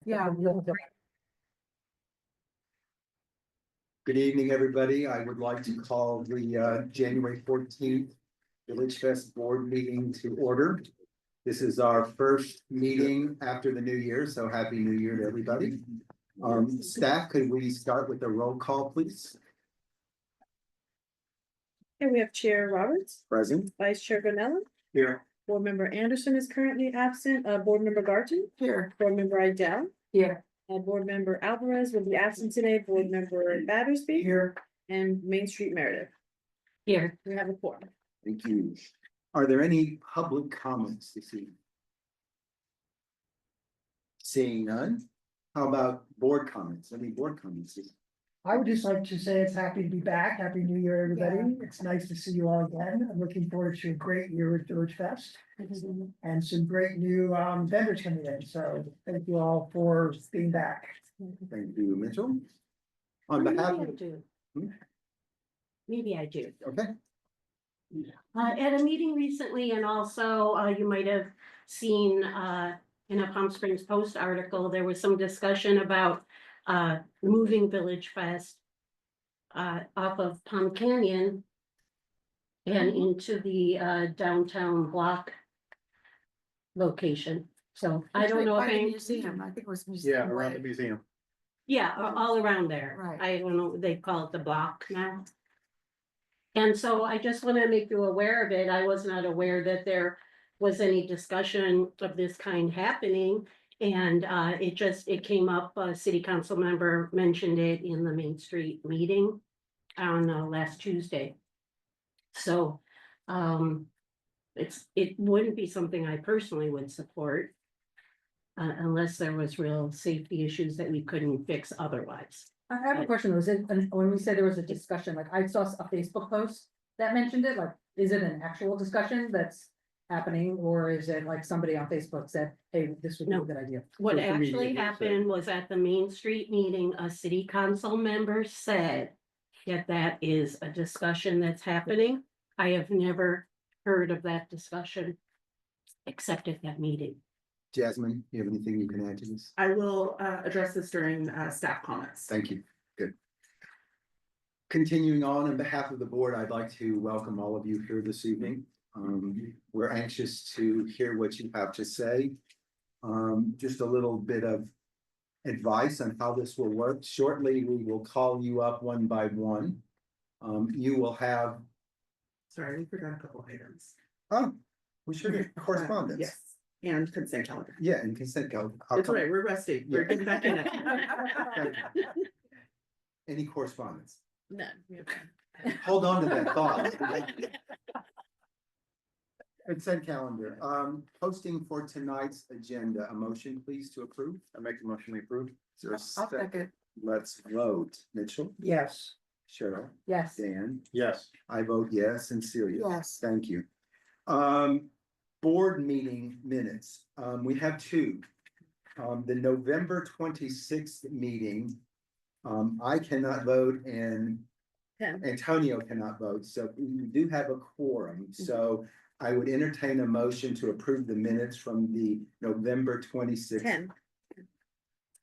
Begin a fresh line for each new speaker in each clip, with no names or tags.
Yeah.
Good evening, everybody. I would like to call the January 14th Village Fest Board meeting to order. This is our first meeting after the new year, so happy new year to everybody. Staff, could we start with the roll call, please?
And we have Chair Roberts,
Present.
Vice Chair Gonella,
Here.
Board Member Anderson is currently absent, Board Member Garten. Here. Board Member Idell. Here. And Board Member Alvarez will be absent today, Board Member Battersby. Here. And Main Street Meredith. Here. We have a quorum.
Thank you. Are there any public comments this evening? Seeing none, how about board comments? Any board comments?
I would just like to say it's happy to be back. Happy New Year, everybody. It's nice to see you all again. I'm looking forward to a great year with Village Fest and some great new vendors coming in. So thank you all for being back.
Thank you, Mitchell. On behalf
Maybe I
of,
do.
Hmm?
Maybe I do.
okay,
At a meeting recently, and also you might have seen in a Palm Springs Post article, there was some discussion about moving Village Fest off of Palm Canyon and into the downtown block location. So I don't know if any.
Museum, I think it was.
yeah, around the museum.
Yeah, all around there.
Right.
I don't know, they call it the block now. And so I just want to make you aware of it. I was not aware that there was any discussion of this kind happening. And it came up, a city council member mentioned it in the Main Street meeting on last Tuesday. So it wouldn't be something I personally would support. Unless there was real safety issues that we couldn't fix otherwise.
I have a question, was it, when we said there was a discussion, like I saw a Facebook post that mentioned it, like, is it an actual discussion that's happening? Or is it like somebody on Facebook said, hey, this would be a
No.
good idea?
What
Social media
actually
group said.
happened was at the Main Street meeting, a city council member said that is a discussion that's happening. I have never heard of that discussion except at that meeting.
Jasmine, you have anything you can add to this?
I will address this during staff comments.
Thank you. Good. Continuing on behalf of the board, I'd like to welcome all of you here this evening. We're anxious to hear what you have to say. Just a little bit of advice on how this will work. Shortly, we will call you up one by one. You will have,
Sorry, we forgot a couple items.
oh, we should have correspondence.
Yes, and consent calendar.
Yeah, and consent calendar.
It's all right, we're resting. We're
Yeah.
getting back in it.
Any correspondence?
None.
Hold on to that thought. Consent calendar, posting for tonight's agenda, a motion please to approve. I make the motion we approve. Is there a second? Let's vote. Mitchell,
Yes.
Cheryl,
Yes.
Dan,
Yes.
I vote yes, and Celia.
Yes.
Thank you. Board meeting minutes, we have two. The November 26th meeting, I cannot vote and Antonio cannot vote, so we do have a quorum, so I would entertain a motion to approve the minutes from the November 26th.
10.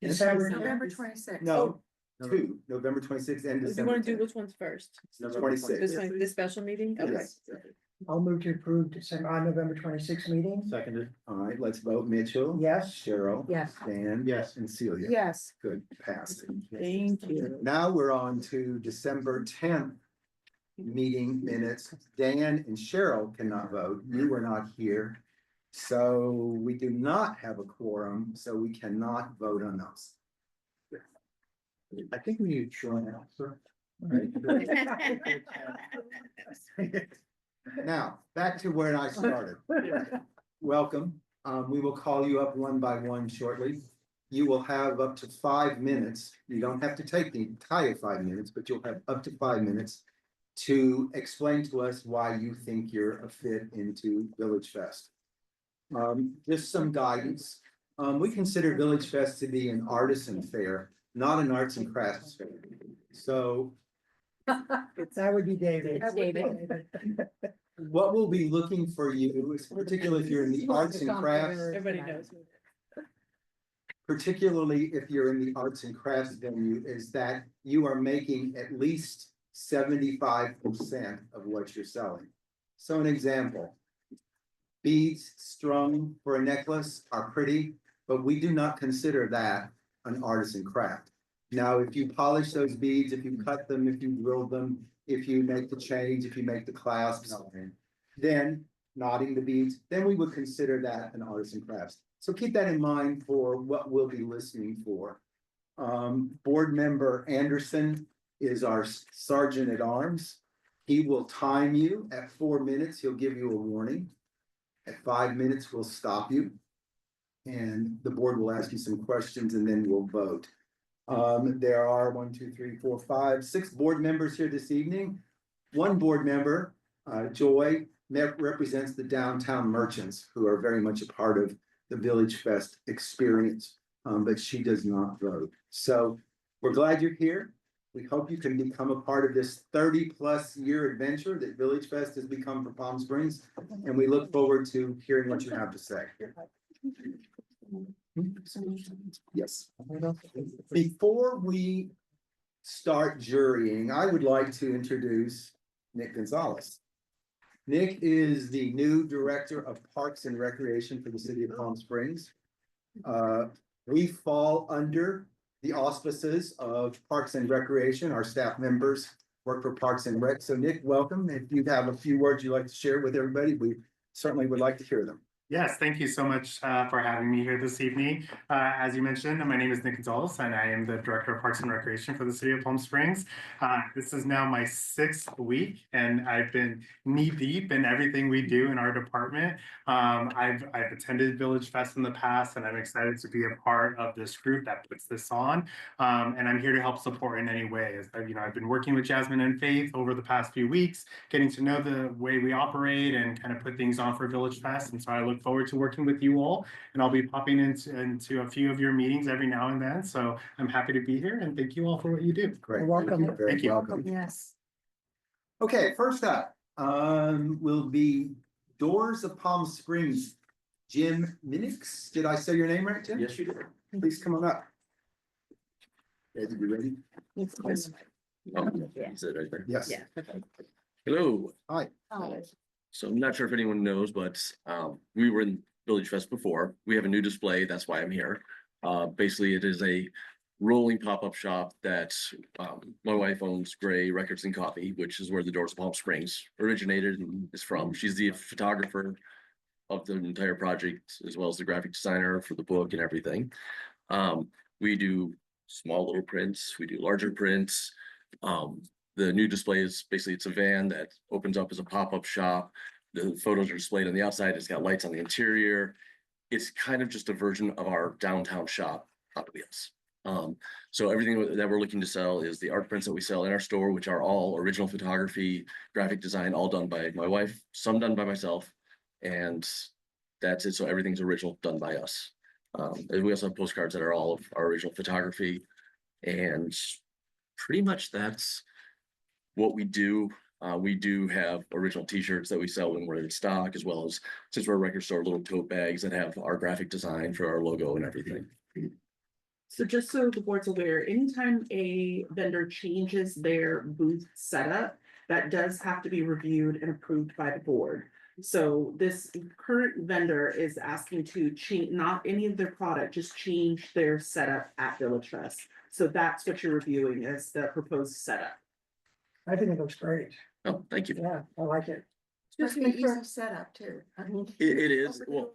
December.
November 26th.
No, two, November 26th and
Do you
December
want to do
10th.
which one's first?
26th.
This one, this special meeting? Okay.
Yes.
I'll move to approve December, November 26th meeting.
Seconded.
All right, let's vote. Mitchell.
Yes.
Cheryl.
Yes.
Dan.
Yes.
And Celia.
Yes.
Good, passed.
Thank you.
Now we're on to December 10th meeting minutes. Dan and Cheryl cannot vote. You were not here. So we do not have a quorum, so we cannot vote on those.
I think we need to join out, sir.
Now, back to where I started. Welcome. We will call you up one by one shortly. You will have up to 5 minutes. You don't have to take the entire 5 minutes, but you'll have up to 5 minutes to explain to us why you think you're a fit into Village Fest. Just some guidance. We consider Village Fest to be an artisan fair, not an arts and crafts fair. So
That would be David.
That's David.
what we'll be looking for you is particularly if you're in the arts and crafts,
Everybody knows.
particularly if you're in the arts and crafts venue, is that you are making at least 75% of what you're selling. So an example. Beads strung for a necklace are pretty, but we do not consider that an artisan craft. Now, if you polish those beads, if you cut them, if you drill them, if you make the chains, if you make the clasps, then knotting the beads, then we would consider that an artisan crafts. So keep that in mind for what we'll be listening for. Board member Anderson is our sergeant at arms. He will time you at 4 minutes. He'll give you a warning. At 5 minutes, we'll stop you. And the board will ask you some questions and then we'll vote. There are 1, 2, 3, 4, 5, 6 board members here this evening. One board member, Joy, represents the downtown merchants who are very much a part of the Village Fest experience, but she does not vote. So we're glad you're here. We hope you can become a part of this 30+ year adventure that Village Fest has become for Palm Springs. And we look forward to hearing what you have to say. Yes. Before we start jurying, I would like to introduce Nick Gonzalez. Nick is the new Director of Parks and Recreation for the City of Palm Springs. We fall under the auspices of Parks and Recreation. Our staff members work for Parks and Rec. So Nick, welcome. If you have a few words you'd like to share with everybody, we certainly would like to hear them.
Yes, thank you so much for having me here this evening. As you mentioned, my name is Nick Gonzalez, and I am the Director of Parks and Recreation for the City of Palm Springs. This is now my 6th week, and I've been knee-deep in everything we do in our department. I've attended Village Fest in the past, and I'm excited to be a part of this group that puts this on. And I'm here to help support in any way. As I've been working with Jasmine and Faith over the past few weeks, getting to know the way we operate and kind of put things on for Village Fest. And so I look forward to working with you all, and I'll be popping into a few of your meetings every now and then. So I'm happy to be here, and thank you all for what you do.
Great.
Welcome.
Very welcome.
Yes.
Okay, first up, will be Doors of Palm Springs, Jim Minix. Did I say your name right, Jim?
Yes, you did.
Please come on up. Ed, you ready?
Is it right there?
Yes.
Hello.
Hi.
So I'm not sure if anyone knows, but we were in Village Fest before. We have a new display. That's why I'm here. Basically, it is a rolling pop-up shop that my wife owns, Gray Records and Coffee, which is where the Doors of Palm Springs originated and is from. She's the photographer of the entire project, as well as the graphic designer for the book and everything. We do small little prints. We do larger prints. The new display is basically, it's a van that opens up as a pop-up shop. The photos are displayed on the outside. It's got lights on the interior. It's kind of just a version of our downtown shop on wheels. So everything that we're looking to sell is the art prints that we sell in our store, which are all original photography, graphic design, all done by my wife, some done by myself, and that's it. So everything's original, done by us. And we also have postcards that are all of our original photography, and pretty much that's what we do. We do have original t-shirts that we sell when we're in stock, as well as, since we're a record store, little tote bags that have our graphic design for our logo and everything.
So just so the board's aware, anytime a vendor changes their booth setup, that does have to be reviewed and approved by the board. So this current vendor is asking to change, not any of their product, just change their setup at Village Fest. So that's what you're reviewing, is the proposed setup.
I think it looks great.
Oh, thank you.
Yeah, I like it.
Just be easy setup too.
It is, well,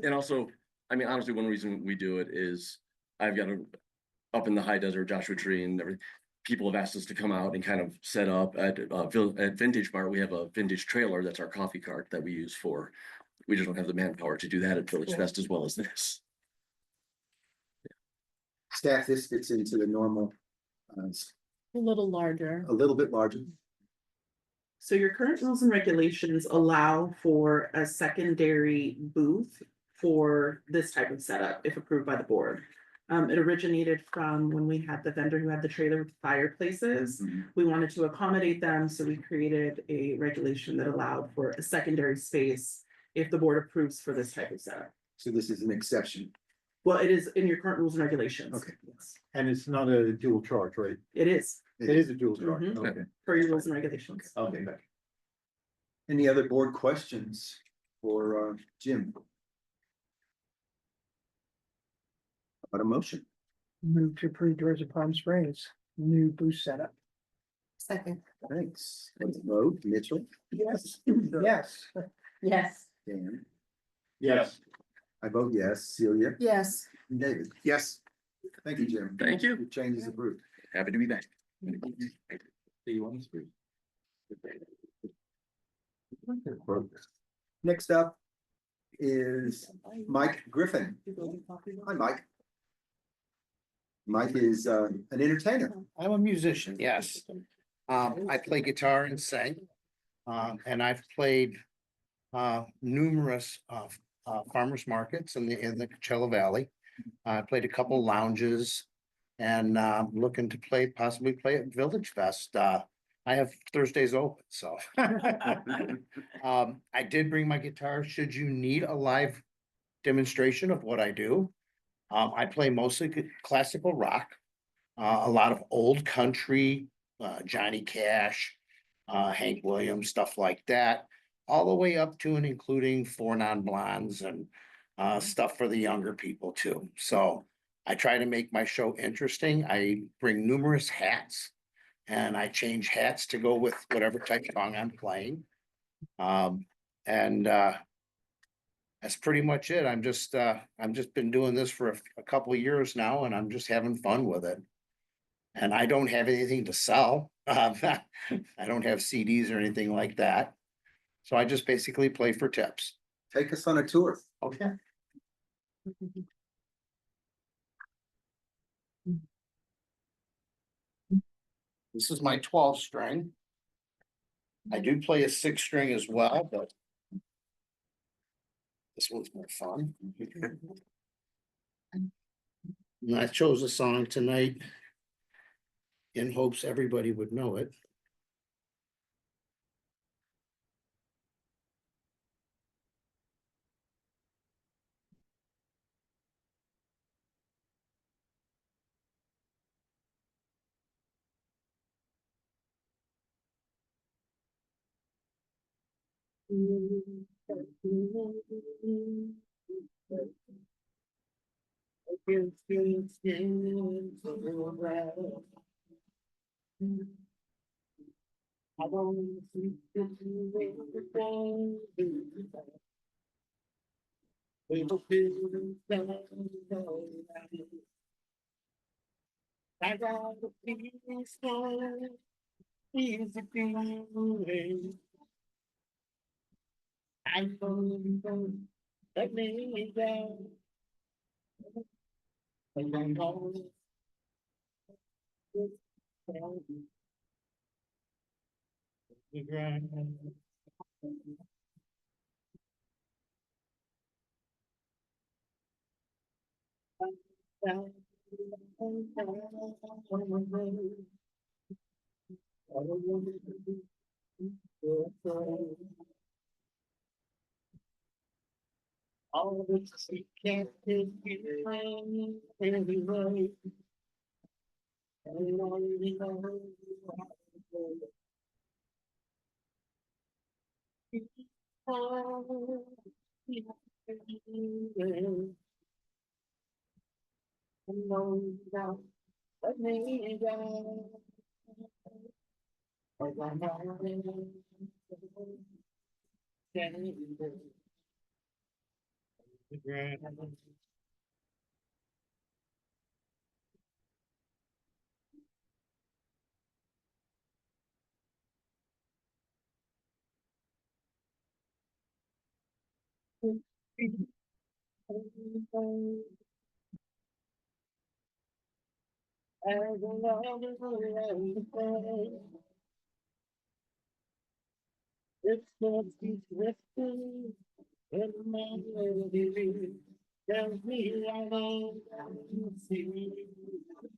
and also, I mean, honestly, one reason we do it is I've got up in the high desert, Joshua Tree and everything. People have asked us to come out and kind of set up at Vintage Mart. We have a vintage trailer. That's our coffee cart that we use for. We just don't have the manpower to do that at Village Fest as well as this.
Staff, this fits into the normal,
A little larger.
a little bit larger.
So your current rules and regulations allow for a secondary booth for this type of setup, if approved by the board. It originated from when we had the vendor who had the trailer with fireplaces. We wanted to accommodate them, so we created a regulation that allowed for a secondary space if the board approves for this type of setup.
So this is an exception.
Well, it is in your current rules and regulations.
Okay.
Yes,
And it's not a dual charge, right?
it is
It is a dual charge,
Mhm.
okay,
per your rules and regulations.
okay, good.
Any other board questions for Jim? About a motion?
Move to approve Doors of Palm Springs, new booth setup.
Second.
Thanks. Let's vote. Mitchell,
Yes. Yes.
Yes.
Dan,
Yes.
I vote yes. Celia,
Yes.
and David. Yes. Thank you, Jim.
Thank you.
Your change is approved.
Happy to be back.
Next up is Mike Griffin. Hi, Mike. Mike is an entertainer.
I'm a musician, yes. I play guitar and sing. And I've played numerous farmers markets in the Coachella Valley. I played a couple lounges and looking to possibly play at Village Fest. I have Thursdays open, so. I did bring my guitar. Should you need a live demonstration of what I do? I play mostly classical rock, a lot of old country, Johnny Cash, Hank Williams, stuff like that, all the way up to and including Four Non Blondes and stuff for the younger people too. So I try to make my show interesting. I bring numerous hats and I change hats to go with whatever type of song I'm playing. And that's pretty much it. I'm just been doing this for a couple of years now and I'm just having fun with it. And I don't have anything to sell. I don't have CDs or anything like that. So I just basically play for tips.
Take us on a tour.
Okay. This is my 12 string. I do play a 6 string as well, but this one's more fun. And I chose a song tonight in hopes everybody would know it. I got a piece of easy feeling. I don't let me down. And I'm always the ground. All this you can't take it anyway. And all you know let me down. It's not drifting in my melody. Tells me I know I see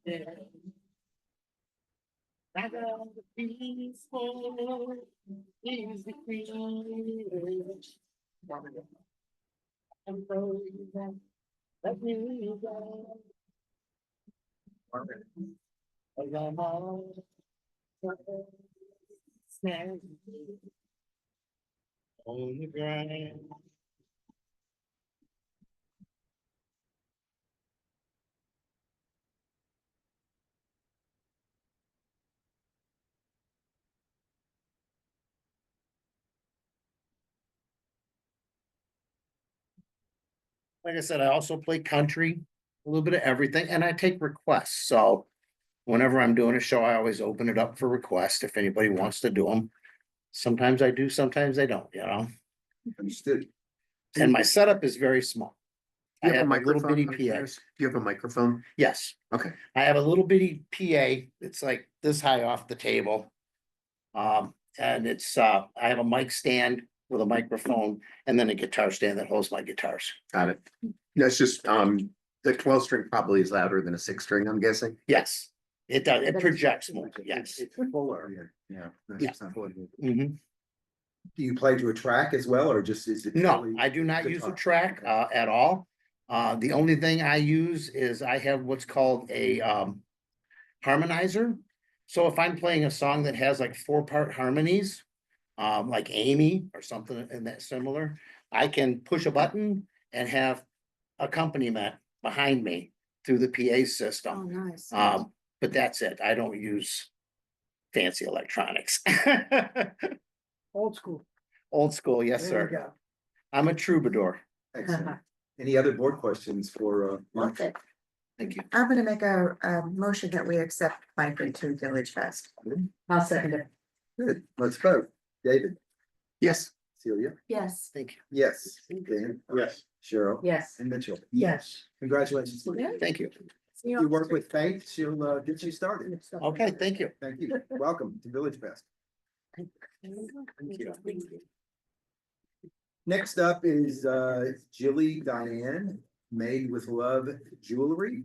there. I got a peaceful, easy feeling. I'm going On the ground. Like I said, I also play country, a little bit of everything, and I take requests, so. Whenever I'm doing a show, I always open it up for requests if anybody wants to do them. Sometimes I do, sometimes I don't, you know,
Understood.
and my setup is very small. I
You have a
have a little
microphone?
bitty PA.
Do you have a microphone?
Yes,
Okay.
I have a little bitty PA. It's like this high off the table. And it's, I have a mic stand with a microphone and then a guitar stand that holds my guitars.
Got it. That's just, the 12 string probably is louder than a 6 string, I'm guessing.
Yes, it does. It projects more. Yes.
It's fuller. Yeah.
Yeah. Mhm.
Do you play to a track as well, or just is it?
No,
purely
I do not use a
guitar?
track at all. The only thing I use is I have what's called a harmonizer. So if I'm playing a song that has like 4-part harmonies, like Amy or something in that similar, I can push a button and have accompaniment behind me through the PA
Oh,
system.
nice.
But that's it. I don't use fancy electronics.
Old school.
Old school, yes,
There you
sir.
go.
I'm a troubadour.
Excellent. Any other board questions for, Mark?
Thank you.
I'm gonna make a motion that we accept Mike into Village Fest.
I'll second it.
Good, let's vote. David,
Yes.
Celia,
Yes.
Thank you.
yes, Dan,
Yes.
Cheryl.
Yes.
And Mitchell.
Yes.
Congratulations.
Thank you.
If you work with Faith, she'll get you started.
Okay, thank you.
Thank you. Welcome to Village Fest.
Thank you.
Next up is Jilly Diane, Made with Love Jewelry.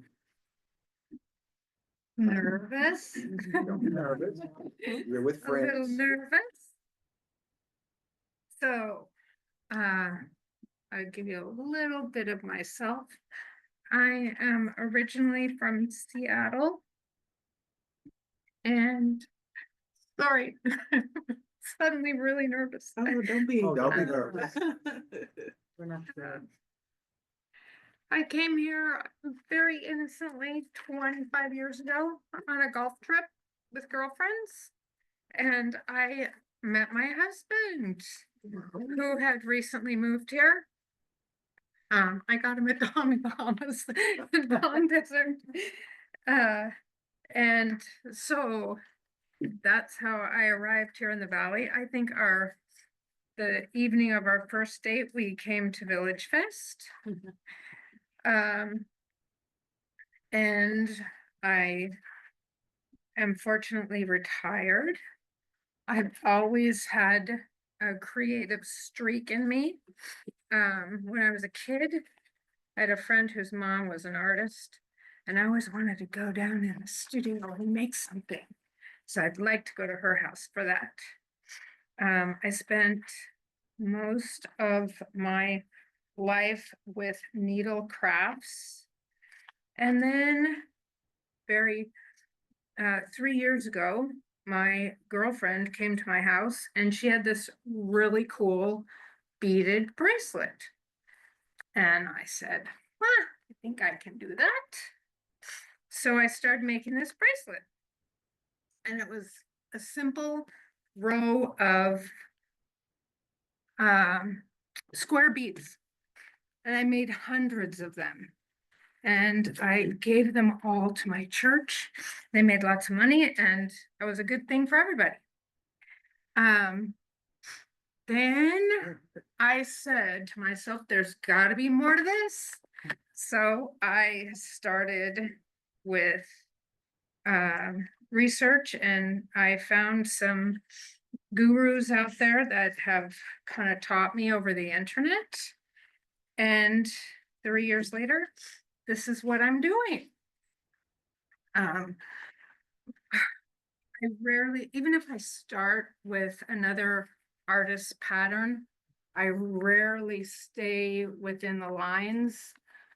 Nervous,
Don't be nervous. You're with
a little
friends.
nervous. So, I'll give you a little bit of myself. I am originally from Seattle. And, sorry, suddenly really nervous.
Oh, don't be.
Don't be nervous.
We're not sure.
I came here very innocently 25 years ago on a golf trip with girlfriends. And I met my husband, who had recently moved here. I got him at Tommy Bahamas, in Palm Desert. And so that's how I arrived here in the Valley. I think the evening of our first date, we came to Village Fest. And I am fortunately retired. I've always had a creative streak in me. When I was a kid, I had a friend whose mom was an artist, and I always wanted to go down in the studio and make something. So I'd like to go to her house for that. I spent most of my life with needle crafts. And then 3 years ago, my girlfriend came to my house and she had this really cool beaded bracelet. And I said, I think I can do that. So I started making this bracelet. And it was a simple row of square beads. And I made hundreds of them. And I gave them all to my church. They made lots of money and it was a good thing for everybody. Then I said to myself, there's gotta be more to this. So I started with research and I found some gurus out there that have kind of taught me over the internet. And 3 years later, this is what I'm doing. I rarely, even if I start with another artist's pattern, I rarely stay within the lines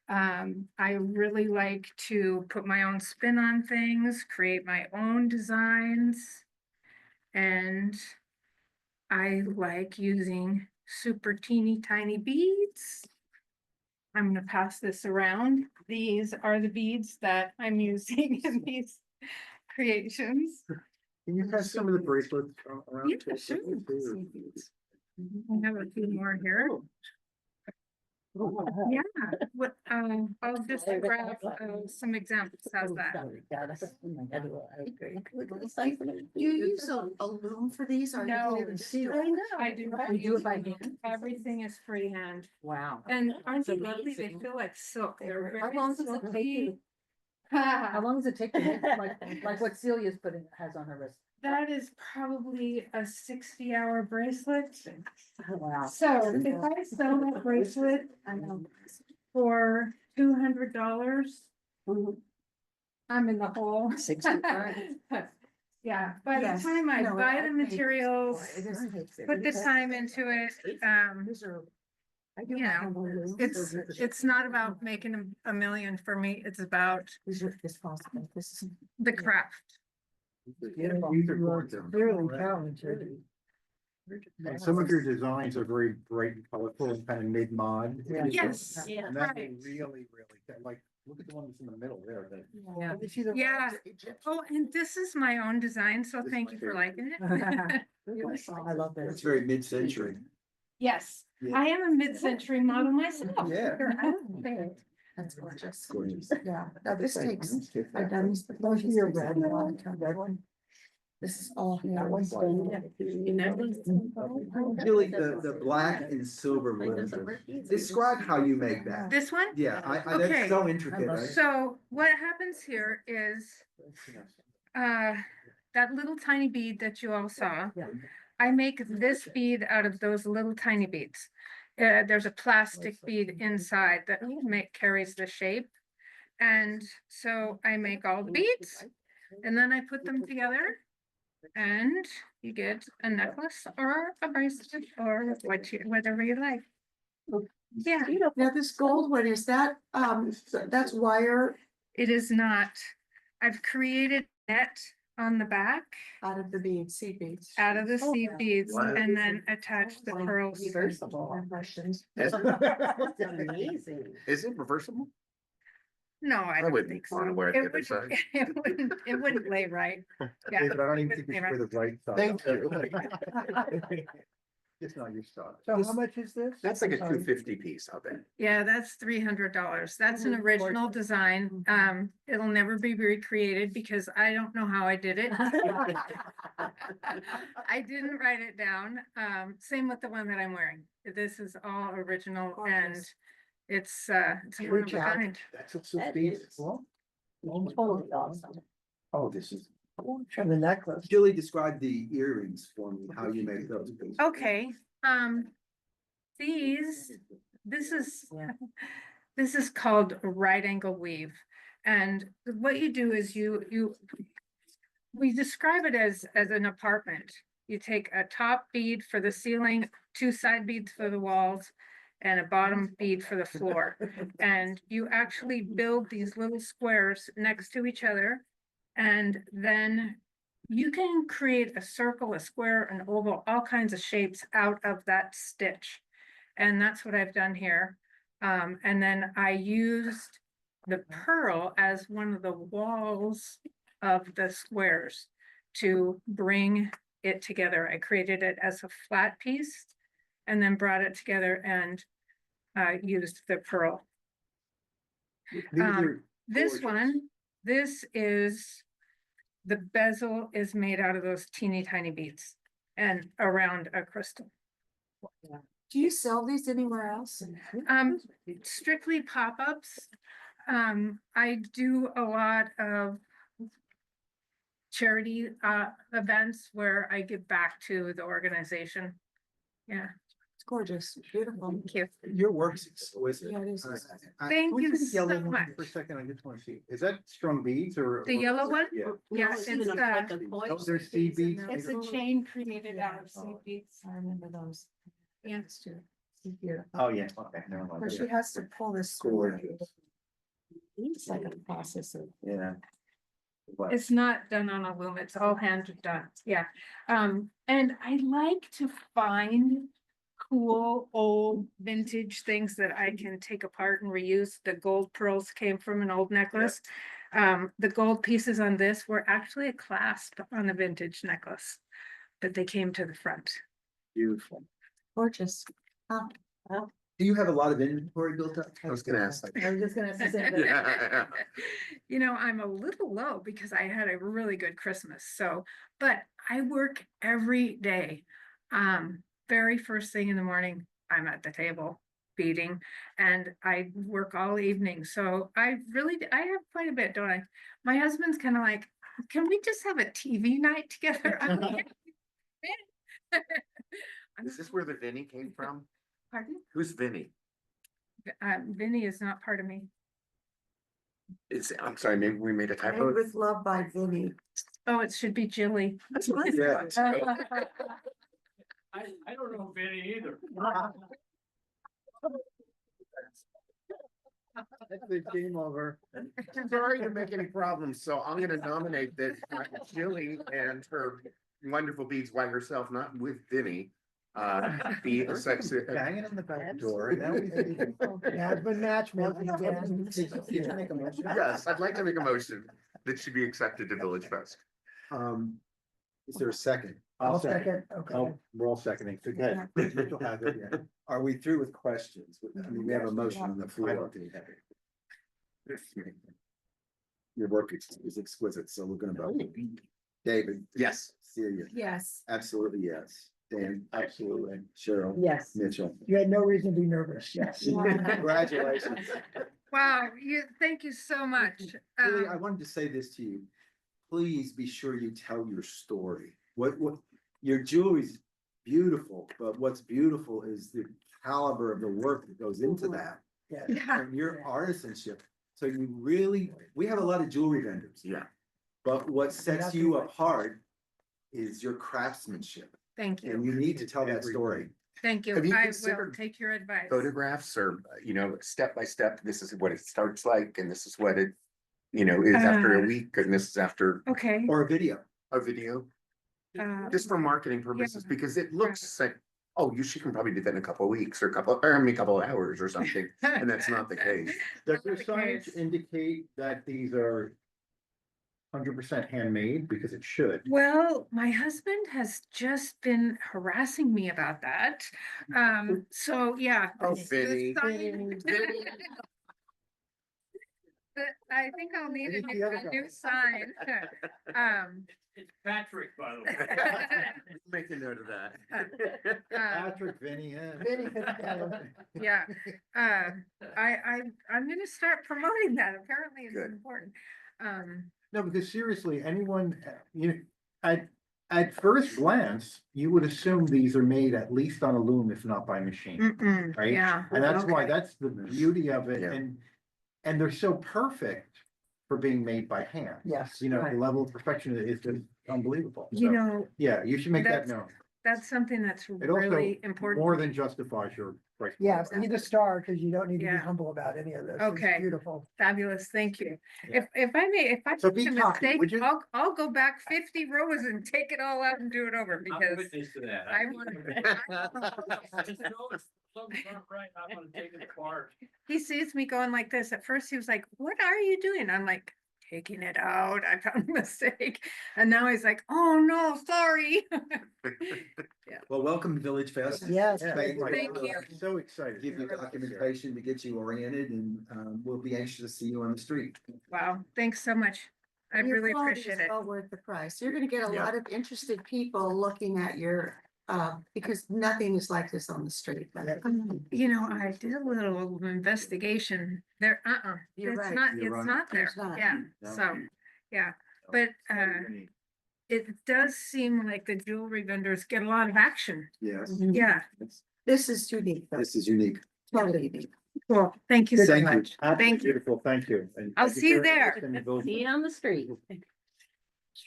I really like to put my own spin on things, create my own designs. And I like using super teeny tiny beads. I'm gonna pass this around. These are the beads that I'm using in these creations.
Can you pass some of the bracelets around?
Yeah,
too?
sure. I have a few more here. Yeah, what, I'll just grab some examples. How's that?
Do you use a loom for these or?
No,
See,
I know. I do.
You do it by hand?
Everything is freehand.
Wow.
And aren't they lovely? They feel like silk. They're
How
very
long does it take
silky.
you?
How long does it take to make, like what Celia's has on her wrist?
That is probably a 60-hour bracelet.
Wow.
So if I sell that bracelet for $200, I'm in the hole.
60.
Yeah, by the
Yes,
time I
no,
buy
I
the
think-
materials,
It is-
put the time into it, you know, it's not about making a million for me. It's about
It's possible. This is.
the craft.
These are gorgeous.
Clearly talented.
And some of your designs are very bright and colorful and kind of mid-mod.
Yes,
And that's
right.
really, like, look at the one that's in the middle there.
Yeah.
Yeah. Oh, and this is my own design, so
This is
thank
my
you for
favorite.
liking it.
I love that.
It's very mid-century.
Yes,
Yeah.
I am a mid-century model myself.
Yeah.
That's gorgeous.
Gorgeous.
Yeah, now this takes, I've done these. Those are your red one. This is all. That one's done.
Julie, the black and silver ones, describe how you make that.
This one?
Yeah, that's
Okay.
so intricate.
So what happens here is, that little tiny bead that you all saw.
Yeah.
I make this bead out of those little tiny beads. There's a plastic bead inside that carries the shape. And so I make all the beads and then I put them together. And you get a necklace or a bracelet or whatever you like. Yeah,
Now this gold one, is that, that's wire
it is not. I've created net on the back
out of the beads, seed beads.
out of the seed beads
Wow.
and then attach the pearls.
Questions.
Is
Amazing.
is it reversible?
No, I
I
don't
wouldn't
think so.
wanna wear it the
It
other side.
it wouldn't lay right. Yeah.
David, I don't even think you should wear the right side.
Thank you.
It's not your style.
So how much is this?
That's like a
Sorry.
$250 piece, I'll bet.
Yeah, that's $300. That's an original design. It'll never be recreated because I don't know how I did it. I didn't write it down. Same with the one that I'm wearing. This is all original and
Gorgeous.
it's one of a
Reach out.
kind.
That's what so beats.
Totally awesome.
Oh, this is.
From the necklace.
Julie, describe the earrings for me, how you make those. please.
Okay, this is called a right angle weave. And what you do is we describe it as an apartment. You take a top bead for the ceiling, 2 side beads for the walls, and a bottom bead for the floor. And you actually build these little squares next to each other. And then you can create a circle, a square, an oval, all kinds of shapes out of that stitch. And that's what I've done here. And then I used the pearl as one of the walls of the squares to bring it together. I created it as a flat piece and then brought it together and used the pearl.
These are
This
gorgeous.
one, the bezel is made out of those teeny tiny beads and around a crystal.
Do you sell these anywhere else?
Strictly pop-ups. I do a lot of charity events where I give back to the organization. Yeah,
It's gorgeous, beautiful.
thank you.
Your work's exquisite.
Yeah, it is.
Thank
Can we
you
see the yellow
so
one
much.
For a second, I just want to see, is that strung beads or?
The yellow one?
Yeah.
Yeah,
Those are seed beads.
it's a chain created out of seed beads.
I remember those.
Yeah.
Here,
Oh, yeah, okay, never
but
mind.
she has to pull this.
Gorgeous.
It's like a process of.
Yeah. What?
It's not done on a loom, it's all hand done, yeah. And I like to find cool, old vintage things that I can take apart and reuse. The gold pearls came from an old necklace. The gold pieces on this were actually a clasp on a vintage necklace, but they came to the front.
Beautiful.
Gorgeous.
Do you have a lot of inventory built up?
I was gonna ask that.
I was just gonna say that.
Yeah.
You know, I'm a little low because I had a really good Christmas, so, but I work every day. Very first thing in the morning, I'm at the table feeding, and I work all evening, so I have quite a bit, don't I? My husband's kind of like, can we just have a TV night together? I'm like,
Is this where the Vinny came from?
Pardon?
Who's Vinny?
Vinny is not part of me.
I'm sorry, maybe we made a
Made
typo.
with love by Vinny.
Oh, it should be Jilly.
Yeah.
I don't know Vinny either.
They came over.
Sorry to make any problems, so I'm gonna nominate that Jilly and her wonderful beads by herself, not with Vinny. Be a sexy.
Banging on the back door. Now we-
Yeah, it's been matchmaking again.
Did you make a motion?
Yes, I'd like to make a motion that should be accepted to Village Fest.
Is there a second?
I'll second, okay.
Oh, we're all seconding. Good. Mitchell has it, yeah. Are we through with questions? I mean, we have a motion on the floor. Your work is exquisite, so we're gonna vote. David?
Yes.
Celia?
Yes.
Absolutely, yes. Dan? Absolutely. Cheryl?
Yes.
Mitchell?
You had no reason to be nervous, yes.
Congratulations.
Wow, thank you so much.
Julie, I wanted to say this to you. Please be sure you tell your story. What, your jewelry's beautiful, but what's beautiful is the caliber of the work that goes into that
Yeah.
and your artisanship. So you really, we have a lot of jewelry vendors,
Yeah.
but what sets you apart is your craftsmanship.
Thank
And
you,
you need to tell that story.
thank you.
Have you
I will
considered
take your advice.
Photographs or, step by step, this is what it starts like and this is what it, is after a week and this is after
Okay.
Or a video.
a video.
uh,
Just for marketing purposes,
Yeah.
because it looks like, oh, she can probably do that in a couple of weeks or a couple of hours or something, and that's not the case.
Does your signage
indicate that these are 100% handmade? Because it should.
Well, my husband has just been harassing me about that. So yeah.
Oh,
the
Vinny.
sign- But I think I'll need a new sign.
It's Patrick, by the way.
Make a note of that.
Patrick, Vinny,
Vinny Fitzgerald.
Yeah, I'm gonna start promoting that. Apparently it's
Good.
important.
No, because seriously, anyone, at first glance, you would assume these are made at least on a loom, if not by machine. Right?
Yeah.
And that's why,
okay.
that's the beauty of it,
Yeah.
and they're so perfect for being made by hand.
Yes.
You know,
right.
the level of perfection is just unbelievable.
You
So,
know,
yeah, you should make that
that's-
known.
that's something that's
It also
really important.
more than justifies your price.
Yes, be the star, because you don't need to be
Yeah.
humble about any of this. It's
Okay.
Beautiful.
Fabulous, thank you.
Yeah.
If I
So
make
be
a
cocky,
mistake,
would you?
I'll go back 50 rows and take it all out and do it over because
to that.
I want
Something's not right, I'm gonna take it apart.
he sees me going like this. At first he was like, what are you doing? I'm like, taking it out. I found a mistake. And now he's like, oh no, sorry.
Well, welcome to Village Fest.
Yes.
Thank
Thank you.
So excited.
Give you documentation to get you oriented and we'll be anxious to see you on the street.
Wow, thanks so much. I
Your
really
quality
appreciate
is
it.
Well worth the price. You're gonna get a
Yeah.
lot of interested people looking at your, because nothing is like this on the street.
You know, I did a little investigation there.
You're
It's
right.
not,
You're
it's
right.
not there.
There's not.
Yeah,
No.
so, yeah, but, it does seem like the jewelry vendors get a lot of action.
Yes,
Yeah,
This is unique, though.
this is unique.
Totally unique.
cool. Thank you so
Thank you.
much. Thank you.
Beautiful, thank you. And
I'll
thank
see you
for your
there.
interest in the Village.
See you on the street.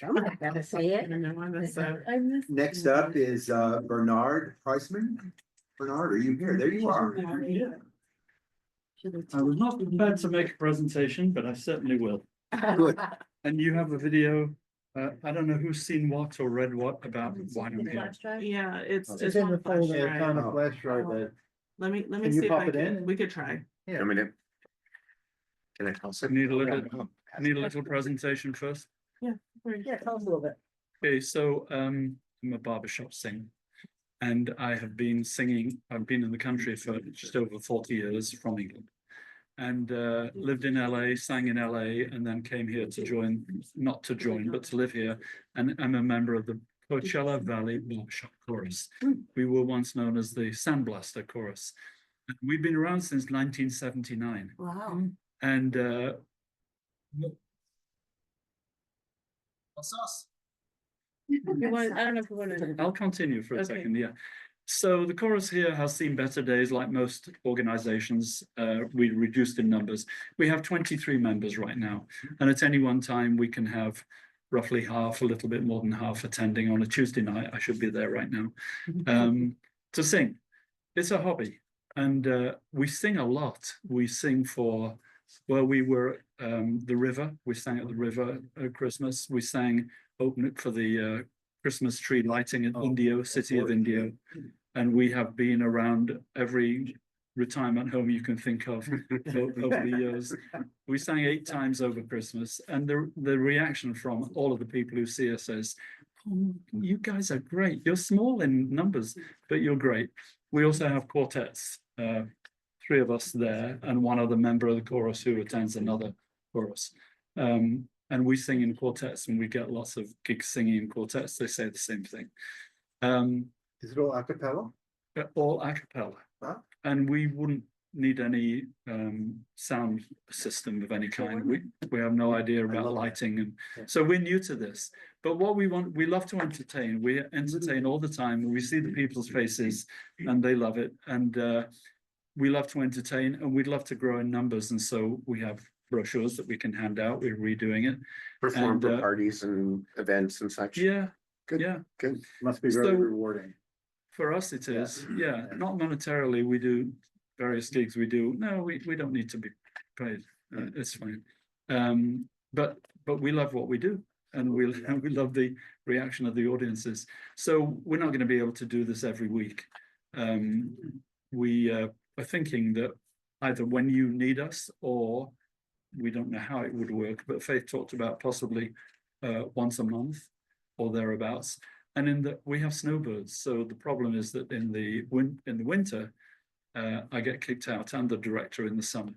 I gotta say it.
Next up is Bernard Preisman. Bernard, are you here? There you are.
I was not prepared to make a presentation, but I certainly will.
Good.
And you have a video, I don't know who's seen what or read what about why I'm here.
Flash drive?
Yeah, it's
It's in
on
the
flash
folder.
It's on
drive.
a flash drive that.
Let me
Can
see
you
if
pop
I
it in?
can, we could try.
I mean, can I tell some?
Need a little presentation first.
Yeah, tell us a little bit.
Okay, so I'm a barbershop singer. And I have been singing, I've been in the country for just over 40 years from England. And lived in LA, sang in LA, and then came here to join, not to join, but to live here. And I'm a member of the Coachella Valley Barbershop Chorus. We were once known as the Sandblaster Chorus. We've been around since 1979.
Wow.
And what's us?
You want, I don't know if you want to.
I'll continue for a
Okay.
second, yeah. So the chorus here has seen better days like most organizations. We reduced in numbers. We have 23 members right now. And at any one time, we can have roughly half, a little bit more than half attending on a Tuesday night. I should be there right now. To sing. It's a hobby. And we sing a lot. We sing for, well, we were the river. We sang at the river at Christmas. We sang open it for the Christmas tree lighting in Indio, city of Indio. And we have been around every retirement home you can think of over the years. We sang 8 times over Christmas, and the reaction from all of the people who see us is, "Oh, you guys are great. You're small in numbers, but you're great." We also have quartets, 3 of us there, and 1 other member of the chorus who attends another chorus. And we sing in quartets, and we get lots of gigs singing in quartets. They say the same thing.
Is it all a cappella?
All a cappella.
Wow.
And we wouldn't need any sound system of any kind. We have no idea about lighting, and so we're new to this. But what we want, we love to entertain. We entertain all the time. We see the people's faces, and they love it. And we love to entertain, and we'd love to grow in numbers. And so we have brochures that we can hand out. We're redoing it.
Perform
And,
for parties and events and such.
Yeah,
Good.
yeah.
Good.
Must be very
So-
rewarding.
For us, it is, yeah, not monetarily, we do various gigs, we don't need to be paid, it's fine. But we love what we do, and we love the reaction of the audiences. So we're not gonna be able to do this every week. We are thinking that either when you need us, or we don't know how it would work, but Faith talked about possibly once a month or thereabouts. And in the, we have snowbirds. So the problem is that in the winter, I get kicked out. I'm the director in the summer,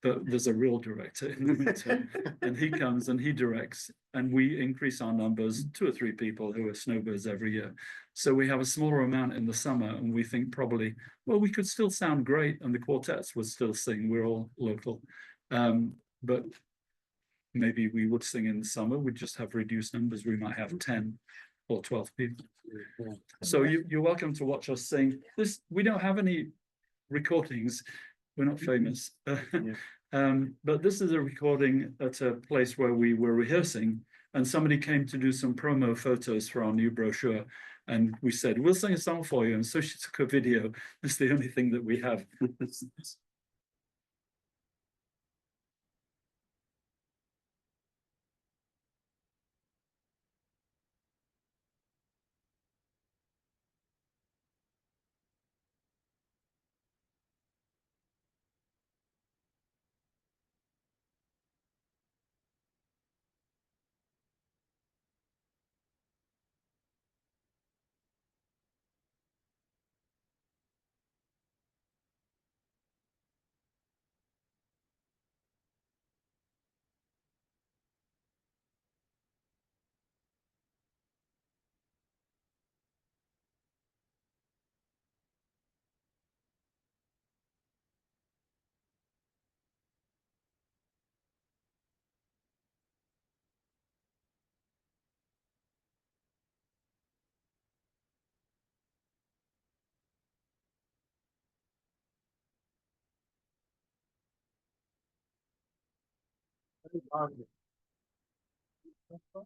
but there's a real director in the winter, and he comes and he directs, and we increase our numbers, 2 or 3 people who are snowbirds every year. So we have a smaller amount in the summer, and we think probably, well, we could still sound great, and the quartets would still sing. We're all local, but maybe we would sing in the summer. We'd just have reduced numbers. We might have 10 or 12 people. So you're welcome to watch us sing. We don't have any recordings. We're not famous. But this is a recording at a place where we were rehearsing, and somebody came to do some promo photos for our new brochure. And we said, we'll sing a song for you. And so she took a video. It's the only thing that we have.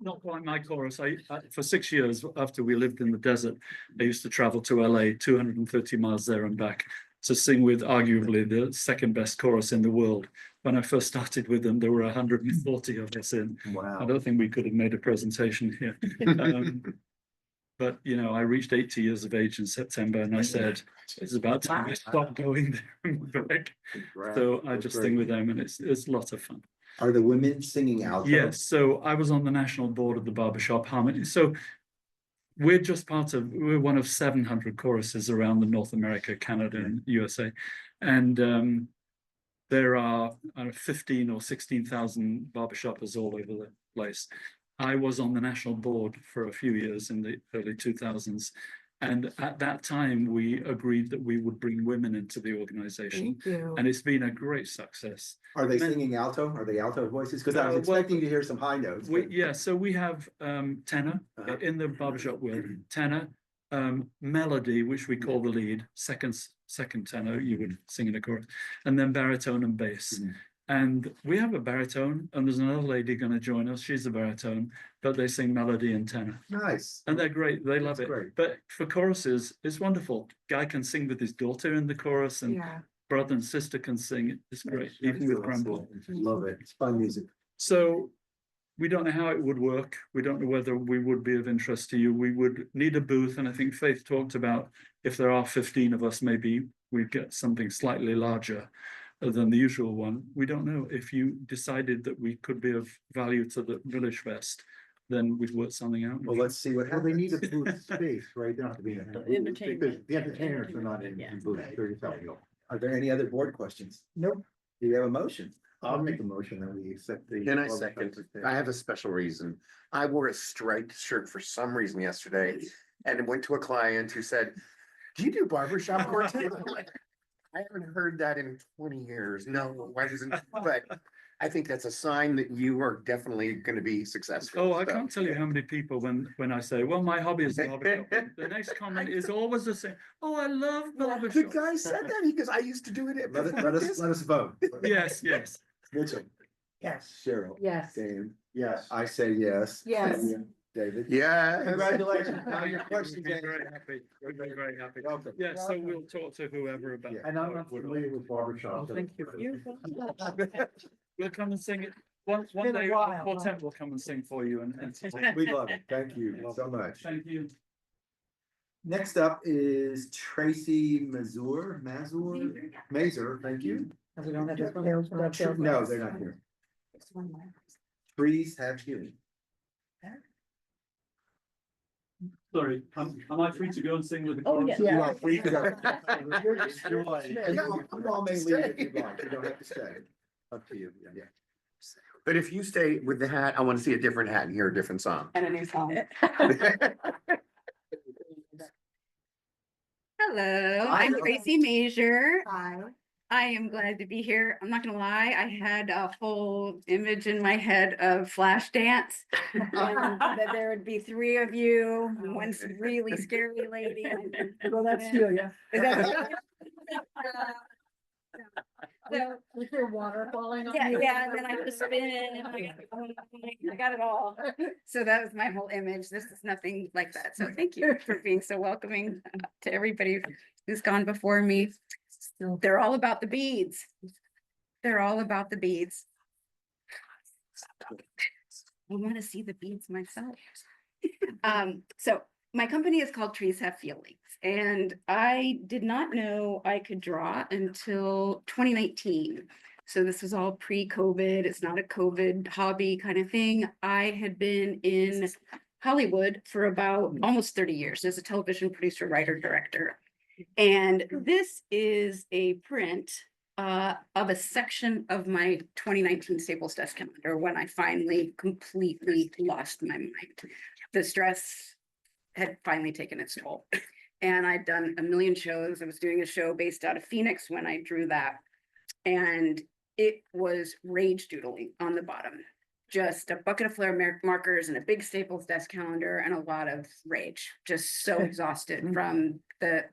Not quite my chorus. For 6 years after we lived in the desert, I used to travel to LA, 230 miles there and back, to sing with arguably the second best chorus in the world. When I first started with them, there were 140 of us in. I
Wow.
don't think we could have made a presentation here. But, you know, I reached 80 years of age in September and I said, it's about time I stop going there and back. So I just sing with them and it's a lot of fun.
Are the women singing alto?
Yes, so I was on the national board of the Barbershop Harmony. So we're one of 700 choruses around the North America, Canada and USA. And there are 15 or 16,000 barbershoppers all over the place. I was on the national board for a few years in the early 2000s. And at that time, we agreed that we would bring women into the organization.
Thank you.
And it's been a great success.
Are they singing alto? Are they alto voices? Because I was expecting to hear some high notes. but-
So we have tenor in the barbershop world, tenor, melody, which we call the lead, second tenor, you would sing in a chorus, and then baritone and bass.
Mhm.
And we have a baritone, and there's another lady going to join us. She's a baritone, but they sing melody and tenor.
Nice.
And they're great. They love
That's
it.
great.
But for choruses, it's wonderful. Guy can sing with his daughter in the chorus, and
Yeah.
brother and sister can sing. It's great, even with grandpa.
Love it. It's fun music.
So we don't know how it would work. We don't know whether we would be of interest to you. We would need a booth. And I think Faith talked about if there are 15 of us, maybe we'd get something slightly larger than the usual one. We don't know. If you decided that we could be of value to the Village Fest, then we'd work something out.
Well, let's see what
Well, they
happens.
need a booth space, right? They don't have to be in a booth,
Entertainment.
because the entertainers are not in
Yeah.
booths, they're yourself.
Are there any other board questions?
Nope.
Do you have a motion?
I'll make a motion that we accept the.
Can I second? I have a special reason. I wore a striped shirt for some reason yesterday and went to a client who said, do you do barbershop work? I haven't heard that in 20 years. No, I wasn't, but I think that's a sign that you are definitely going to be successful.
Oh, I
So-
can't tell you how many people when I say, well, my hobby is barbershop, the next comment is always the same. Oh, I love
The
barbershop.
guy said that because I used to do it.
Let us vote.
Yes, yes.
Mitchell,
Yes.
Cheryl,
Yes.
Dan,
Yes.
I say yes.
Yes.
David?
Yeah.
Congratulations. Now your
We're
questions.
very happy. We're very, very happy.
Welcome.
Yeah, so we'll talk to whoever about.
And I'm not familiar with barbershop.
Oh, thank you. We'll come and sing it. One
been a
day,
while,
Quartet will come and sing for you and.
We love it. Thank you so much.
Thank you.
Next up is Tracy Mazur, thank you.
And we don't have this one.
No, they're not here. Trees have healing.
Sorry, am I free to go and sing with the?
Oh,
chorus?
yeah.
You are free to go.
You're like-
You all may leave if you'd like. You don't have to stay. Up to you. Yeah.
But if you stay with the hat, I want to see a different hat and hear a different song.
And a new song.
Hello,
Hi.
I'm Tracy Major.
Hi.
I am glad to be here. I'm not gonna lie, I had a whole image in my head of Flash Dance. That there would be three of you, one really scary lady.
Well, that's Celia.
Is that- So,
With your water falling on
yeah,
you.
yeah, and then I just spin and I got it all. So that was my whole image. This is nothing like that. So thank you for being so welcoming to everybody who's gone before me. They're all about the beads. They're all about the beads. I want to see the beads myself. So my company is called Trees Have Feelings, and I did not know I could draw until 2019. So this was all pre-COVID. It's not a COVID hobby kind of thing. I had been in Hollywood for about almost 30 years as a television producer, writer, director. And this is a print of a section of my 2019 Staples Desk calendar when I finally completely lost my mind. The stress had finally taken its toll. And I'd done a million shows. I was doing a show based out of Phoenix when I drew that. And it was rage doodling on the bottom. Just a bucket of flare markers and a big Staples Desk calendar and a lot of rage. Just so exhausted from the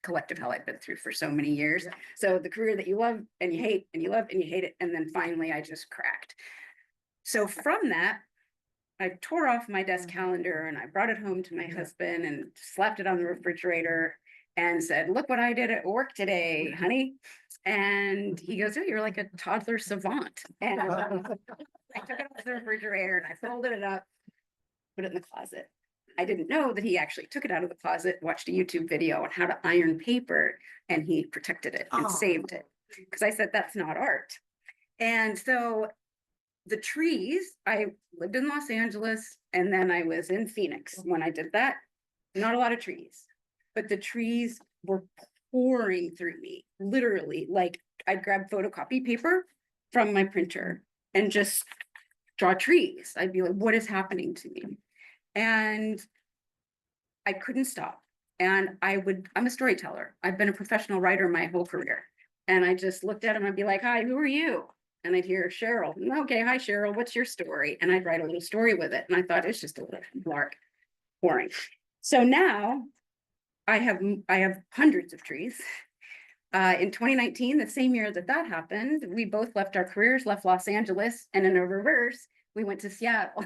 collective hell I've been through for so many years. So the career that you love and you hate and you love and you hate it. And then finally I just cracked. So from that,
I tore off my desk calendar and I brought it home to my husband and slapped it on the refrigerator and said, look what I did at work today, honey. And he goes, oh, you're like a toddler savant. And I took it off the refrigerator and I folded it up, put it in the closet. I didn't know that he actually took it out of the closet, watched a YouTube video on how to iron paper, and he protected it and saved it. Because I said, that's not art. And so the trees, I lived in Los Angeles and then I was in Phoenix when I did that. Not a lot of trees, but the trees were pouring through me, literally. Like I'd grab photocopy paper from my printer and just draw trees. I'd be like, what is happening to me? And I couldn't stop. And I'm a storyteller. I've been a professional writer my whole career. And I just looked at him, I'd be like, hi, who are you? And I'd hear Cheryl. Okay, hi, Cheryl, what's your story? And I'd write a little story with it. And I thought it's just a little lark, boring. So now I have hundreds of trees. In 2019, the same year that happened, we both left our careers, left Los Angeles, and in a reverse, we went to Seattle.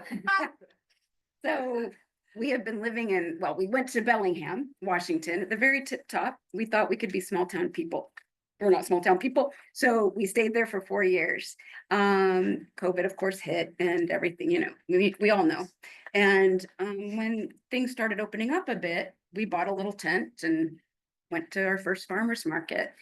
So we have been living we went to Bellingham, Washington, at the very tip top. We thought we could be small town people. We're not small town people. So we stayed there for 4 years. COVID, of course, hit and everything, you know, we all know. And when things started opening up a bit, we bought a little tent and went to our first farmer's market.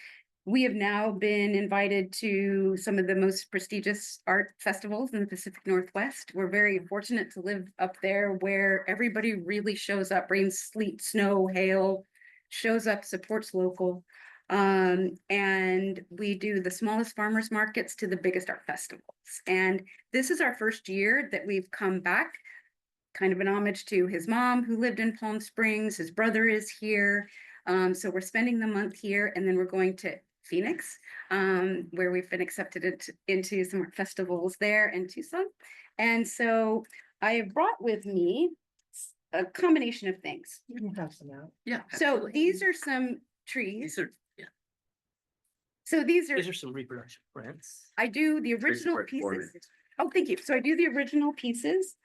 We have now been invited to some of the most prestigious art festivals in the Pacific Northwest. We're very fortunate to live up there where everybody really shows up, rain, sleet, snow, hail, shows up, supports local. And we do the smallest farmers markets to the biggest art festivals. And this is our first year that we've come back, kind of an homage to his mom who lived in Palm Springs. His brother is here. So we're spending the month here and then we're going to Phoenix, where we've been accepted into some art festivals there in Tucson. And so I have brought with me a combination of things.
You can pass them out.
Yeah. So these are some trees. So these are
some reproduction prints.
I do the original pieces. Oh, thank you. So I do the original pieces.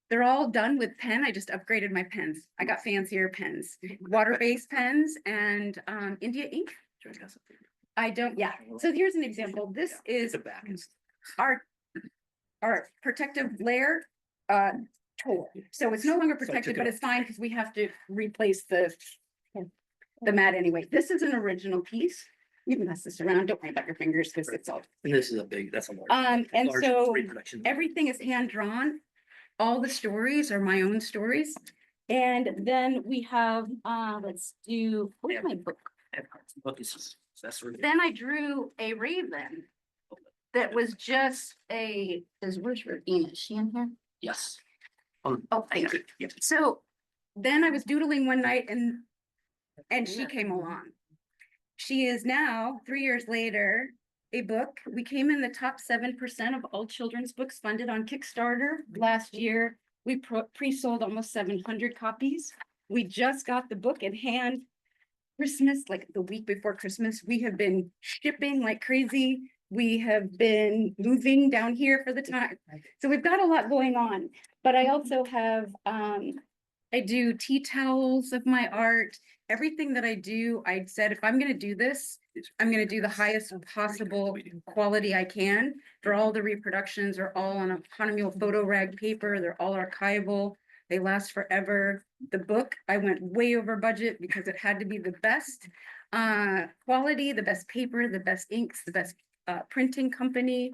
They're all done with pen. I just upgraded my pens. I got fancier pens, water-based pens and India ink. I don't, yeah. So here's an example. This is our protective layer tore. So it's no longer protected, but it's fine because we have to replace the mat anyway. This is an original piece. You can pass this around. Don't worry about your fingers because it's all.
And this is that's a large.
And
large
so
reproduction.
everything is hand drawn. All the stories are my own stories. And then we have, let's do, where's my book? Then I drew a raven that was just where's Ravina? Is she in here?
Yes.
Oh, thank you.
Yeah.
So then I was doodling one night and she came along. She is now, 3 years later, a book. We came in the top 7% of all children's books funded on Kickstarter last year. We pre-sold almost 700 copies. We just got the book in hand Christmas, like the week before Christmas. We have been shipping like crazy. We have been moving down here for the time. So we've got a lot going on, but I also have, I do tea towels of my art. Everything that I do, I said, if I'm going to do this, I'm going to do the highest possible quality I can. For all the reproductions are all on a Hahnemühle photo rag paper. They're all archival. They last forever. The book, I went way over budget because it had to be the best quality, the best paper, the best inks, the best printing company.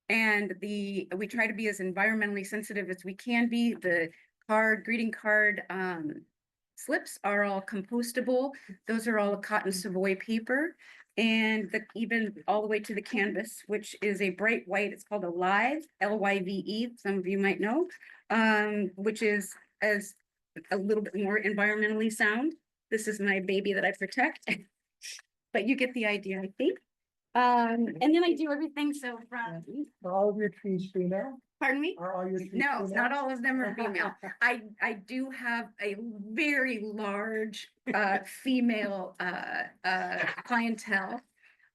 And we try to be as environmentally sensitive as we can be. The greeting card slips are all compostable. Those are all cotton Savoy paper. And even all the way to the canvas, which is a bright white, it's called a Live, L-Y-V-E, some of you might know, which is as a little bit more environmentally sound. This is my baby that I protect, but you get the idea, I think. And then I do everything, so from.
Are all of your trees female?
Pardon me?
Are all your trees
No,
female?
not all of them are female. I do have a very large female clientele.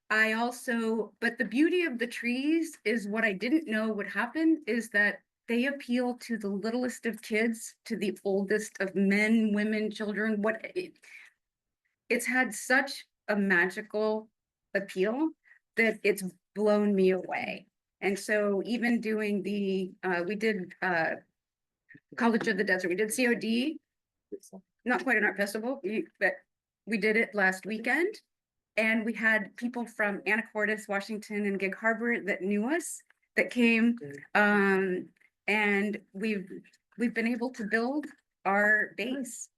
But the beauty of the trees is what I didn't know would happen is that they appeal to the littlest of kids, to the oldest of men, women, children, it's had such a magical appeal that it's blown me away. And so even doing we did College of the Desert, we did COD, not quite an art festival, but we did it last weekend. And we had people from Anacortes, Washington and Gig Harbor that knew us, that came. And we've been able to build our base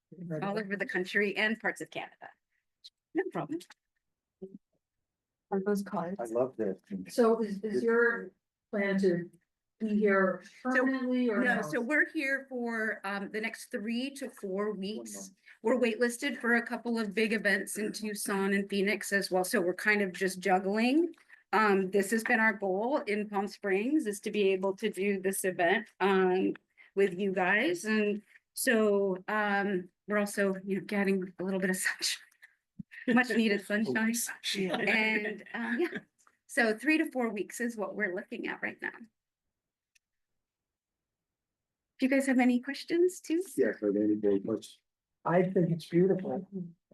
all over the country and parts of Canada. No problem.
Are those cards?
I love that.
So is your plan to be here permanently or
No,
no?
so we're here for the next 3 to 4 weeks. We're waitlisted for a couple of big events in Tucson and Phoenix as well. So we're kind of just juggling. This has been our goal in Palm Springs, is to be able to do this event with you guys. And so we're also, getting a little bit of sunshine, much needed sunshine. And yeah, so 3 to 4 weeks is what we're looking at right now. Do you guys have any questions too?
Yes, are there any board questions?
I think it's beautiful.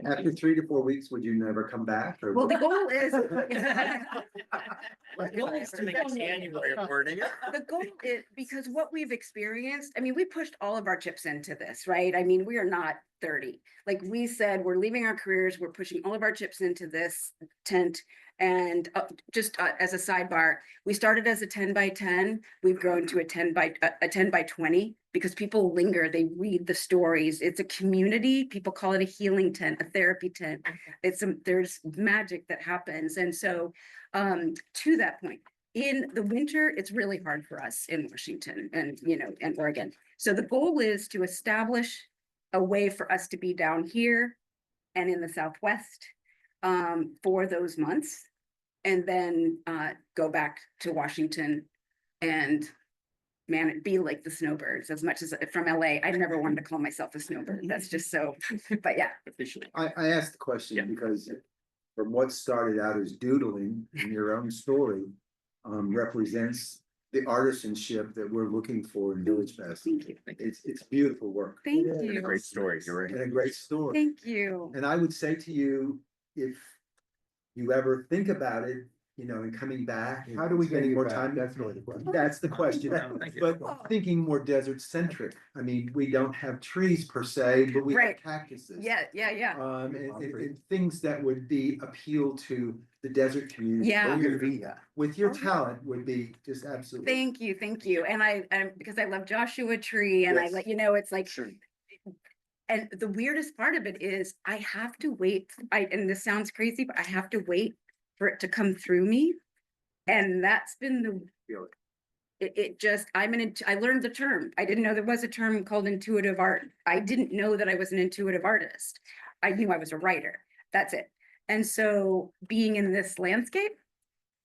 After 3 to 4 weeks, would you never come back or?
Well, the goal is.
The goal is to make it January wording.
The goal is, because what we've experienced, I mean, we pushed all of our chips into this, right? I mean, we are not 30. Like we said, we're leaving our careers, we're pushing all of our chips into this tent. And just as a sidebar, we started as a 10 by 10, we've grown to a 10 by 20 because people linger, they read the stories. It's a community, people call it a healing tent, a therapy tent. There's magic that happens. And so to that point, in the winter, it's really hard for us in Washington and, and Oregon. So the goal is to establish a way for us to be down here and in the Southwest for those months, and then go back to Washington and be like the snowbirds. As much as from LA, I never wanted to call myself a snowbird. That's just so, but yeah.
Officially.
I asked the question because from what started out as doodling in your own story, represents the artisanship that we're looking for in Village Fest.
Thank you.
It's beautiful work.
Thank
And a
you.
great story, you're right.
And a great story.
Thank you.
And I would say to you, if you ever think about it, and coming back, how do we get more time?
That's really the question.
That's the question.
Thank you.
But thinking more desert centric. I mean, we don't have trees per se, but we have
Right.
cactuses.
Yeah.
And things that would be appeal to the desert community.
Yeah.
With your talent would be just absolutely.
Thank you. And I because I love Joshua Tree and
Yes.
it's like.
Sure.
And the weirdest part of it is I have to wait, and this sounds crazy, but I have to wait for it to come through me. And that's been I learned the term. I didn't know there was a term called intuitive art. I didn't know that I was an intuitive artist. I knew I was a writer. That's it. And so being in this landscape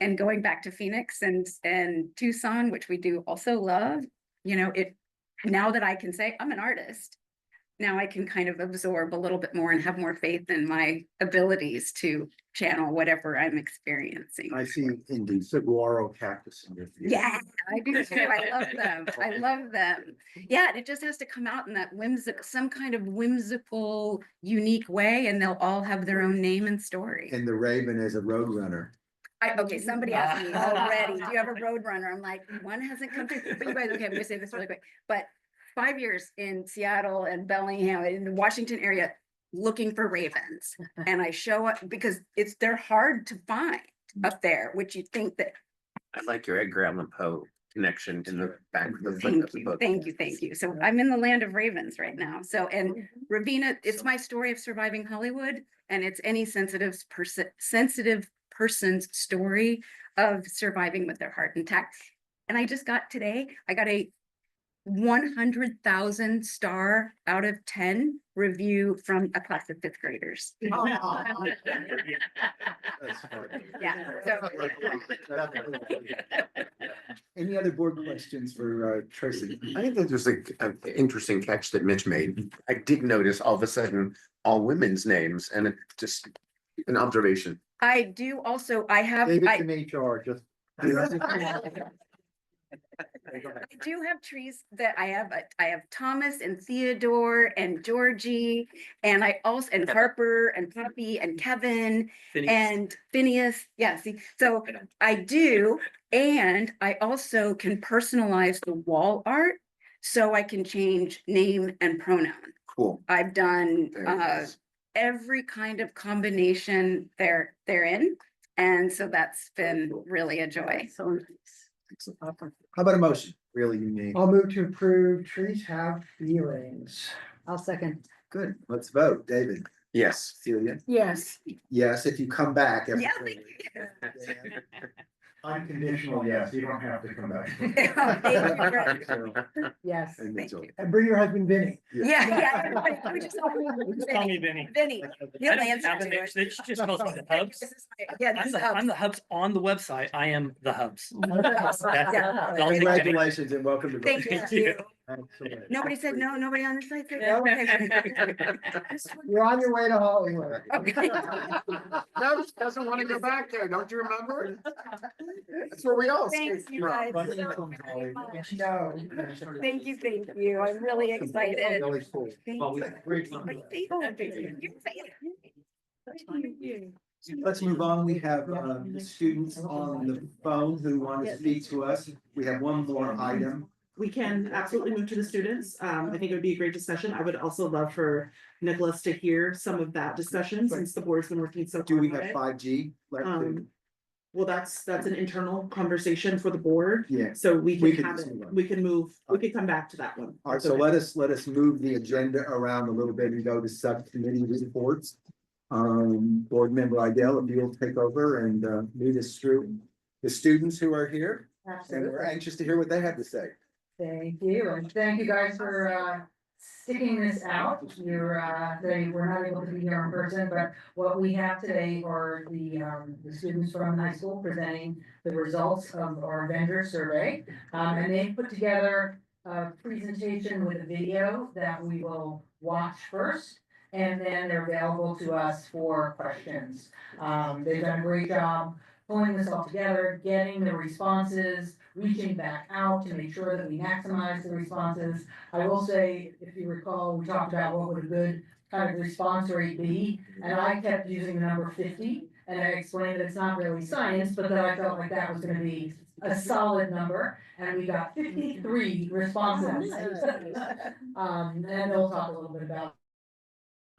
and going back to Phoenix and Tucson, which we do also love, now that I can say I'm an artist, now I can kind of absorb a little bit more and have more faith in my abilities to channel whatever I'm experiencing.
I see indeed saguaro cactus in your field.
Yeah, I do too. I love them. I love them. Yeah, and it just has to come out in that some kind of whimsical, unique way, and they'll all have their own name and story.
And the raven is a road runner.
Okay, somebody asked me already, do you have a roadrunner? I'm like, one hasn't come through, but you guys, okay, I'm gonna say this really quick, but 5 years in Seattle and Bellingham, in the Washington area, looking for ravens. And I show up because they're hard to find up there, which you think that.
I like your Edgar Allan Poe connection in the back of the book.
Thank you. So I'm in the land of ravens right now. So, and Ravina, it's my story of surviving Hollywood, and it's any sensitive person's story of surviving with their heart intact. And I just got a 100,000 star out of 10 review from a class of 5th graders. Yeah.
Any other board questions for Tracy?
I think that was an interesting catch that Mitch made. I did notice all of a sudden all women's names, and it just an observation.
I do also, I have.
David's in HR, just.
I do have trees that I have Thomas and Theodore and Georgie, and I also, and Harper and Poppy and Kevin and Phineas. Yeah, see, so I do, and I also can personalize the wall art. So I can change name and pronoun.
Cool.
I've done
Very nice.
every kind of combination therein. And so that's been really a joy.
So nice.
How about a motion? Really unique.
I'll move to approve trees have feelings.
I'll second.
Good. Let's vote. David,
Yes.
Celia.
Yes.
Yes, if you come back. every
Yeah,
quarter.
thank you.
Unconditional, yes, you don't have to come back.
Thank you.
Yes.
And
Thank
Mitchell.
you.
And bring your husband Vinny.
Yeah, everybody, we just
Call me Vinny.
Vinny, he'll answer to it.
It's just calls me the Hubs.
This is my- Yeah, this is
I'm the Hubs on the website. I am the Hubs.
Yeah.
Congratulations and welcome to.
Thank
Thank
you.
you.
Excellent.
Nobody said no, nobody on the site said no. Okay.
You're on your way to Hollywood.
Okay.
No, she doesn't want to go back there, don't you remember? That's where we all.
Thanks, you guys. so very much.
No.
Thank you. I'm really excited.
Really cool.
Thank
Well, we-
you.
great. Let's move on. We have the students on the phone who want to speak to us. We have one more item.
We can absolutely move to the students. I think it would be a great discussion. I would also love for Nicholas to hear some of that discussion since the board's been working so hard.
Do we
on
have
it.
5G left?
Well, that's an internal conversation for the board.
Yeah.
So we
We
can
can
have
just
it,
move on.
we can come back to that one.
All right, so let us move the agenda around a little bit and go to subcommittee reports. Board member Idell, if you'll take over and lead us through the students who are here. And
Absolutely.
we're anxious to hear what they have to say.
Thank you, and thank you guys for sticking this out. We're not able to be here in person, but what we have today are the students from high school presenting the results of our vendor survey. And they put together a presentation with a video that we will watch first. And then they're available to us for questions. They've done a great job pulling this all together, getting the responses, reaching back out to make sure that we maximize the responses. I will say, if you recall, we talked about what would a good kind of response rate be, and I kept using the number 50, and I explained that it's not really science, but that I felt like that was gonna be a solid number, and we got 53 responses. And they'll talk a little bit about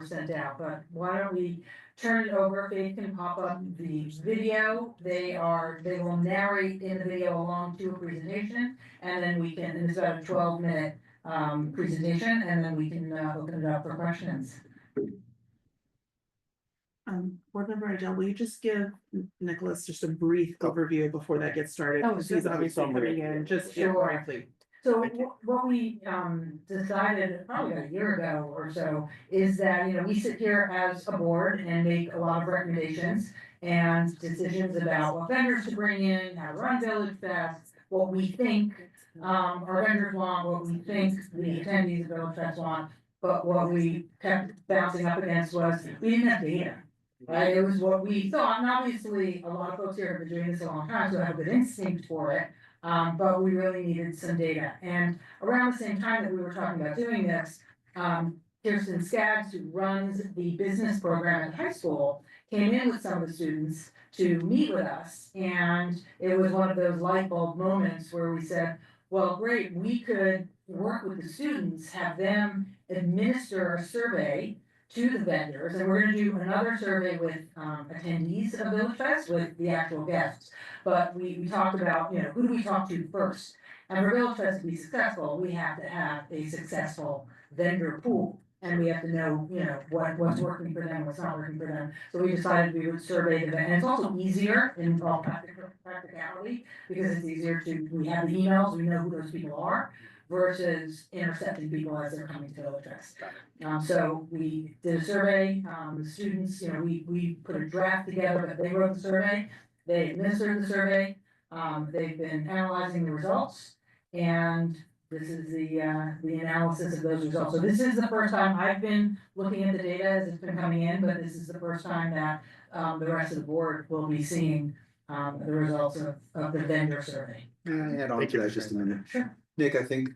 sent out, but why don't we turn it over? Faith can pop up the video. They will narrate in the video along to a presentation, and then we can, and it's about a 12-minute presentation, and then we can open it up for questions.
Board member Idell, will you just give Nicholas just a brief overview before that gets started?
Oh,
Because he's
sure.
obviously coming in, just
Sure.
briefly.
So what we decided probably about a year ago or so is that, we sit here as a board and make a lot of recommendations and decisions about what vendors to bring in, how to run Village Fest, what we think our vendors want, what we think the attendees of Village Fest want. But what we kept bouncing up against was we didn't have data. Right? It was what we thought, and obviously a lot of folks here have been doing this a long time, so have a good instinct for it. But we really needed some data. And around the same time that we were talking about doing this, Kirsten Skaggs, who runs the business program at high school, came in with some of the students to meet with us. And it was one of those light bulb moments where we said, well, great, we could work with the students, have them administer a survey to the vendors, and we're gonna do another survey with attendees of Village Fest, with the actual guests. But we talked about, who do we talk to first? And for Village Fest to be successful, we have to have a successful vendor pool. And we have to know, what's working for them, what's not working for them. So we decided we would survey the vendors. And it's also easier in all practicality, because it's easier we have the emails, we know who those people are, versus intercepting people as they're coming to Village Fest. So we did a survey, the students, we put a draft together, but they wrote the survey, they administered the survey, they've been analyzing the results, and this is the analysis of those results. So this is the first time I've been looking at the data as it's been coming in, but this is the first time that the rest of the board will be seeing the results of the vendor survey.
Can I add on to that just a minute?
Sure.
Nick, I think,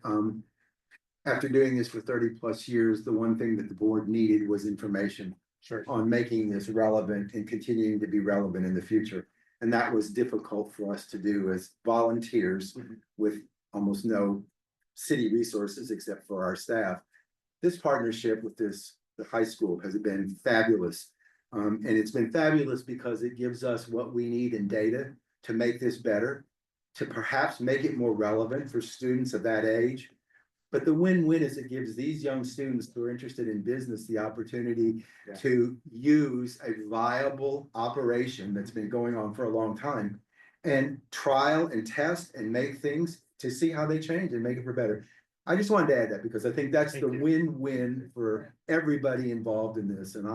after doing this for 30+ years, the one thing that the board needed was information.
Sure.
On making this relevant and continuing to be relevant in the future. And that was difficult for us to do as volunteers with almost no city resources except for our staff. This partnership with the high school has been fabulous. And it's been fabulous because it gives us what we need in data to make this better, to perhaps make it more relevant for students of that age. But the win-win is it gives these young students who are interested in business the opportunity to use a viable operation that's been going on for a long time and trial and test and make things to see how they change and make it for better. I just wanted to add that because I think that's the win-win for everybody involved in this. And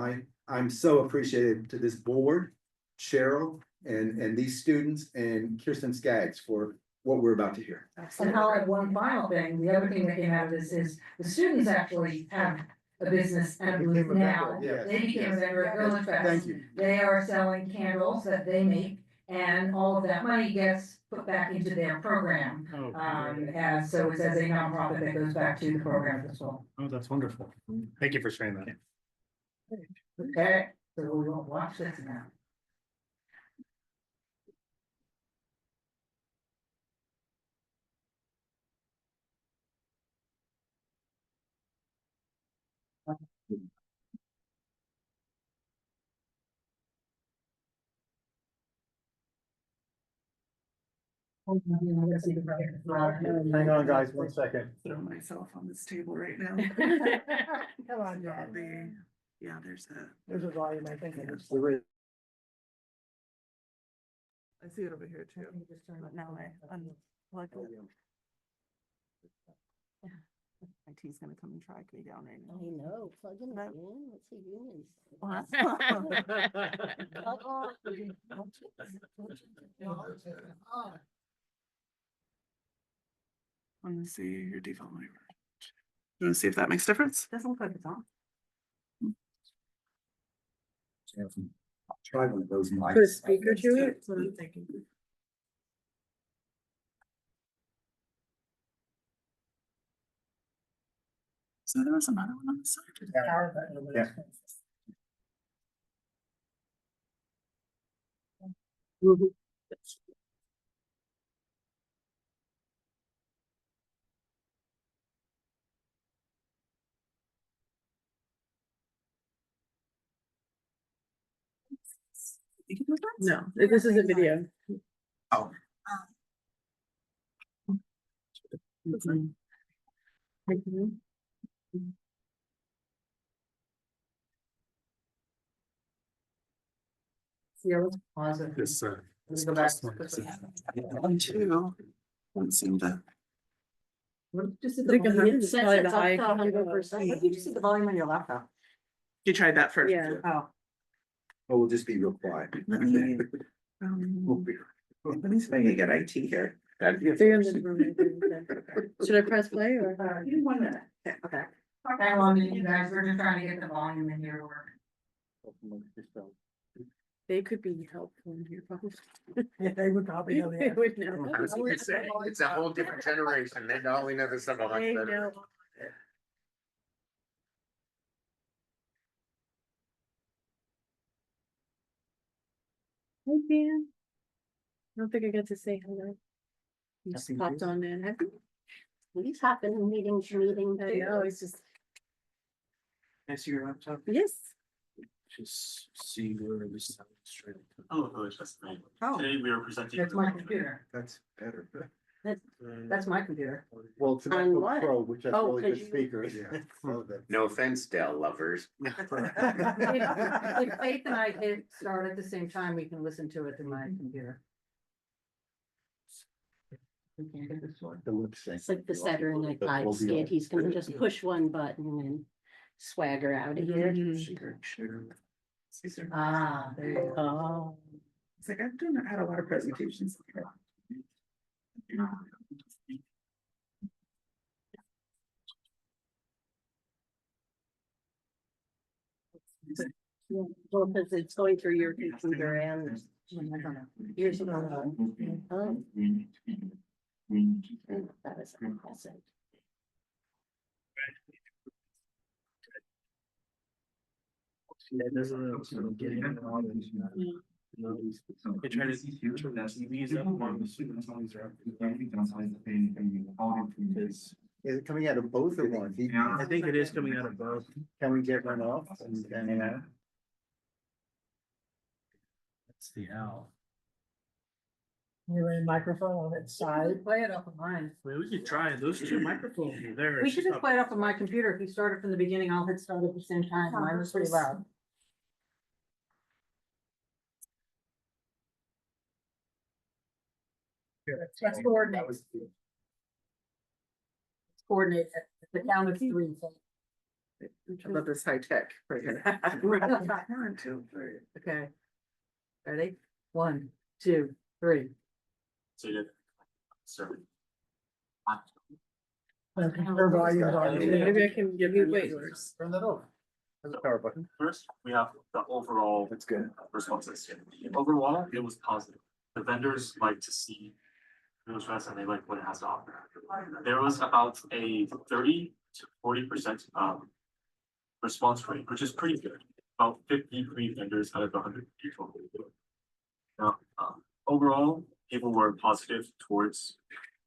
I'm so appreciative to this board, Cheryl, and these students and Kirsten Skaggs for what we're about to hear.
And I'll add one final thing, the other thing that came out of this is, the students actually have a business and a booth now.
Yes.
They became a vendor at Village Fest.
Thank you.
They are selling candles that they make, and all of that money gets put back into their program. And so it's as a nonprofit that goes back to the program as well.
Oh, that's wonderful. Thank you for sharing that.
Okay, so we will watch this now.
Hang on, guys, 1 second.
Throw myself on this table right now.
Come on, Dad.
Yeah, there's that.
There's a volume, I think.
I see it over here too. But now I unplug it. My team's gonna come and track me down right now.
I know, plugging it in, what's he doing?
I'm gonna see your default mic. You wanna see if that makes a difference?
Doesn't look like it's on.
Try one of those mics.
Put a speaker to it.
That's what I'm thinking. So there was another one on the side.
Yeah.
No, this is a video.
Oh.
Pause it.
Yes, sir.
Let me go back.
One, two. Don't seem to.
Just
I think
the volume.
it
It says
probably
it's
the high-
up to 100%.
What did you see the volume on your laptop?
You tried that first.
Yeah.
Oh.
Oh, we'll just be real quiet.
Let me,
We'll be-
let me see if I can get IT here.
Should I press play or?
Give me 1 minute.
Okay.
Hang on, you guys, we're just trying to get the volume in here work.
They could be helpful in here. probably.
Yeah, they would probably know
They
that.
would know.
I was gonna say, it's a whole different generation. They only know this stuff a lot
They
better.
know. Hey, Dan. I don't think I got to say hello. You just popped on in, have you?
He's hopping from meeting to meeting.
I know, it's just,
Can I see your laptop?
yes.
Just see where this is straight.
Oh, no, it's just fine.
Oh.
Today we are presenting.
That's my computer.
That's better.
That's my computer.
Well, it's a
On
MacBook
what?
Pro, which has
Oh,
really
'cause
good
you-
speakers. So that-
No offense, Dell lovers.
If Faith and I hit start at the same time, we can listen to it in my computer. We can't get this one.
The lip sync.
It's like the Saturday Night Live skit, he's gonna just push one button and swagger out of here.
Ah, there you go.
Oh. It's like I've had a lot of presentations.
Well, because it's going through your computer and
Here's another. That is impressive.
They try to turn that TVs up on the students on these.
Is it coming out of both or one?
I think it is coming out of both.
Can we get one off?
That's the owl.
Your microphone on its side.
Play it off of mine.
Well, we could try, those two microphones are there.
We should just play it off of my computer. If you started from the beginning, I'll hit start at the same time. Mine was pretty loud. Let's coordinate. Coordinate at the count of three.
I love this high tech. Right here. 1, 2, 3.
Okay. Ready? 1, 2, 3.
So you did. Sorry.
Her volume's on.
Maybe I can give you yours.
Turn that off. There's a power button.
First, we have the overall.
That's good.
Responses. Overall, it was positive. The vendors like to see Village Fest and they like what it has to offer. There was about a 30 to 40% response rate, which is pretty good. About 53 vendors out of 100 people. Now, overall, people were positive towards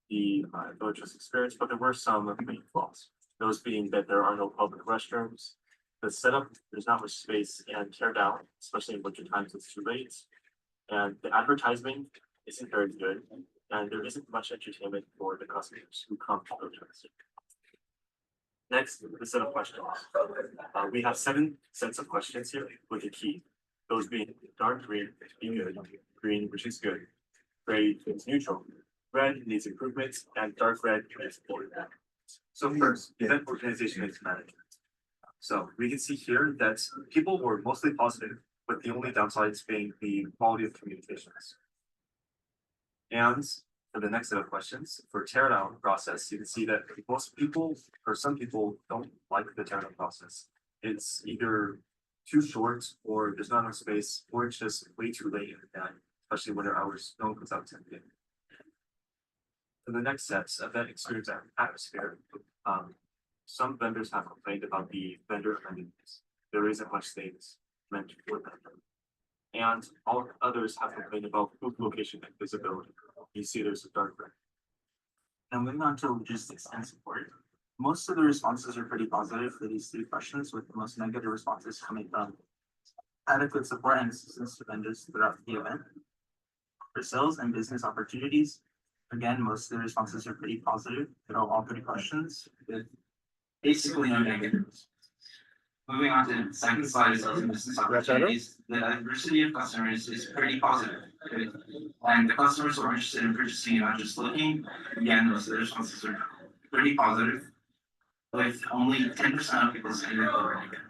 the Village Fest experience, but there were some main flaws. Those being that there are no public restrooms, the setup, there's not much space, and tear down, especially in winter times, it's too late. And the advertising isn't very good, and there isn't much entertainment for the customers who come to Village Fest. Next, the set of questions. We have 7 sets of questions here with a key. Those being dark green to be good, green which is good, gray is neutral, red needs improvements, and dark red is poor. So first, event organization and management. So we can see here that people were mostly positive, but the only downsides being the quality of communications. And for the next set of questions, for teardown process, you can see that most people, or some people, don't like the teardown process. It's either too short, or there's not enough space, or it's just way too late in the day, especially winter hours, no one comes out 10 p.m. For the next sets, event experience and atmosphere, some vendors have complained about the vendor amenities. There isn't much things meant for them. And all others have complained about booth location and visibility. You see there's a dark red. Now moving on to logistics and support. Most of the responses are pretty positive for these 3 questions, with the most negative responses coming from adequate support and assistance to vendors throughout the event. For sales and business opportunities, again, most of the responses are pretty positive. They're all 3 questions with basically no negatives. Moving on to the second slide is sales and business opportunities. The diversity of customers is pretty positive. And the customers who are interested in purchasing and not just looking, again, most of the responses are pretty positive, with only 10% of people saying that they were negative.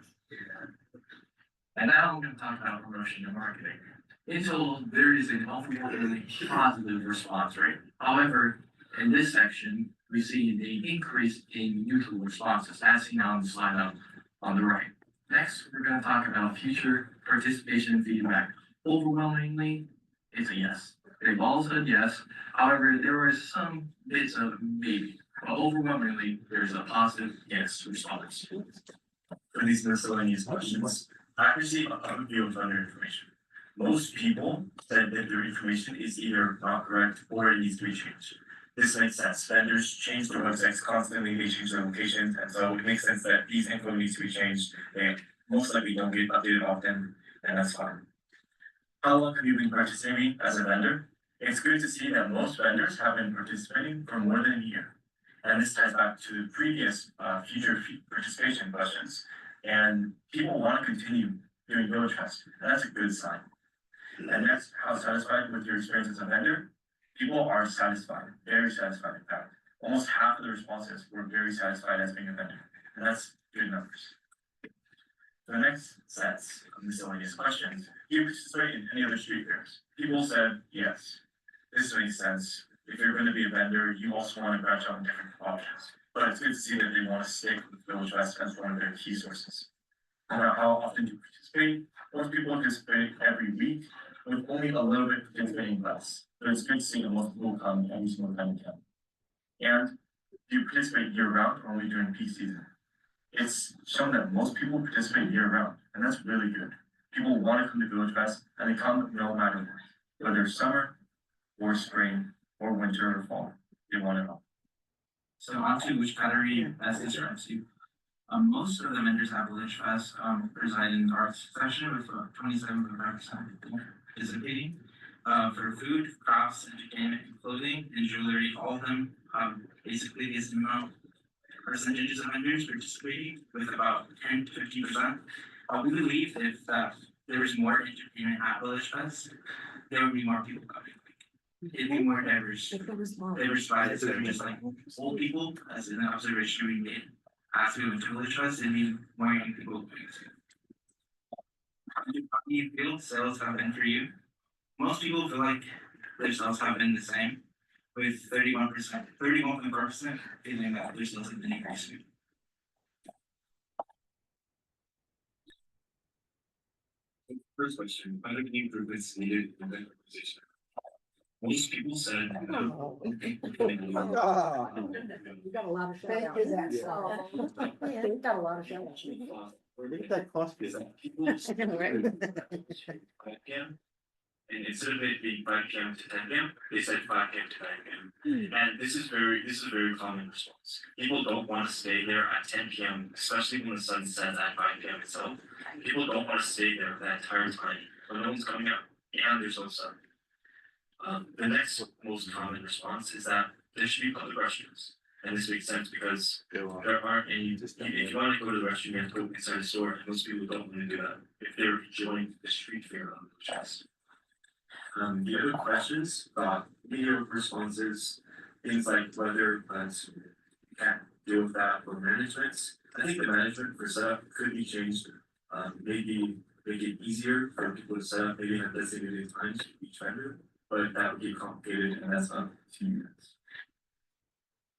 And now I'm going to talk about promotion and marketing. In total, there is an overwhelmingly positive response rate. However, in this section, we see an increase in neutral responses, as seen on the slide on the right. Next, we're going to talk about future participation and feedback. Overwhelmingly, it's a yes. They've all said yes. However, there were some bits of maybe, but overwhelmingly, there's a positive yes response.
For these miscellaneous questions, accuracy of view of vendor information. Most people said that their information is either not correct or it needs to be changed. This makes sense. Vendors change their websites constantly, they change their locations, and so it makes sense that these info needs to be changed. They most likely don't get updated often, and that's fine. How long have you been participating as a vendor? It's good to see that most vendors have been participating for more than a year. And this ties back to the previous future participation questions. And people want to continue doing Village Fest, and that's a good sign. And that's how satisfied with your experience as a vendor. People are satisfied, very satisfied in fact. Almost half of the responses were very satisfied as being a vendor, and that's good numbers. The next sets of miscellaneous questions, do you participate in any other street fairs? People said yes. This makes sense. If you're going to be a vendor, you also want to branch out in different options. But it's good to see that they want to stick with Village Fest as one of their key sources. Now, how often do you participate? Most people participate every week, with only a little bit participating less. But it's good to see that most people come every single time they can. And do you participate year round or only during peak season? It's shown that most people participate year round, and that's really good. People want to come to Village Fest and they come no matter what, whether it's summer or spring or winter or fall, they want to come.
So on to which category best describes you. Most of the vendors at Village Fest, reside in the arts section with 27.5% participating. For food, crafts, entertainment, clothing, and jewelry, all of them have basically the same amount percentages of vendors participating with about 10 to 15%. We believe if there was more entertainment at Village Fest, there would be more people coming. It'd be more diverse. Diversified instead of just like old people, as an observation we made. As we went to Village Fest, it'd be more young people going to. How do you feel sales have been for you? Most people feel like their sales have been the same, with 31.4% feeling that their sales have been increasing.
First question, whether any improvements needed in the organization? Most people said no.
You got a lot of shout outs. You got a lot of shout outs.
What did that cost you?
Is that people just 5 p.m. and instead of it being 5 p.m. to 10 p.m., they said 5 p.m. to 9 p.m. And this is a very common response. People don't want to stay there at 10 p.m., especially when the sun sets at 5 p.m. itself. People don't want to stay there that entire time when no one's coming out and there's no sun. The next most common response is that there should be public restrooms. And this makes sense because there aren't any, if you want to go to the restroom, you have to go inside the store, and most people don't want to do that if they're enjoying the street fair on the chest. The other questions, media responses, things like whether plans can't deal with that or management. I think the management for setup could be changed. Maybe make it easier for people to set up, maybe have designated times for each vendor, but that would get complicated and that's not 2 minutes.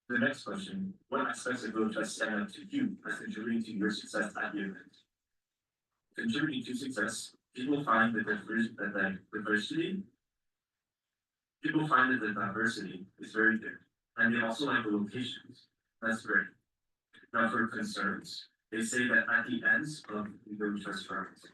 The next question, what aspects of Village Fest stand out to you as contributing to your success at the event? Contributing to success, people find that the diversity is very good, and they also like the locations. That's great. Now for concerns, they say that at the ends of the Village Fest farms,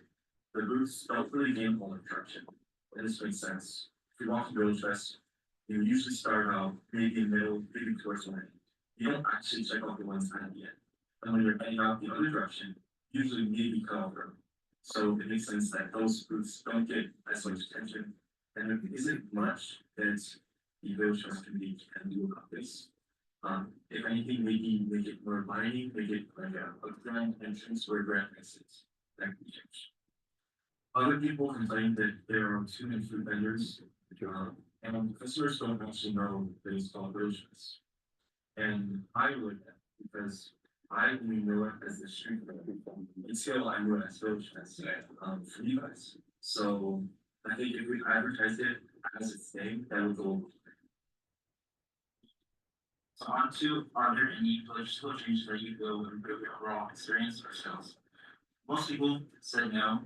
the booths don't really gain all the traction, and this makes sense. If you walk to Village Fest, you usually start out maybe in the middle, maybe towards the end. You don't actually check out the ones at the end. And when you're heading out the other direction, usually maybe cut off early. So it makes sense that those booths don't get as much attention. And there isn't much that the Village Fest committee can do about this. If anything, maybe make it more binding, make it like a grand entrance where grand exits. That could be changed. Other people complain that there are too many food vendors. And customers don't actually know that it's called Village Fest. And I would, because I only know it as the street food. Until I know it as Village Fest for you guys. So I think if we advertise it as its name, that would go.
So on to, are there any logistical changes that you feel would improve your overall experience or sales? Most people said no,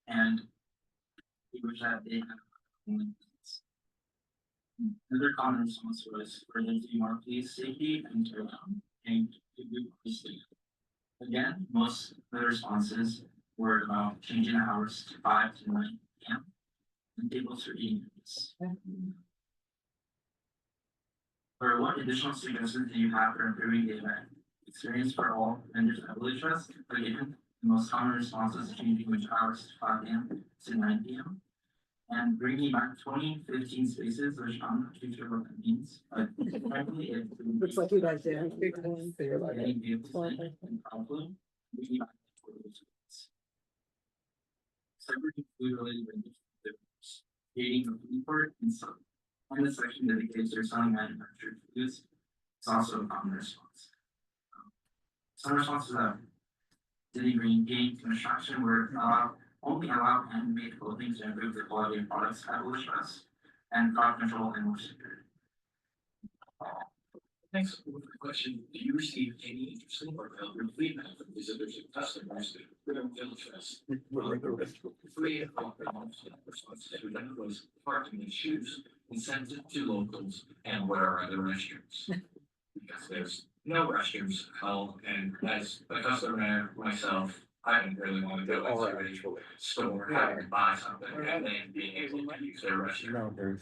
and we wish that they had. Another common response was for them to be more police safety and tear down and to be police. Again, most of the responses were about changing the hours to 5 to 9 p.m. and tables for eating this. Or what additional suggestions do you have for improving the event experience for all vendors at Village Fest? Again, the most common response is changing which hours to 5 p.m. to 9 p.m. and bringing back 2015 spaces, which I'm not too sure what that means, but frankly, it
Looks like you guys did.
Separating food related vendors, creating a food court and some, and the section dedicated to selling manufactured foods. It's also a common response. Some responses that didn't bring gain construction were only allow handmade clothing to improve the quality of products at Village Fest, and crowd control and more security. Next question, do you receive any interesting or valuable feedback from visitors and customers during Village Fest? Three of the responses to that was parking issues, incentive to locals, and where are the restrooms? Because there's no restrooms held, and as a customer myself, I didn't really want to go into a store, having to buy something, and then being able to use their restroom.
No, there's,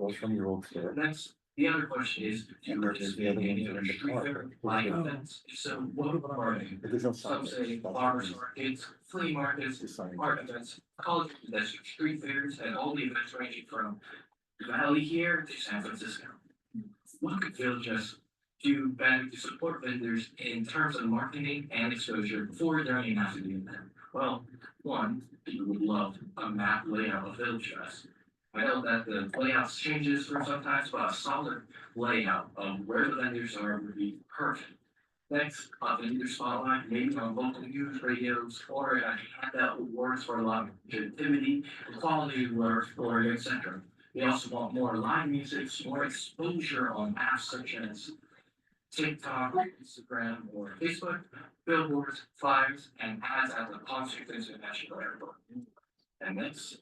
those from your old store.
Next, the other question is, do you participate in any other street fair like events? If so, what are they?
If there's no
Some
sign.
say farmers markets, flea markets, art events, college pedestrian street fairs, and all the events ranging from the Valley here to San Francisco. What could Village Fest do better to support vendors in terms of marketing and exposure before, during, and after the event? Well, one, people would love a map layout of Village Fest. I know that the layouts changes from sometimes, but a solid layout of where the vendors are would be perfect. Next, a vendor spotlight, maybe on local news, radios, or a handout with words for a lot of creativity, quality of work, or etc. We also want more live music, more exposure on apps such as TikTok, Instagram, or Facebook, billboards, flyers, and ads at the Palm Springs International Airport. And next,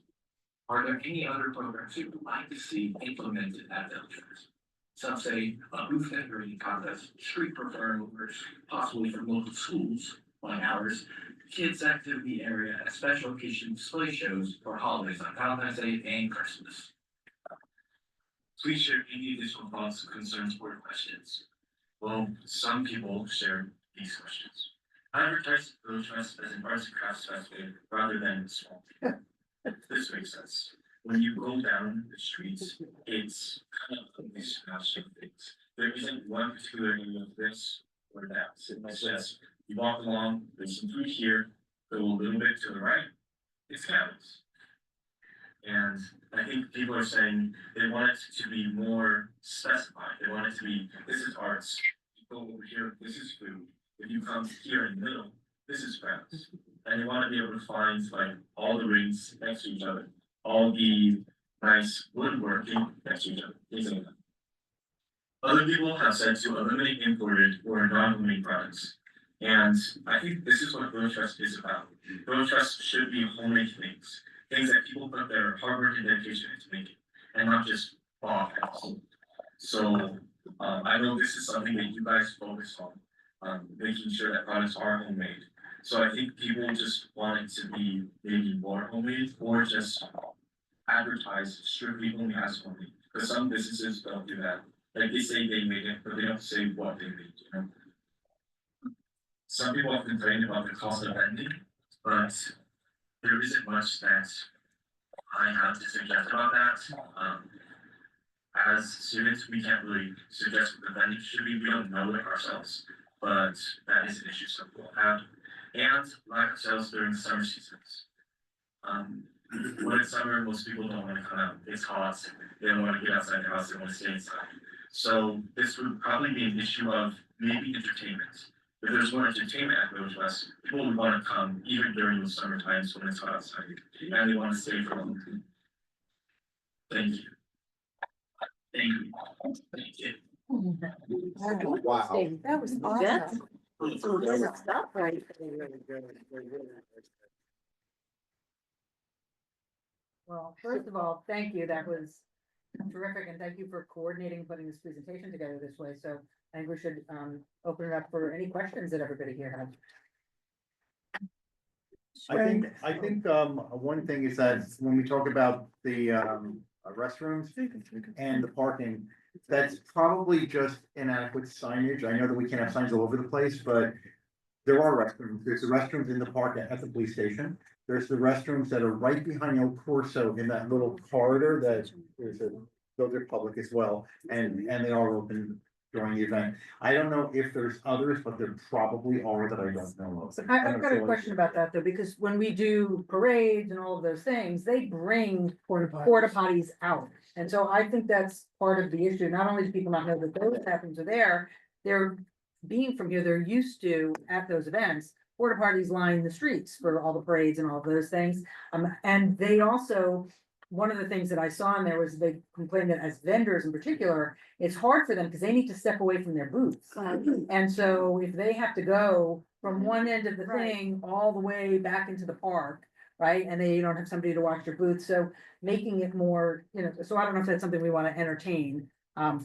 are there any other programs you would like to see implemented at Village Fest? Some say a booth decorating contest, street performers, possibly from local schools, like ours, kids activity area, and special occasion display shows for holidays like Valentine's Day and Christmas. Please share any additional thoughts, concerns, or questions. Well, some people share these questions. I advertise Village Fest as an arts and crafts festival rather than a small. This makes sense. When you go down the streets, it's kind of a mishmash of things. There isn't one particular area of this or that. It's just, you walk along, there's some food here, go a little bit to the right, it's cabins. And I think people are saying they want it to be more specified. They want it to be, this is arts. You go over here, this is food. If you come here in the middle, this is crafts. And they want to be able to find like all the rings next to each other, all the nice woodworking next to each other, things like that. Other people have said to eliminate imported or non-homemade products. And I think this is what Village Fest is about. Village Fest should be homemade things, things that people put their hard work and dedication into making, and not just bought. So I know this is something that you guys focus on, making sure that products are homemade. So I think people just want it to be maybe more homemade or just advertise strictly only as homemade. Because some businesses don't do that. Like they say they made it, but they don't say what they made, you know. Some people have complained about the cost of vending, but there isn't much that I have to suggest about that. As students, we can't really suggest what the vending should be. We don't know it ourselves, but that is an issue some people have. And lack of sales during the summer seasons. When it's summer, most people don't want to come out. It's hot. They don't want to get outside the house. They want to stay inside. So this would probably be an issue of maybe entertainment. If there's more entertainment at Village Fest, people would want to come even during the summer times when it's hot outside, and they want to stay for long. Thank you. Thank you. Thank you.
Wow.
That was awesome. Good stuff, right?
Well, first of all, thank you. That was terrific, and thank you for coordinating, putting this presentation together this way. So I think we should open it up for any questions that everybody here has.
I think, one thing is that when we talk about the, restrooms and the parking, that's probably just inadequate signage. I know that we can't have signs all over the place, but there are restrooms. There's the restrooms in the park at the police station. There's the restrooms that are right behind El Corso in that little corridor that those are public as well, and they are open during the event. I don't know if there's others, but there probably are that I don't know of.
I've got a question about that though, because when we do parades and all of those things, they bring porta potties out. And so I think that's part of the issue. Not only do people not know that those happens are there, they're being from here, they're used to at those events, porta potties line the streets for all the parades and all of those things. And they also one of the things that I saw in there was they complained that as vendors in particular, it's hard for them because they need to step away from their booths. And so if they have to go from one end of the thing all the way back into the park, right? And they don't have somebody to watch their booth, so making it more, so I don't know if that's something we want to entertain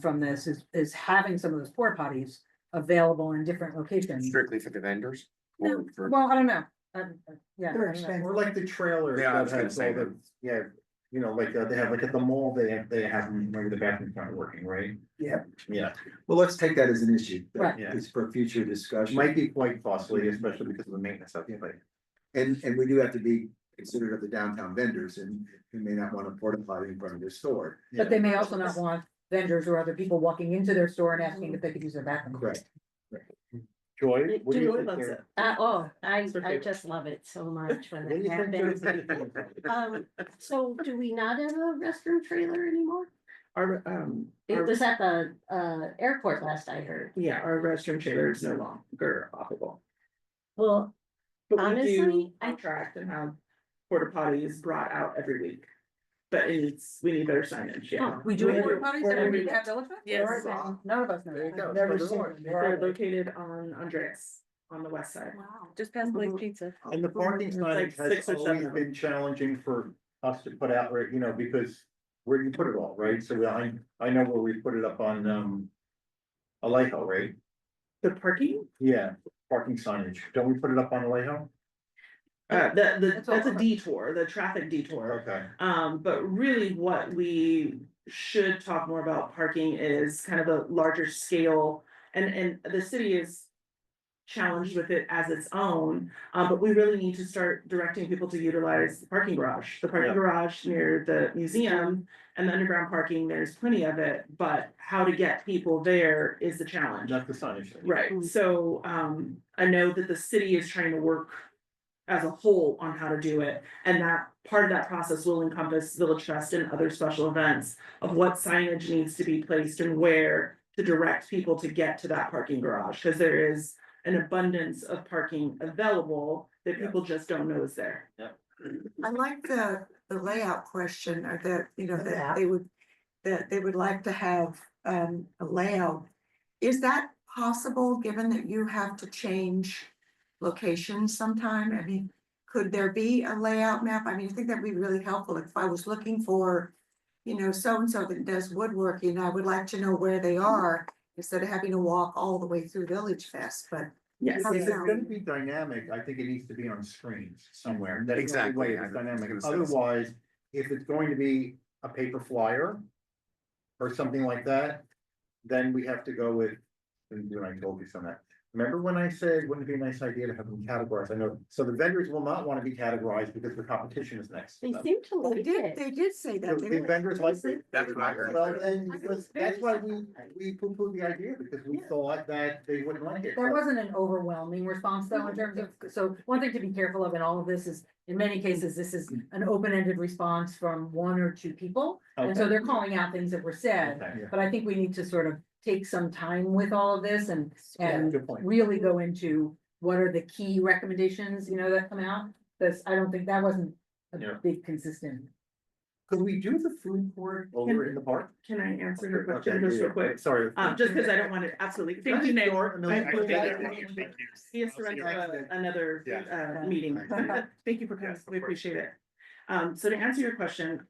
from this, is having some of those porta potties available in different locations.
Strictly for the vendors?
No,
Or for-
well, I don't know. Yeah.
They're
I don't know.
expensive.
Or like the trailers.
Yeah, I
that
was gonna
has
say
all the- Yeah, like, they have, like at the mall, they have, maybe the bathroom's not working, right?
Yeah.
Yeah,
Well, let's take that as an issue.
Right.
Yeah.
It's for future discussion.
might be quite costly, especially because of the maintenance of it, but.
And we do have to be considerate of the downtown vendors and who may not want a porta potty in front of their store.
But they may also not want vendors or other people walking into their store and asking if they could use their bathroom.
Correct.
Joy, what do you
Joy
think?
loves
there?
it.
I just love it so much when
What do
it
you think,
happens.
Joy?
So do we not have a restroom trailer anymore?
Our,
It was at the, airport last I heard.
yeah, our restroom trailer is no longer operable.
Well,
But we do
honestly, I,
contract and have porta potties brought out every week. But we need better signage, yeah.
We do have porta
Where-
potties
where
that
we-
we have Village Fest?
Yes.
None of us know.
There you go.
I've never
So
seen
there's
it.
They're located on Andreas, on the west side.
Wow, just past Blake's Pizza.
And the parking
Like
signage
6
has
or
always
7.
been challenging for us to put out, right, because where do you put it all, right? So I know where we put it up on, Alejo, right?
The parking,
Yeah, parking signage. Don't we put it up on Alejo?
that's a
all.
detour, the traffic detour.
Okay.
But really what we should talk more about parking is kind of a larger scale. And the city is challenged with it as its own, but we really need to start directing people to utilize the parking garage. The parking
Yeah.
garage near the museum and the underground parking, there's plenty of it, but how to get people there is the challenge.
Not the signage. thing.
Right, so, I know that the city is trying to work as a whole on how to do it. And that part of that process will encompass Village Fest and other special events of what signage needs to be placed and where to direct people to get to that parking garage, because there is an abundance of parking available that people just don't know is there.
I like the layout question, or that,
Yeah.
that they would like to have, a layout. Is that possible, given that you have to change locations sometime? I mean, could there be a layout map? I mean, I think that'd be really helpful if I was looking for, so-and-so that does woodworking, I would like to know where they are instead of having to walk all the way through Village Fest, but.
Yes.
How
If it's
sound.
gonna be dynamic, I think it needs to be on screens somewhere. That's the only
Exactly,
way
I
it's
was
dynamic.
gonna say the same.
Otherwise, if it's going to be a paper flyer or something like that, then we have to go with, when I told you some of that. Remember when I said, wouldn't it be a nice idea to have them categorized? I know, so the vendors will not want to be categorized because the competition is next.
they seem to like it.
They did say that.
The vendors like.
That's what I heard.
Well, then, because that's why we poo-pooed the idea, because we thought that they wouldn't like it.
There wasn't an overwhelming response though in terms of, so one thing to be careful of in all of this is, in many cases, this is an open-ended response from one or two people. And so
Okay.
they're calling out things that were said,
Okay.
but I think we need to sort of take some time with all of this and
Good point.
really go into what are the key recommendations, that come out. Because I don't think that wasn't a
Yeah.
big consistent.
Could we do the food court over in the park?
Can I answer your question
Okay,
just
yeah,
real quick?
Sorry.
Just because I don't want to, absolutely. Thank you, Nate. He has to run another
Yeah.
meeting. Thank you for coming. We appreciate it. So to answer your question,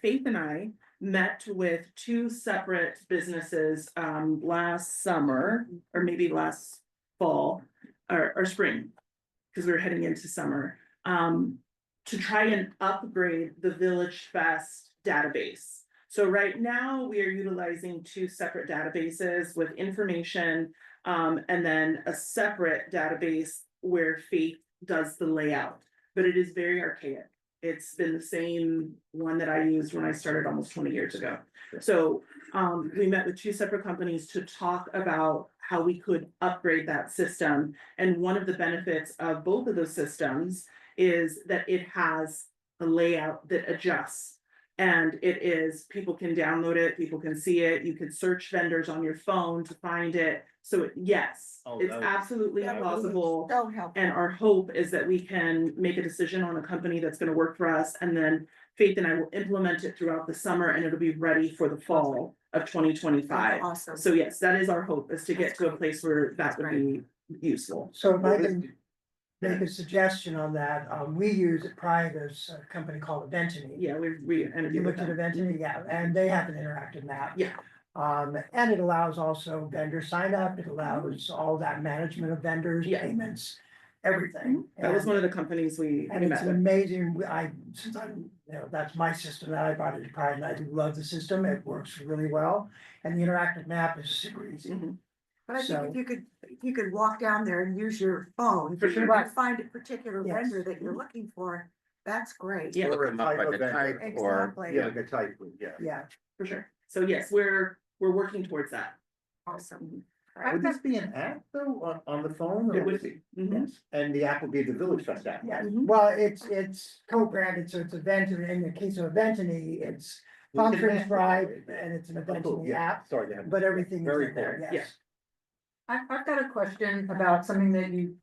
Faith and I met with 2 separate businesses last summer, or maybe last fall, or spring, because we were heading into summer, to try and upgrade the Village Fest database. So right now, we are utilizing 2 separate databases with information, and then a separate database where Faith does the layout, but it is very archaic. It's been the same one that I used when I started almost 20 years ago. So, we met with 2 separate companies to talk about how we could upgrade that system. And one of the benefits of both of those systems is that it has a layout that adjusts. And it is, people can download it, people can see it, you can search vendors on your phone to find it. So yes,
Oh,
it's
that would-
absolutely possible.
So helpful.
And our hope is that we can make a decision on a company that's gonna work for us and then Faith and I will implement it throughout the summer and it'll be ready for the fall of 2025.
Awesome.
So yes, that is our hope, is to get
That's
to a
great.
place where
That's
that would be useful.
So if I can make a suggestion on that, we use at Pride, there's a company called Eventany.
Yeah, we
You
interviewed with
looked at
them.
Eventany, yeah, and they have an interactive map.
Yeah.
And it allows also vendor sign up, it allows all that management of vendors,
Yeah.
payments, everything.
That was
And-
one of the companies we
And it's
met
an
with.
amazing, since I'm, that's my system that I brought it to Pride, and I do love the system, it works really well. And the interactive map is super easy.
Mhm.
But I
So-
think if you could walk down there and use your phone.
For sure.
And find a particular
Yes.
vendor that you're looking for, that's great.
Yeah.
Or a type
Type
of
of
type
vendor.
or,
Exactly.
Yeah, like a type, yeah.
Yeah,
For sure. So yes, we're working towards that.
Awesome.
Would this be an app though, on the phone? or-
It would be. Mhm.
And the app would be the Village Fest app?
yeah,
Mhm.
well, it's co-branded, so it's event, in the case of Eventany, it's Palm Springs Pride, and it's an
Oh, cool,
Eventany
yeah.
app,
Sorry, to have-
but everything is
Very
in there,
cool.
yes.
I've got a question about something that you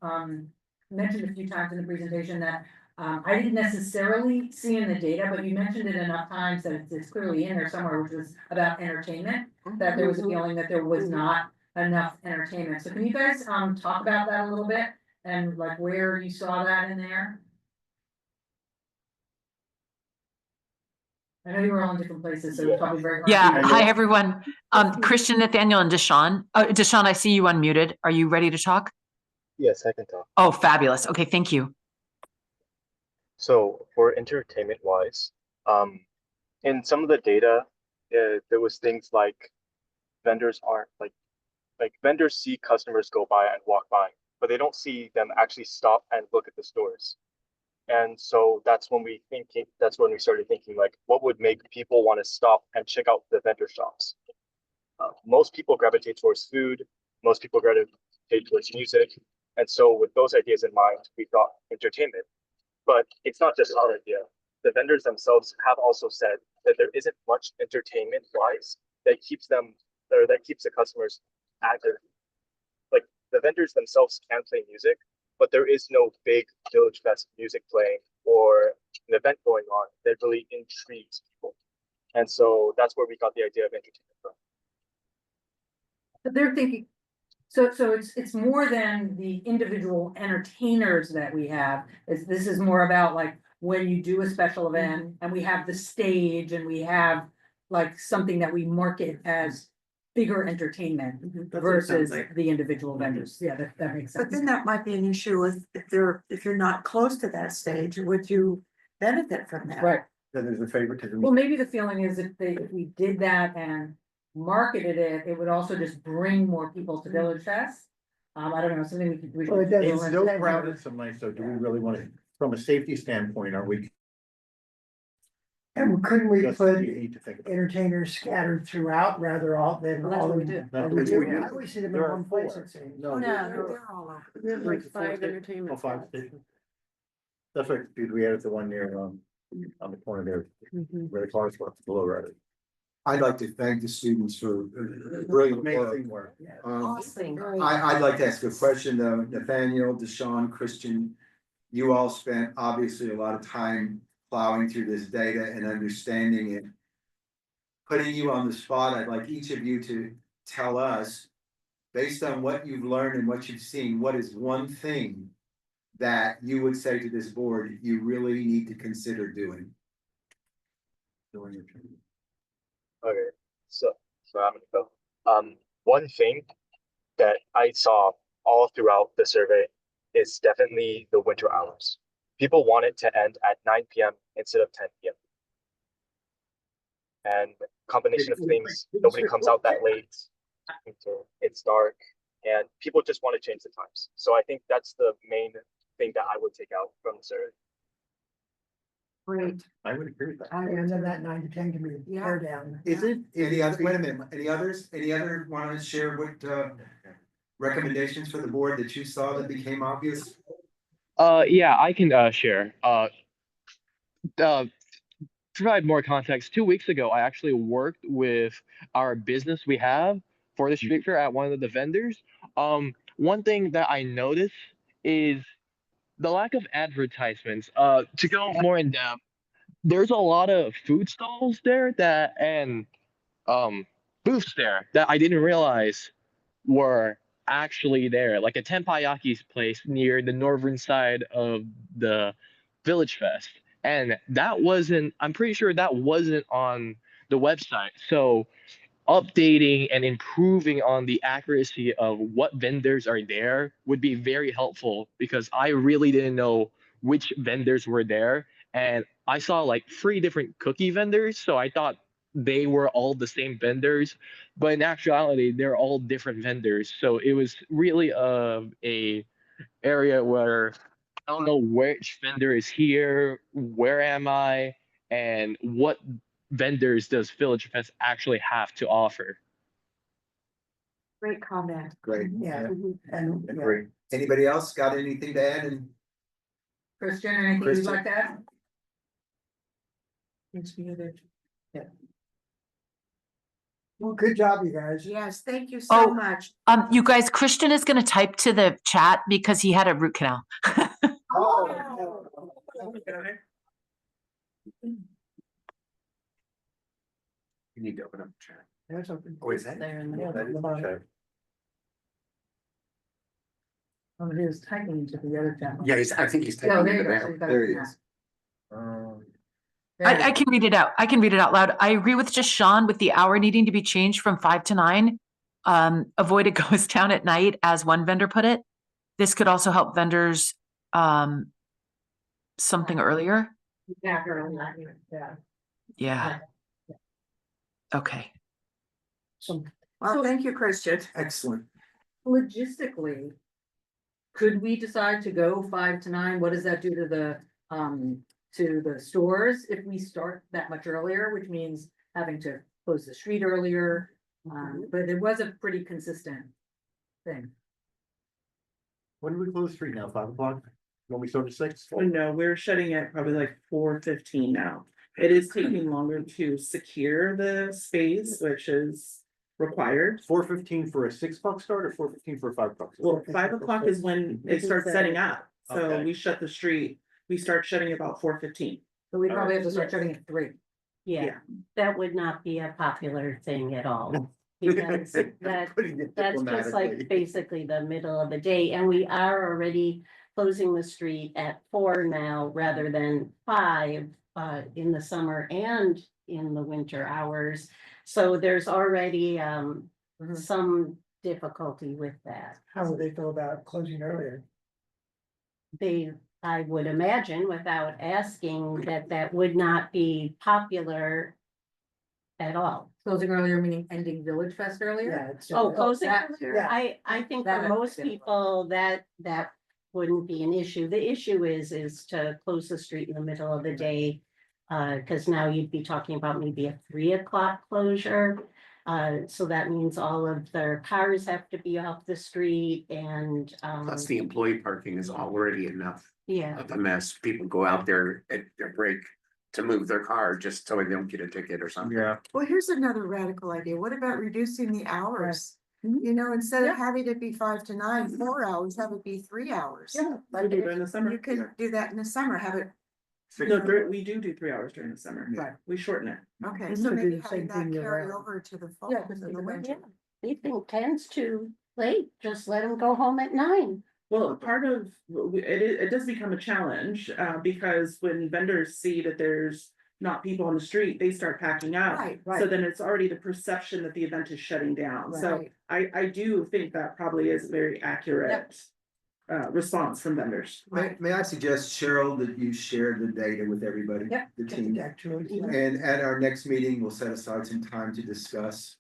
mentioned a few times in the presentation that I didn't necessarily see in the data, but you mentioned it enough times that it's clearly in there somewhere, which was about entertainment. That there was a feeling that there was not enough entertainment. So can you guys talk about that a little bit and like where you saw that in there? I know you were all in different places, so it's probably very hard.
Yeah, hi, everyone. Christian, Nathaniel, and Deshawn. Deshawn, I see you unmuted. Are you ready to talk?
Yes, I can talk.
Oh, fabulous. Okay, thank you.
So for entertainment wise, in some of the data, there was things like vendors aren't like vendors see customers go by and walk by, but they don't see them actually stop and look at the stores. And so that's when we started thinking like, what would make people want to stop and check out the vendor shops? Most people gravitate towards food. Most people gravitate towards music. And so with those ideas in mind, we thought entertainment. But it's not just our idea. The vendors themselves have also said that there isn't much entertainment wise that keeps them, or that keeps the customers active. Like the vendors themselves can play music, but there is no big Village Fest music playing or an event going on that really intrigues people. And so that's where we got the idea of entertainment from.
But they're thinking, so it's more than the individual entertainers that we have. This is more about like when you do a special event and we have the stage and we have like something that we market as bigger entertainment
That's what it sounds
versus
like.
the individual vendors. Yeah, that makes
But
sense.
then that might be an issue if you're not close to that stage, would you benefit from that?
Right.
Then there's a favoritism.
Well, maybe the feeling is if we did that and marketed it, it would also just bring more people to Village Fest. I don't know, something we
Well, it
could.
does.
It's so crowded some nights, so do we really want to, from a safety standpoint, are we?
And couldn't we
Just
put
you need to think about.
entertainers scattered throughout rather all than
Well, that's
all
what we
of
do.
them?
That's
We
what
do.
we do.
I always see them in
There are
one place,
four.
it seems.
No,
They're all over.
We have like five
Oh,
entertainment.
five
spots.
stations. That's right, dude, we added the one near, on the corner there, where the cars were below, right?
I'd like to thank the students for brilliant work.
Amazing work.
Awesome.
I'd like to ask a question though, Nathaniel, Deshawn, Christian. You all spent obviously a lot of time plowing through this data and understanding it. Putting you on the spot, I'd like each of you to tell us, based on what you've learned and what you've seen, what is one thing that you would say to this board you really need to consider doing?
Okay, so I'm gonna go. One thing that I saw all throughout the survey is definitely the winter hours. People want it to end at 9 p.m. instead of 10 p.m. And combination of things, nobody comes out that late. It's dark, and people just want to change the times. So I think that's the main thing that I would take out from the survey.
Great.
I would agree with that.
And then that 9 to 10 can be
Yeah.
tear down.
Is it, any other, wait a minute, any others, want to share what, recommendations for the board that you saw that became obvious?
Yeah, I can share. Provide more context. 2 weeks ago, I actually worked with our business we have for the street fair at one of the vendors. One thing that I noticed is the lack of advertisements. To go more in depth, there's a lot of food stalls there that and booths there that I didn't realize were actually there, like a tempayaki's place near the northern side of the Village Fest. And that wasn't, I'm pretty sure that wasn't on the website. So updating and improving on the accuracy of what vendors are there would be very helpful because I really didn't know which vendors were there. And I saw like 3 different cookie vendors. So I thought they were all the same vendors, but in actuality, they're all different vendors. So it was really a area where I don't know which vendor is here, where am I, and what vendors does Village Fest actually have to offer.
Great comment.
Great.
Yeah, and yeah.
Great. Anybody else got anything to add? And
Christian, anything you'd
Kristen?
like to add?
Yeah. Well, good job, you guys.
Yes, thank you so
Oh,
much.
You guys, Christian is gonna type to the chat because he had a root canal.
Oh.
You need to open up the chat.
There's something.
Oh, is that?
There in the-
Yeah,
That is
the
the
bottom.
chat.
Oh, it is typing to the other channel.
Yeah, I think he's
Oh,
taking
there
it
you go.
now.
So you got
there
it
he
now.
is.
I can read it out. I can read it out loud. I agree with just Sean with the hour needing to be changed from 5 to 9. Avoid a ghost town at night, as one vendor put it. This could also help vendors something earlier.
Yeah, yeah.
Yeah. Okay.
So,
Well, thank you, Christian.
Excellent.
Logistically, could we decide to go 5 to 9? What does that do to the stores if we start that much earlier, which means having to close the street earlier? But it was a pretty consistent thing.
When do we close the street now? 5 o'clock? When we start at 6?
Oh, no, we're shutting it probably like 4:15 now. It is taking longer to secure the space, which is required.
4:15 for a 6 o'clock start or 4:15 for a 5 o'clock? start?
Well, 5 o'clock is when it starts setting up. So
Okay.
we shut the street, we start shutting about 4:15.
So we probably have to start shutting at 3.
Yeah, that would not be a popular thing at all. Because that,
Putting it
that's just like
diplomatically.
basically the middle of the day, and we are already closing the street at 4 now rather than 5 in the summer and in the winter hours. So there's already some difficulty with that.
how would they feel about closing earlier?
I would imagine without asking that would not be popular at all.
Closing earlier, meaning ending Village Fest earlier?
Yeah, it's.
Oh, closing
that-
earlier?
yeah.
I think
That
for
I
most
understand.
people, that wouldn't be an issue. The issue is to close the street in the middle of the day. Cause now you'd be talking about maybe a 3 o'clock closure. So that means all of their cars have to be off the street and,
Plus the employee parking is already enough
yeah.
of a mess. People go out there at their break to move their car just so they don't get a ticket or something.
Yeah.
Well, here's another radical idea. What about reducing the hours? You know, instead of having it be 5 to 9, 4 hours, have it be 3 hours.
Yeah.
We do it in the summer.
You can do that in the summer, have it,
No, we do 3 hours during the summer.
Right.
We shorten it.
okay,
We
so
could do
maybe
the same
having that
thing year
carry
round.
over to the fall,
Yeah,
to
just
the
do the
winter.
Anything tends to late, just let them go home at 9.
Well, part of, it does become a challenge, because when vendors see that there's not people on the street, they start packing up.
Right,
So
right.
then it's already the perception that the event is shutting down. So
Right.
I do think that probably is a very accurate response from vendors.
May I suggest, Cheryl, that you share the data with everybody?
Yep.
The team.
Actually,
And at our next meeting, we'll set aside some time to discuss.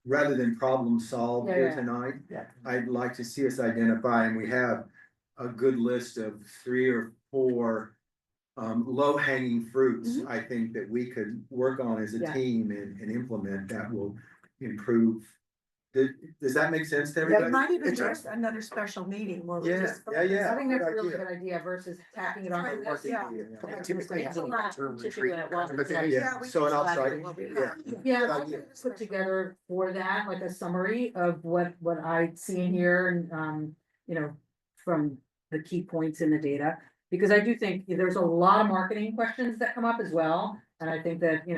Rather than problem solve
Yeah,
here
yeah.
tonight,
Yeah.
I'd like to see us identify, and we have a good list of 3 or 4 low hanging fruits, I think that we could work on as a
Yeah.
team and implement that will improve. Does that make sense to
It
everybody?
might even
It
be
does.
another special meeting where we
Yeah,
just.
yeah.
I think that's a
Good
really
idea.
good idea versus tacking it on.
Right,
to
that's-
the-
yeah.
I typically have a
lot
term
to do
retreat
at once,
kind of a thing.
Yeah,
we
so an
can
outside,
what we
yeah.
have.
Yeah,
Good
I
idea.
could put together for that, like a summary of what I see in here and, you know, from the key points in the data. Because I do think there's a lot of marketing questions that come up as well. And I think that, we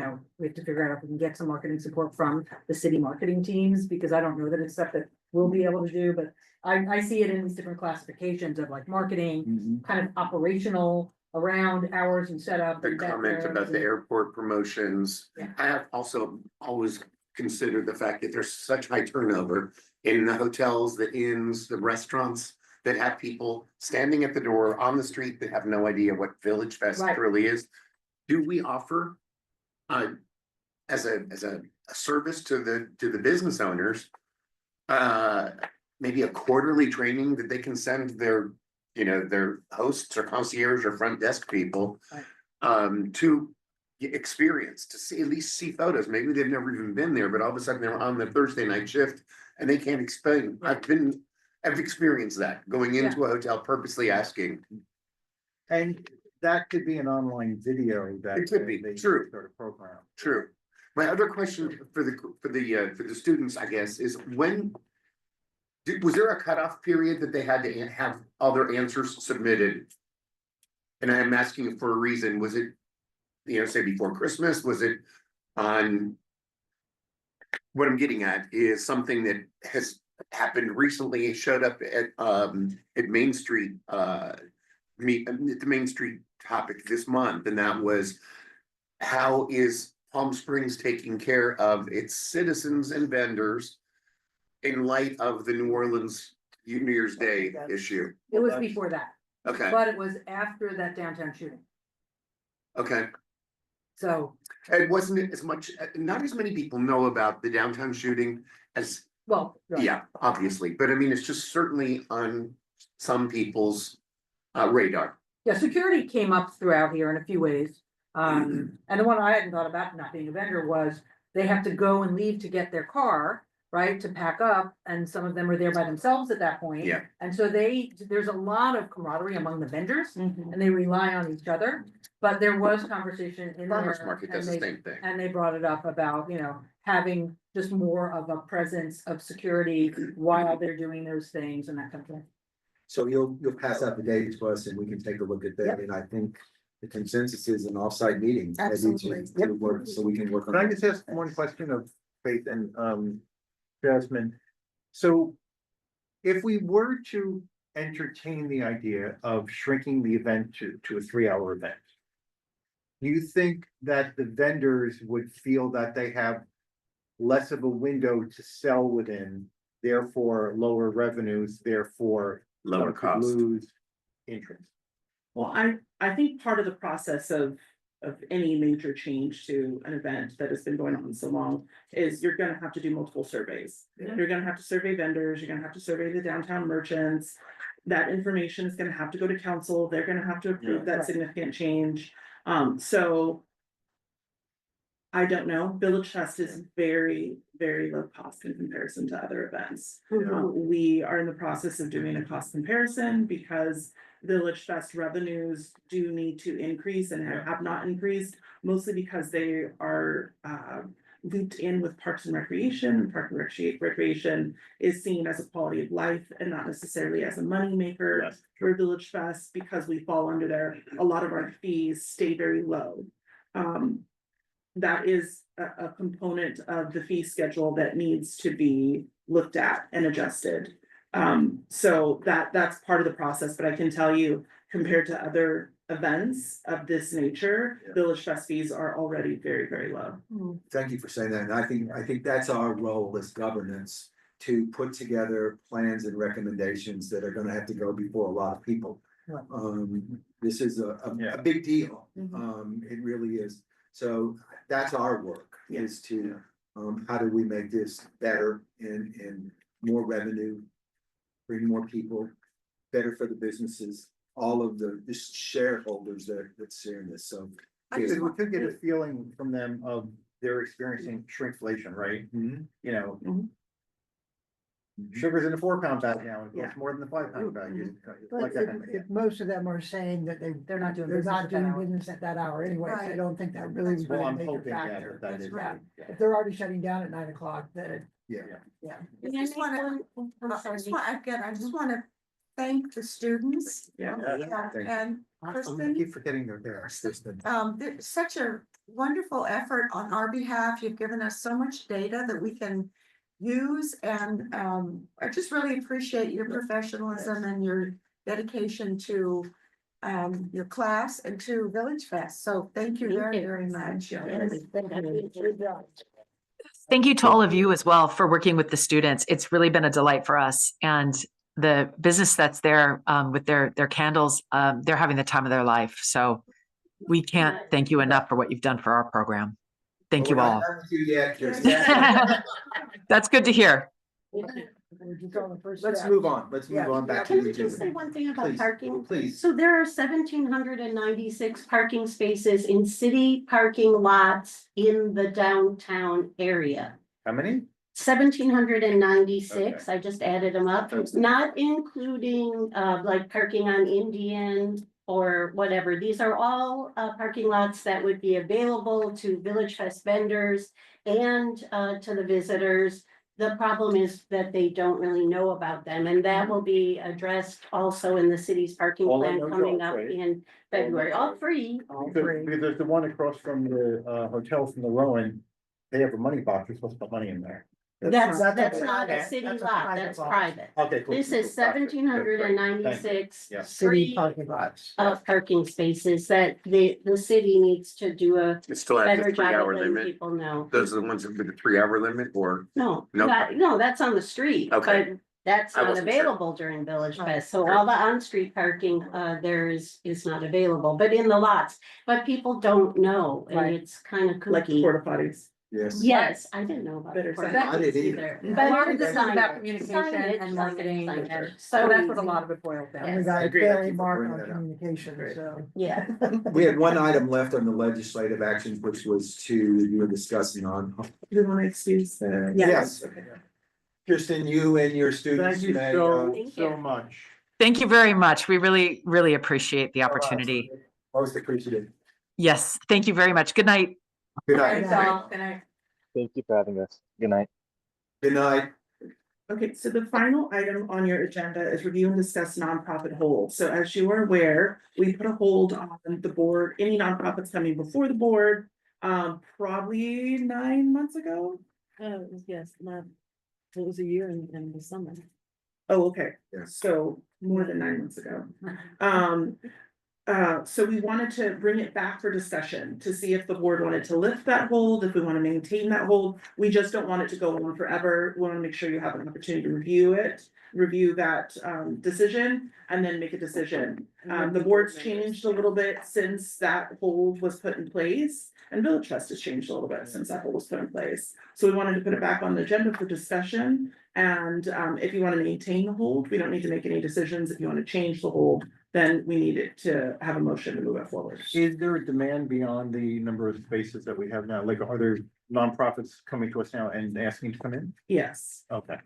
have to figure out if we can get some marketing support from the city marketing teams, because I don't know that it's stuff that we'll be able to do, but I see it in these different classifications of like marketing, kind of operational around hours and setup.
The
and
comment
backgrounds
about the
and-
airport promotions.
Yeah.
I have also always considered the fact that there's such high turnover in the hotels, the inns, the restaurants that have people standing at the door on the street that have no idea what Village Fest
Right.
truly is. Do we offer as a service to the business owners, maybe a quarterly training that they can send their their hosts or concierge or front desk people to experience, to see, at least see photos. Maybe they've never even been there, but all of a sudden they're on the Thursday night shift and they can't explain. I've experienced that, going into a hotel purposely asking.
And that could be an online video that.
It could be,
they
true.
Sort of program.
True. My other question for the students, I guess, is was there a cutoff period that they had to have all their answers submitted? And I'm asking you for a reason. Was it, say before Christmas? Was it on? What I'm getting at is something that has happened recently. It showed up at Main Street, at the Main Street topic this month, and that was, how is Palm Springs taking care of its citizens and vendors in light of the New Orleans New Year's Day issue?
It was before that,
Okay,
but it was after that downtown shooting.
okay.
So,
It wasn't as much, not as many people know about the downtown shooting as,
well. right.
yeah, obviously, but I mean, it's just certainly on some people's radar.
Yeah, security came up throughout here in a few ways. And the one I hadn't thought about, not being a vendor, was they have to go and leave to get their car, right, to pack up, and some of them are there by themselves at that point.
Yeah.
And so there's a lot of camaraderie among the vendors, and they rely on each other. But there was conversation in
Farmers
there,
market
and
does the
they-
same thing.
And they brought it up about, having just more of a presence of security while they're doing those things and that kind of thing.
So you'll pass out the data to us and we can take a look at that, and I think the consensus is an offsite meeting. maybe to-
Absolutely.
to work, so we can work on.
Can I
that.
just ask one question of Faith and Jasmine? So if we were to entertain the idea of shrinking the event to a 3-hour event, do you think that the vendors would feel that they have less of a window to sell within, therefore lower revenues, therefore
Lower
some could
cost.
lose interest?
Well, I think part of the process of any major change to an event that has been going on so long is you're gonna have to do multiple surveys.
Yeah.
You're gonna have to survey vendors, you're gonna have to survey the downtown merchants. That information is gonna have to go to council, they're gonna have to approve that
Right.
significant change. So I don't know, Village Fest is very, very low cost in comparison to other events. We are in the process of doing a cost comparison because Village Fest revenues do need to increase and have not increased, mostly because they are looped in with Parks and Recreation, and Park and Recreation is seen as a quality of life and not necessarily as a moneymaker
Yes.
for Village Fest, because we fall under there. A lot of our fees stay very low. That is a component of the fee schedule that needs to be looked at and adjusted. So that's part of the process, but I can tell you, compared to other events of this nature,
Yeah.
Village Fest fees are already very, very low.
Thank you for saying that, and I think that's our role as governance, to put together plans and recommendations that are gonna have to go before a lot of people.
Right.
This is
Yeah.
a big deal,
Mhm.
it really is, so that's our work, is to, how do we make this better and more revenue? Bring more people, better for the businesses, all of the shareholders that's sharing this, so.
Because we could get a feeling from them of they're experiencing shrinkflation, right?
Mhm.
Mhm.
Sugar's in a 4-pound bag now, it's
Yeah.
more than the 5-pound bag.
But
Like that kind of thing.
if most of them are saying that
They're not doing
they're
business
not
at that
doing
hour.
business at that hour anyway, so I
Right.
don't think that really would be
Well,
a
I'm
major
hoping, yeah,
factor.
that is.
Yeah.
Yeah.
If they're already shutting down at 9 o'clock, then
Yeah.
Yeah.
I just wanna, I just wanna thank the students.
Yeah.
And
I
Kristen,
keep forgetting they're there.
there's such a wonderful effort on our behalf. You've given us so much data that we can use, and I just really appreciate your professionalism and your dedication to your class and to Village Fest. So thank you very, very much.
Thank you to all of you as well for working with the students. It's really been a delight for us, and the business that's there with their candles, they're having the time of their life. So we can't thank you enough for what you've done for our program. Thank you all. That's good to hear.
Let's move on. Let's move on back to
Can
the
I just say
agenda.
one thing about
Please,
parking?
please.
So there are 1,796 parking spaces in city parking lots in the downtown area.
How many?
1,796, I just added them up, not including like parking on Indian or whatever. These are all parking lots that would be available to Village Fest vendors and to the visitors. The problem is that they don't really know about them, and that will be addressed also in the city's parking
All
plan
no
coming
charge,
up
right?
in February, all free.
Because there's the one across from the hotel from the Rowan, they have a money box, you're supposed to put money in there.
That's
not
not a
private.
city
That's a
lot,
private
that's
lot.
private.
Okay, cool.
This is
Gotcha.
1,796
Yeah.
City
free
parking lots.
parking spaces that the city needs to do a
It still has
better
the
job
3 hour
of letting
limit.
people know.
Those are the ones with the 3 hour limit or?
No,
No.
no, that's on the street,
Okay.
but that's
I
not
wasn't sure.
available during Village Fest. So all the on-street parking, there is not available, but in the lots. But people don't know, and
Right.
it's kind of
Like the
kooky.
porta potties.
Yes.
Yes, I didn't know about.
Better
the porta
sign.
I didn't
potties
either.
either.
A lot of this is
Signage,
about communication
signage,
and marketing,
signage.
and
So
so that's what a
easy.
lot of it boils down.
And we
Yes.
got a
Agreed.
daily
Thank you for
mark
bringing
on
that up.
communication,
Great.
so.
Yeah.
We had one item left on the legislative actions, which was to, you were discussing on.
Do you want to excuse the?
Yes.
Okay.
Kirsten, you and your students.
Thank you
may,
so,
Thank
so
you.
much.
Thank you very much. We really appreciate the opportunity.
Most appreciative.
Yes, thank you very much. Good night.
Good night.
Thanks all. Good night.
Thank you for having us. Good night.
Good night.
Okay, so the final item on your agenda is review and discuss nonprofit hold. So as you are aware, we put a hold on the board, any nonprofits coming before the board, probably 9 months ago.
Yes, it was a year in the summer.
Oh, okay,
Yes.
so more than 9 months ago. So we wanted to bring it back for discussion to see if the board wanted to lift that hold, if we want to maintain that hold. We just don't want it to go on forever. We want to make sure you have an opportunity to review that decision and then make a decision. The board's changed a little bit since that hold was put in place, and Village Fest has changed a little bit since that hold was put in place. So we wanted to put it back on the agenda for discussion. And if you want to maintain the hold, we don't need to make any decisions. If you want to change the hold, then we need it to have a motion to move it forward.
Is there a demand beyond the number of spaces that we have now? Like, are there nonprofits coming to us now and asking to come in?
Yes,
Okay.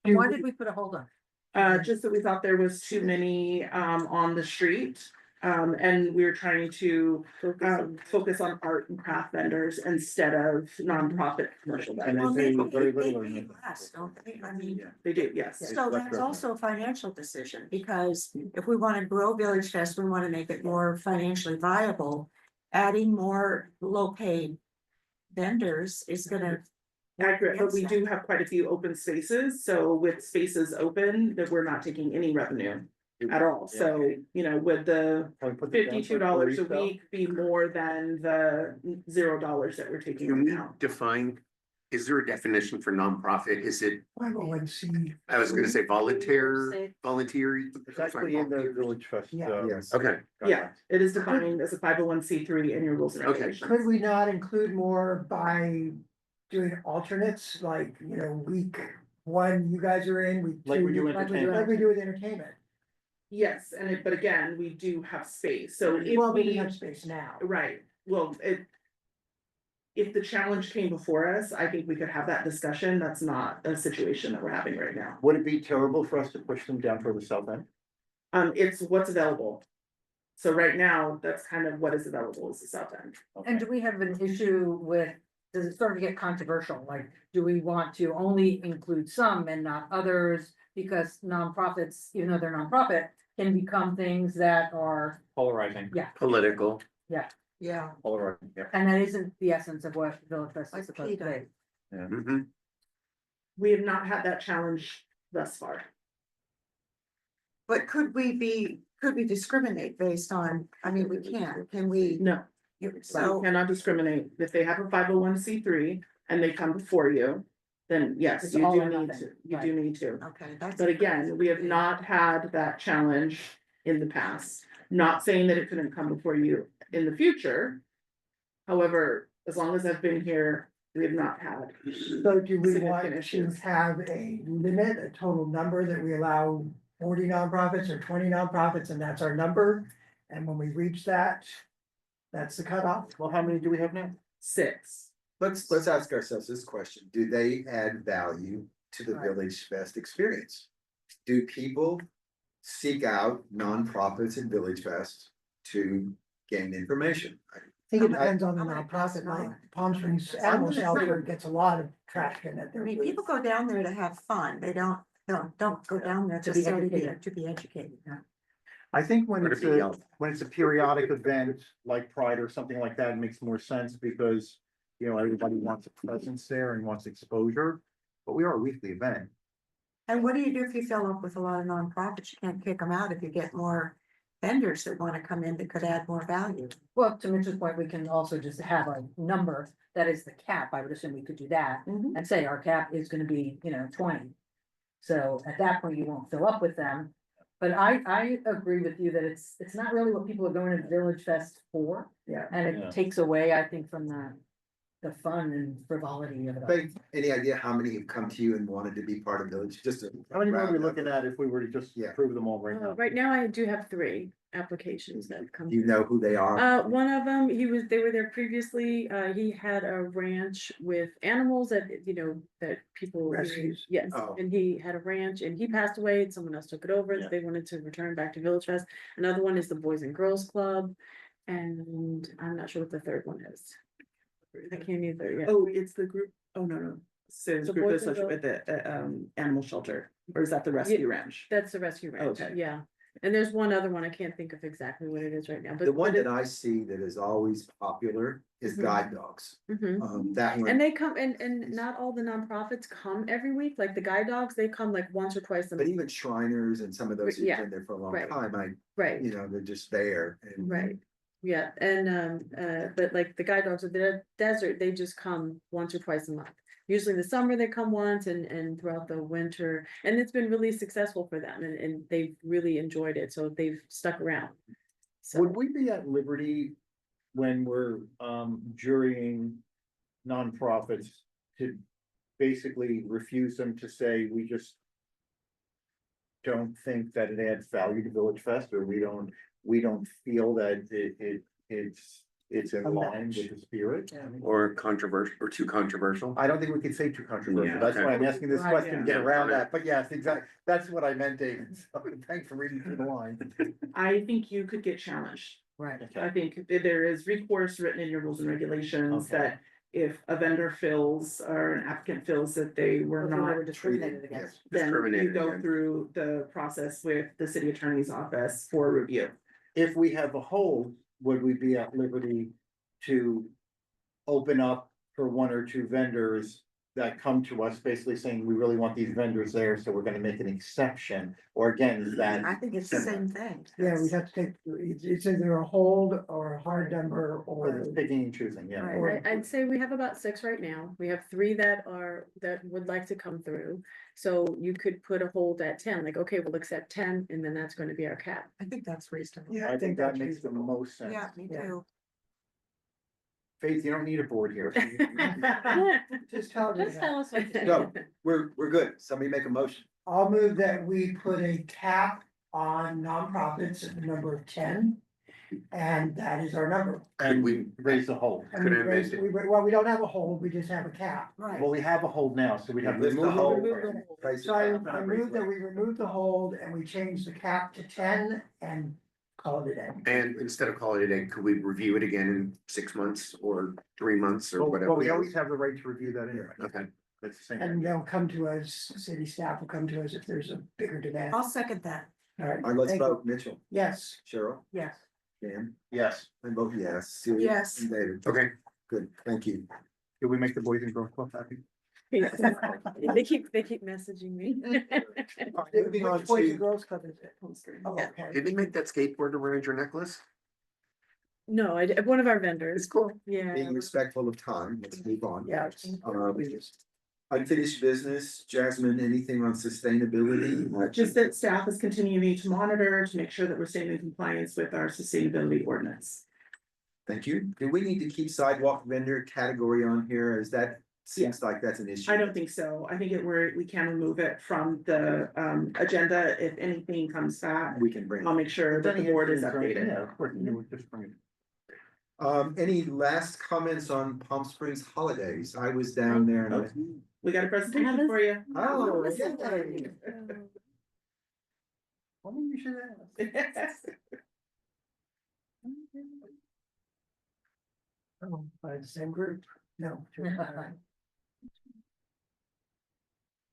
Why did we put a hold on?
just that we thought there was too many on the street. And we were trying to focus on art and craft vendors instead of nonprofit commercial
And
vendors.
they pay very little or
They
nothing.
less, don't they? I mean,
They do, yes.
so that's also a financial decision, because if we want to grow Village Fest, we want to make it more financially viable. Adding more low-paid vendors is gonna.
Accurate, but we do have quite a few open spaces, so with spaces open, that we're not taking any revenue at all. So, you know, would the
Can we put that down for
$52 a
resale?
week be more than the $0 that we're taking
Can
right
we
now?
define, is there a definition for nonprofit? Is it,
501c.
I was gonna say volunteer?
It's actually in the Village Fest.
Yeah.
Yes.
Okay.
Yeah, it is defined as a 501c3 in your rules and
Okay.
regulations.
Could we not include more by doing alternates, like, you know, week one, you guys are in, week
Like we
two,
do
like
entertainment.
we do with entertainment.
Yes, but again, we do have space, so if
Well, we
we,
have space now.
right, well, if the challenge came before us, I think we could have that discussion. That's not a situation that we're having right now.
Would it be terrible for us to push them down toward the south end?
It's what's available. So right now, that's kind of what is available is the south end.
And do we have an issue with, does it start to get controversial? Like, do we want to only include some and not others? because nonprofits, even though they're nonprofit, can become things that are,
Polarizing.
yeah,
Political.
yeah.
Yeah.
Polarizing, yeah.
And that isn't the essence of what Village Fest
Like
is supposed to
PETA.
be.
Mhm.
We have not had that challenge thus far.
But could we discriminate based on, I mean, we can we?
No,
So,
you cannot discriminate. If they have a 501c3 and they come before you, then yes,
It's
you
all
do
or
need
nothing.
to, you
Right.
do need to.
okay, that's.
But again, we have not had that challenge in the past. Not saying that it couldn't come before you in the future. However, as long as I've been here, we have not had.
So do we
significant
want to
issues.
have a limit, a total number that we allow 40 nonprofits or 20 nonprofits, and that's our number? And when we reach that, that's the cutoff?
Well, how many do we have now?
6.
Let's ask ourselves this question. Do they add value to the
Right.
Village Fest experience? Do people seek out nonprofits in Village Fest to gain information?
I think it
How
depends on the
many
nonprofit, like
not?
Palm Springs Animal Shelter gets a lot of traction at
I
their
mean,
booth.
people go down there to have fun. They don't go down there
To
to
be
study,
educated.
to be educated.
I think when
Or to
it's
be young.
when it's a periodic event like Pride or something like that, it makes more sense because, you know, everybody wants a presence there and wants exposure. But we are a weekly event.
And what do you do if you fill up with a lot of nonprofits? You can't kick them out if you get more vendors that want to come in that could add more value.
Well, to Mitch's point, we can also just have a number that is the cap. I would assume we could do that and say our cap is gonna be, 20. So at that point, you won't fill up with them. But I agree with you that it's not really what people are going to Village Fest for.
Yeah.
And
Yeah.
it takes away, I think, from the fun and frivolity of it. all.
Faith, any idea how many have come to you and wanted to be part of Village? Just a.
How many more are we
round
looking
number.
at if we were to just
Yeah.
approve them all right now?
Right now, I do have 3 applications that have come.
Do you know who they are?
One of them, they were there previously, he had a ranch with animals that, that people.
Rescues.
Yes,
Oh.
and he had a ranch and he passed away and someone else took it over,
Yeah.
they wanted to return back to Village Fest. Another one is the Boys and Girls Club, and I'm not sure what the third one is. I can't either, yeah.
Oh, it's the group, oh, no. So it's
The
group
Boys and
associated with the animal shelter, or is that the rescue ranch?
That's the rescue ranch,
Okay.
yeah. And there's one other one, I can't think of exactly what it is right now, but.
The one that I see that is always popular is
Mhm.
guide dogs.
Mhm.
That one.
And they come, and not all the nonprofits come every week, like the guide dogs, they come like once or twice a
But
month.
even Shriners and some of those who've
Yeah,
been there for a long
right.
time,
Right,
they're just there. And
right, yeah, and, but like the guide dogs of the desert, they just come once or twice a month. Usually in the summer, they come once and throughout the winter, and it's been really successful for them, and they've really enjoyed it, so they've stuck around. So,
Would we be at liberty when we're jurying nonprofits to basically refuse them to say, we just don't think that it adds value to Village Fest, or we don't feel that it's in
A
line
match.
with the spirit?
Or controversial, or too controversial.
I don't think we could say too controversial.
Yeah,
That's
okay.
why I'm asking this
Right,
question, to get
yeah.
around that. But yes, exactly. That's what I meant, David. So thanks for reading through the line.
I think you could get challenged.
Right.
I think that there is recourse written in your rules and regulations
Okay.
that if a vendor feels or an applicant feels that they were
If they were
not,
discriminated
treated,
against.
then you
Discriminated
go
against.
through the process with the city attorney's office for review.
If we have a hold, would we be at liberty to open up for 1 or 2 vendors that come to us basically saying, we really want these vendors there, so we're gonna make an exception? Or again, is
I
that,
think it's the same thing.
Yeah, we have to take, it's either a hold or a hard number
or
or.
the picking and choosing, yeah?
right, I'd say we have about 6 right now, we have 3 that would like to come through. So you could put a hold at 10, like, okay, we'll accept 10, and then that's gonna be our cap.
I think that's reasonable.
Yeah,
I think that
that's
makes the
reasonable.
most sense.
Yeah, me
Yeah.
too.
Faith, you don't need a board here.
Just tell me
Just
that.
tell us what to do.
No, we're good. Somebody make a motion.
I'll move that we put a cap on nonprofits at the number of 10. And that is our number.
And we raise the hold.
And we
Could I
raised,
amend
well, we don't have a hold, we just have a cap.
Right.
Well, we have a hold now, so we have.
Remove the hold. Raise
So
the
I
cap.
move that we remove the hold and we change the cap to 10 and call it a day.
And instead of calling it a, could we review it again in 6 months or 3 months or
Well,
whatever?
we always have the right to review that anyway.
Okay,
That's the same.
And they'll come to us, city staff will come to us if there's a bigger demand.
I'll second that.
All right.
All right, let's
thank you.
vote. Mitchell,
Yes.
Cheryl,
Yes.
Dan,
Yes.
I vote yes. Celia,
Yes.
and David.
Okay.
Good, thank you.
Did we make the Boys and Girls Club happy?
They keep messaging me.
Moving on
Which Boys
to-
and Girls Club is it? Oh,
Yeah.
okay.
Did they make that skateboard around your necklace?
No, one of our vendors.
It's cool.
Yeah.
Being respectful of time, let's move on.
Yeah.
Unfinished business, Jasmine, anything on sustainability?
Just that staff is continuing to monitor to make sure that we're staying in compliance with our sustainability ordinance.
Thank you. Do we need to keep sidewalk vendor category on here? As that seems like that's an issue.
I don't think so. I think we can remove it from the agenda. If anything comes back,
We can bring.
I'll make sure that the board is
Yeah,
updated.
of course, you would just bring it.
Any last comments on Palm Springs holidays? I was down there and I.
We got a presentation for you.
Oh,
Only you should ask. Oh, by the same group? No.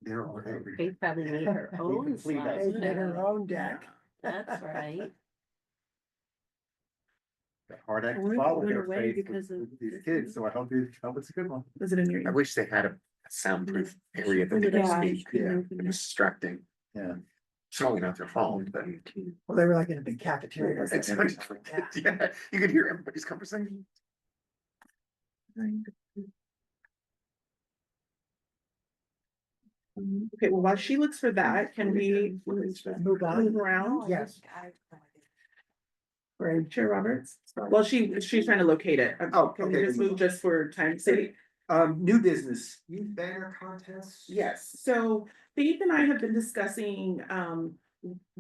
They're all over.
They probably made her own
complete that.
They
slide.
made her own deck.
That's right.
Hard act to
We're
follow
going
their
away
faith
because
with
of-
these kids, so I hope it's a good one.
Is it in your?
I wish they had a soundproof area that they could speak.
Yeah.
It was distracting.
Yeah.
Certainly not their fault, but.
Well, they were like in a big cafeteria.
It's yeah, you could hear everybody's conversation.
Okay, well, while she looks for that, can we
Move on.
move around?
Yes.
Right, Chair Roberts. Well, she's trying to locate it.
Oh,
Can we
okay.
just move just for time's sake?
New business, youth banner contests?
Yes, so Faith and I have been discussing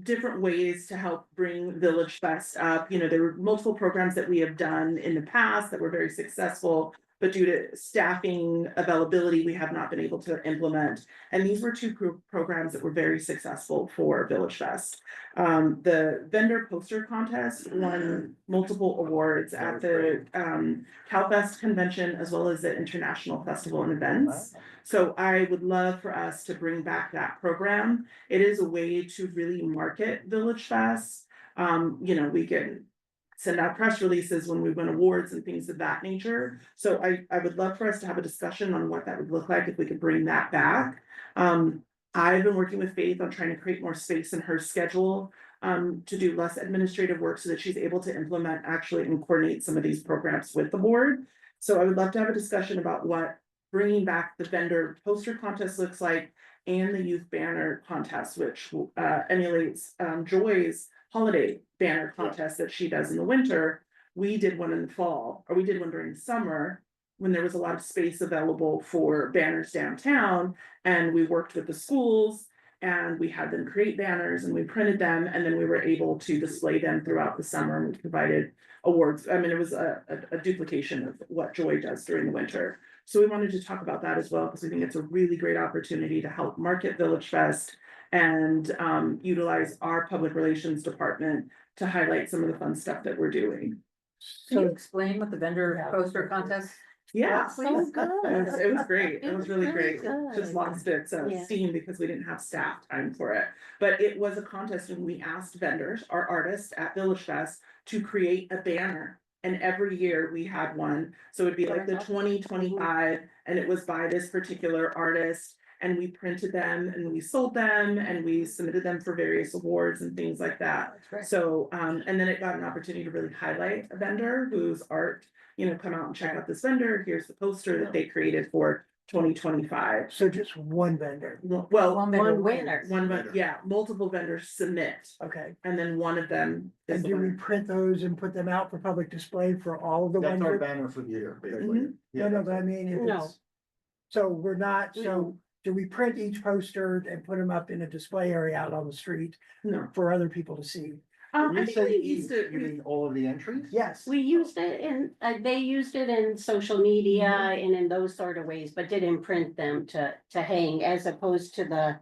different ways to help bring Village Fest up. You know, there were multiple programs that we have done in the past that were very successful, but due to staffing availability, we have not been able to implement. And these were two programs that were very successful for Village Fest. The vendor poster contest won multiple awards at the CalFest convention as well as the International Festival and Events. So I would love for us to bring back that program. It is a way to really market Village Fest. You know, we can send out press releases when we win awards and things of that nature. So I would love for us to have a discussion on what that would look like if we could bring that back. I've been working with Faith on trying to create more space in her schedule to do less administrative work so that she's able to implement actually and coordinate some of these programs with the board. So I would love to have a discussion about what bringing back the vendor poster contest looks like and the youth banner contest, which emulates Joy's holiday banner contest that she does in the winter. We did one in the fall, or we did one during the summer when there was a lot of space available for banners downtown. And we worked with the schools and we had them create banners and we printed them and then we were able to display them throughout the summer and we provided awards. I mean, it was a duplication of what Joy does during the winter. So we wanted to talk about that as well, because we think it's a really great opportunity to help market Village Fest and utilize our public relations department to highlight some of the fun stuff that we're doing.
Can you explain what the vendor poster contest?
Yeah,
So good.
it was great. It was really great.
good.
Just lost its
Yeah.
steam because we didn't have staff time for it. But it was a contest and we asked vendors, our artists at Village Fest, to create a banner. And every year we had one. So it'd be like the 2025 and it was by this particular artist. And we printed them and we sold them and we submitted them for various awards and things like that. So, and then it got an opportunity to really highlight a vendor whose art, you know, come out and check out this vendor. Here's the poster that they created for 2025.
So just one vendor.
Well,
One winner.
yeah, multiple vendors submit
Okay.
and then one of them is
And
the
do we
winner.
print those and put them out for public display for all of the
That's our
vendors?
banner for the year, basically.
Mhm.
No, no, but I mean, if
No.
it's, so we're not, so
No.
do we print each poster and put them up in a display area out on the street
No.
for other people to see?
I
When you
think
say
we
each,
used to,
you mean all of the entries?
Yes.
We used it in, they used it in social media and in those sort of ways, but didn't print them to hang as opposed to the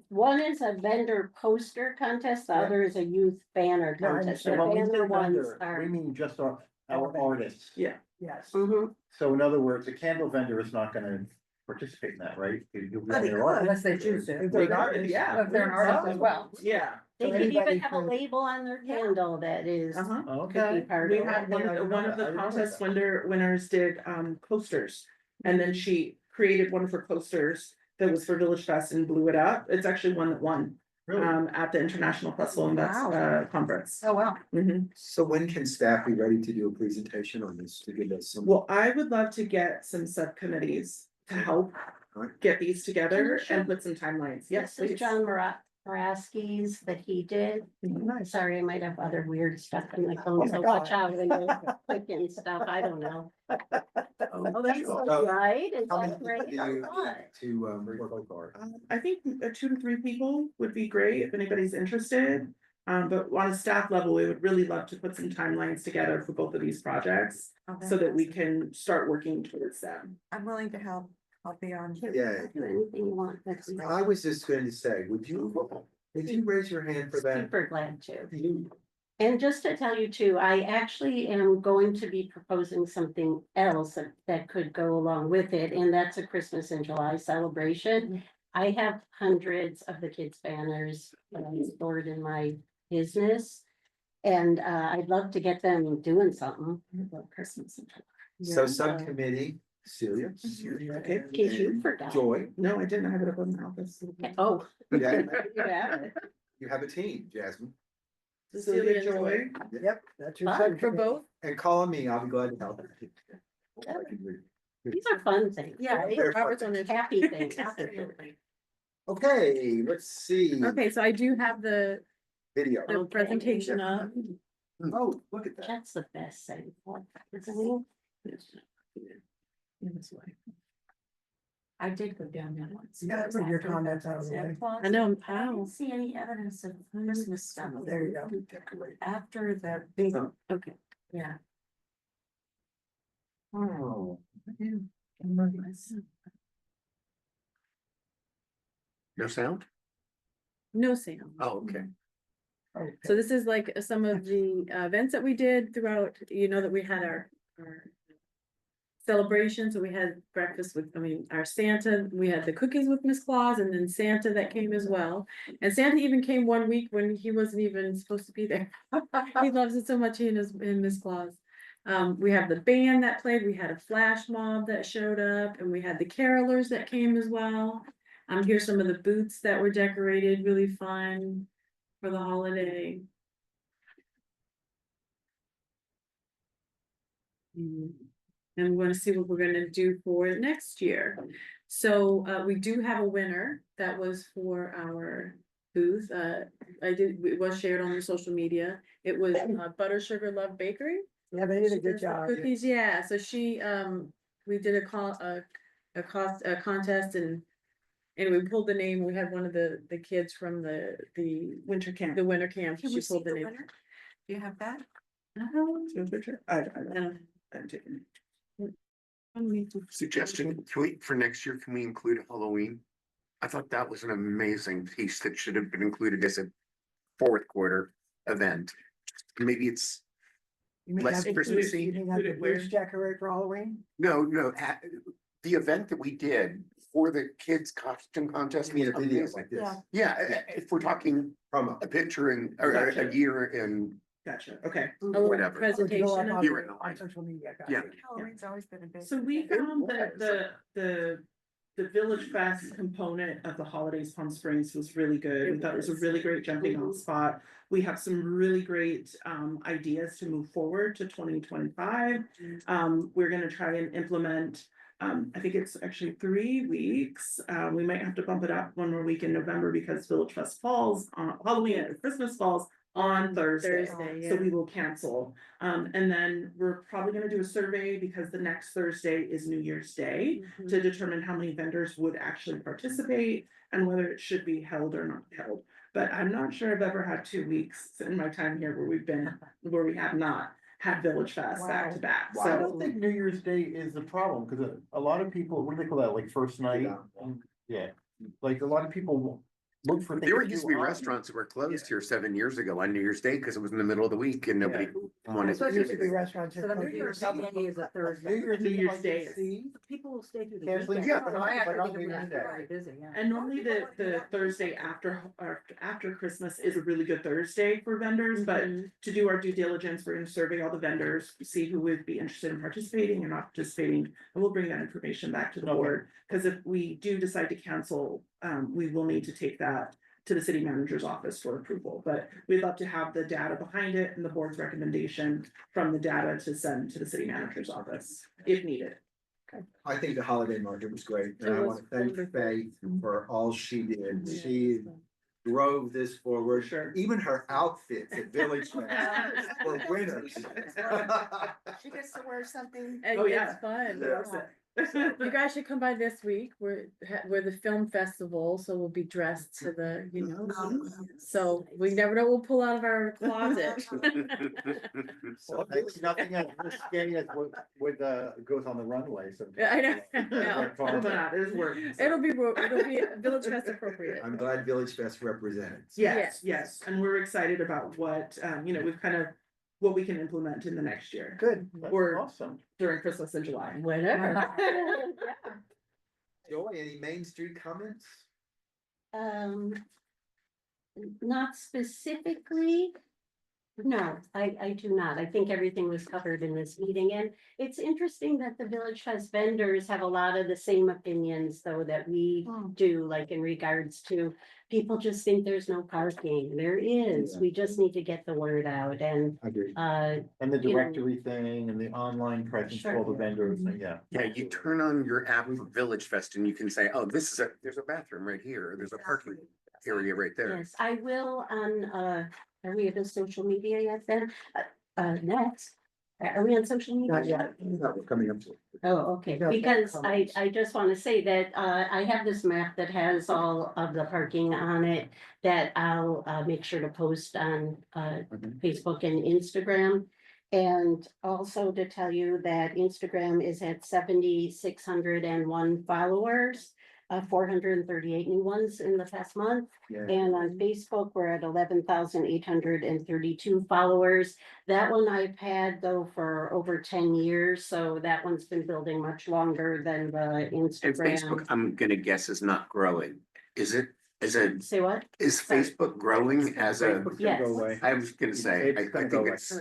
one is a vendor poster contest, the
Yeah.
other is a youth banner
No, I
contest. The
understand.
When we
banner
say
ones
vendor,
are.
we mean just our artists.
yeah.
Yes.
Mhm.
So in other words, a candle vendor is not gonna participate in that, right? You'll be
But
on
they
your
could.
own.
Unless they choose to.
They got it, yeah.
If they're an artist as well.
Yeah.
They
So
could
anybody
even have a
could-
label on their candle that is,
Uh-huh.
could be
Okay.
part
We
of
had
it.
one of the contest winners did coasters. And then she created one of her coasters that was for Village Fest and blew it up. It's actually one that won
Really?
at the International Festival and That's conference.
Oh, wow.
Mhm.
So when can staff be ready to do a presentation on this to give us some?
Well, I would love to get some subcommittees to help get these together and put some timelines. Yes,
This is
please.
John Moraski's that he did. Sorry, I might have other weird stuff on my phone, so watch out when you're clicking stuff, I don't know. Oh, that's
So,
right, it's
how
all
many
great.
do you need to work hard?
I think 2 to 3 people would be great if anybody's interested. But on a staff level, we would really love to put some timelines together for both of these projects so that we can start working towards them.
I'm willing to help. I'll be on.
Yeah.
Do anything you want, that's.
I was just going to say, would you raise your hand for that?
Super glad to. And just to tell you too, I actually am going to be proposing something else that could go along with it, and that's a Christmas in July celebration. I have hundreds of the kids' banners stored in my business. And I'd love to get them doing something about Christmas in July.
So subcommittee, Celia.
Okay.
In case you forgot.
Joy.
No, I didn't have it up on the office.
Oh.
Yeah.
You have it.
You have a team, Jasmine.
Cecilia Joy.
Yep, that's your.
Fun
subcommittee.
for both.
And call me, I'll be glad to help.
These are fun things.
Yeah,
right?
Robert's on it.
Happy things.
Absolutely.
Okay, let's see.
Okay, so I do have the
Video.
presentation up.
Oh, look at that.
That's the best thing. Isn't it? I did go down there once.
Yeah, put your comments out of the way.
I know,
I didn't see any evidence of Christmas stuff.
There you go.
After the big,
Okay.
yeah.
Oh.
No sound?
No sound.
Oh, okay.
So this is like some of the events that we did throughout, you know, that we had our celebration. So we had breakfast with, our Santa, we had the cookies with Miss Claus, and then Santa that came as well. And Santa even came one week when he wasn't even supposed to be there. He loves it so much, he and Miss Claus. We have the band that played, we had a flash mob that showed up, and we had the carolers that came as well. Here's some of the booths that were decorated, really fun for the holiday. And we're gonna see what we're gonna do for next year. So we do have a winner that was for our booth. It was shared on the social media. It was Butter Sugar Love Bakery.
Yeah, they did a
She
good
does the
job.
Cookies, yeah, so she, we did a contest and we pulled the name, we had one of the kids from the
Winter camp.
the winter camp,
Can
she
we see
pulled the
the
name.
winner? Do you have that?
I'm taking
Suggestion, can we, for next year, can we include Halloween? I thought that was an amazing piece that should have been included as a fourth quarter event. Maybe it's
You mean
less
have the booths-
Christmassy.
You mean have the booths decorate for Halloween?
No, the event that we did for the kids costume contest.
I mean,
was
a video
amazing.
like this.
Yeah, if we're talking
Promo.
a picture and, or a year and
Gotcha, okay.
whatever.
Presentation.
Or to go up on-
Here in the
On
line.
social media. got
Yeah.
it.
Halloween's always been a big.
So we found that the Village Fest component of the holidays Palm Springs was really good. We thought it was a really great jumping off spot. We have some really great ideas to move forward to 2025. We're gonna try and implement, I think it's actually 3 weeks. We might have to bump it up one more week in November because Village Fest falls on Halloween and Christmas falls on Thursday.
Thursday,
So
yeah.
we will cancel. And then we're probably gonna do a survey because the next Thursday is New Year's Day to determine how many vendors would actually participate and whether it should be held or not held. But I'm not sure I've ever had 2 weeks in my time here where we have not had Village Fest back to back.
Well, I
So
don't think New Year's Day is the problem, because a lot of people, what do they call that, like first night?
Yeah.
Yeah, like a lot of people
Look for.
There used to be restaurants that were closed here 7 years ago on New Year's Day because it was in the middle of the week and nobody wanted.
There used to be restaurants.
So the New Year's Day is a Thursday.
New Year's Day is-
People will stay through the
Canceling-
weekend.
yeah,
So I
but
actually
on
think
New
we're
Year's
very busy, yeah.
And normally the Thursday after Christmas is a really good Thursday for vendors, but to do our due diligence, we're gonna survey all the vendors, see who would be interested in participating or not participating, and we'll bring that information back to the
Okay.
board. Cause if we do decide to cancel, we will need to take that to the city manager's office for approval, but we'd love to have the data behind it and the board's recommendation from the data to send to the city manager's office if needed.
I think the holiday market was great, and
It
I
was
want to thank
wonderful.
Faith for all she did. She drove this forward.
Sure.
Even her outfits at Village Fest were winners.
She gets to wear something.
Oh, yeah.
It's fun.
Yeah.
You guys should come by this week. We're the film festival, so we'll be dressed to the, you know. So we never know, we'll pull out of our closet.
Well, there's nothing as risque as what goes on the runway, so.
I know.
Hold on, there's work.
It'll be Village Fest appropriate.
I'm glad Village Fest represented.
Yes, and we're excited about what, we've kind of, what we can implement in the next year.
Good, that's
Or
awesome.
during Christmas in July.
Whatever.
Joy, any Main Street comments?
Not specifically. No, I do not. I think everything was covered in this meeting, and it's interesting that the Village Fest vendors have a lot of the same opinions, though, that we do, like in regards to. People just think there's no parking. There is. We just need to get the word out and,
Agreed.
And the
you know.
directory thing and the online presence for all the vendors, yeah.
Yeah, you turn on your app for Village Fest and you can say, oh, there's a bathroom right here, or there's a parking area right there.
yes, I will on, are we on social media yet then? Next, are we on social media?
Not yet. No, we're coming up to it.
Oh, okay,
No,
because
comments.
I just want to say that I have this map that has all of the parking on it that I'll make sure to post on Facebook and Instagram. And also to tell you that Instagram is at 7,601 followers, 438 new ones in the past month.
Yeah.
And on Facebook, we're at 11,832 followers. That one I've had though for over 10 years, so that one's been building much longer than the
And Facebook,
Instagram.
I'm gonna guess is not growing. Is it?
Say what?
Is Facebook growing as a?
Facebook can
Yes.
go away.
I was gonna say,
It's
I
gonna
think
go away.
it's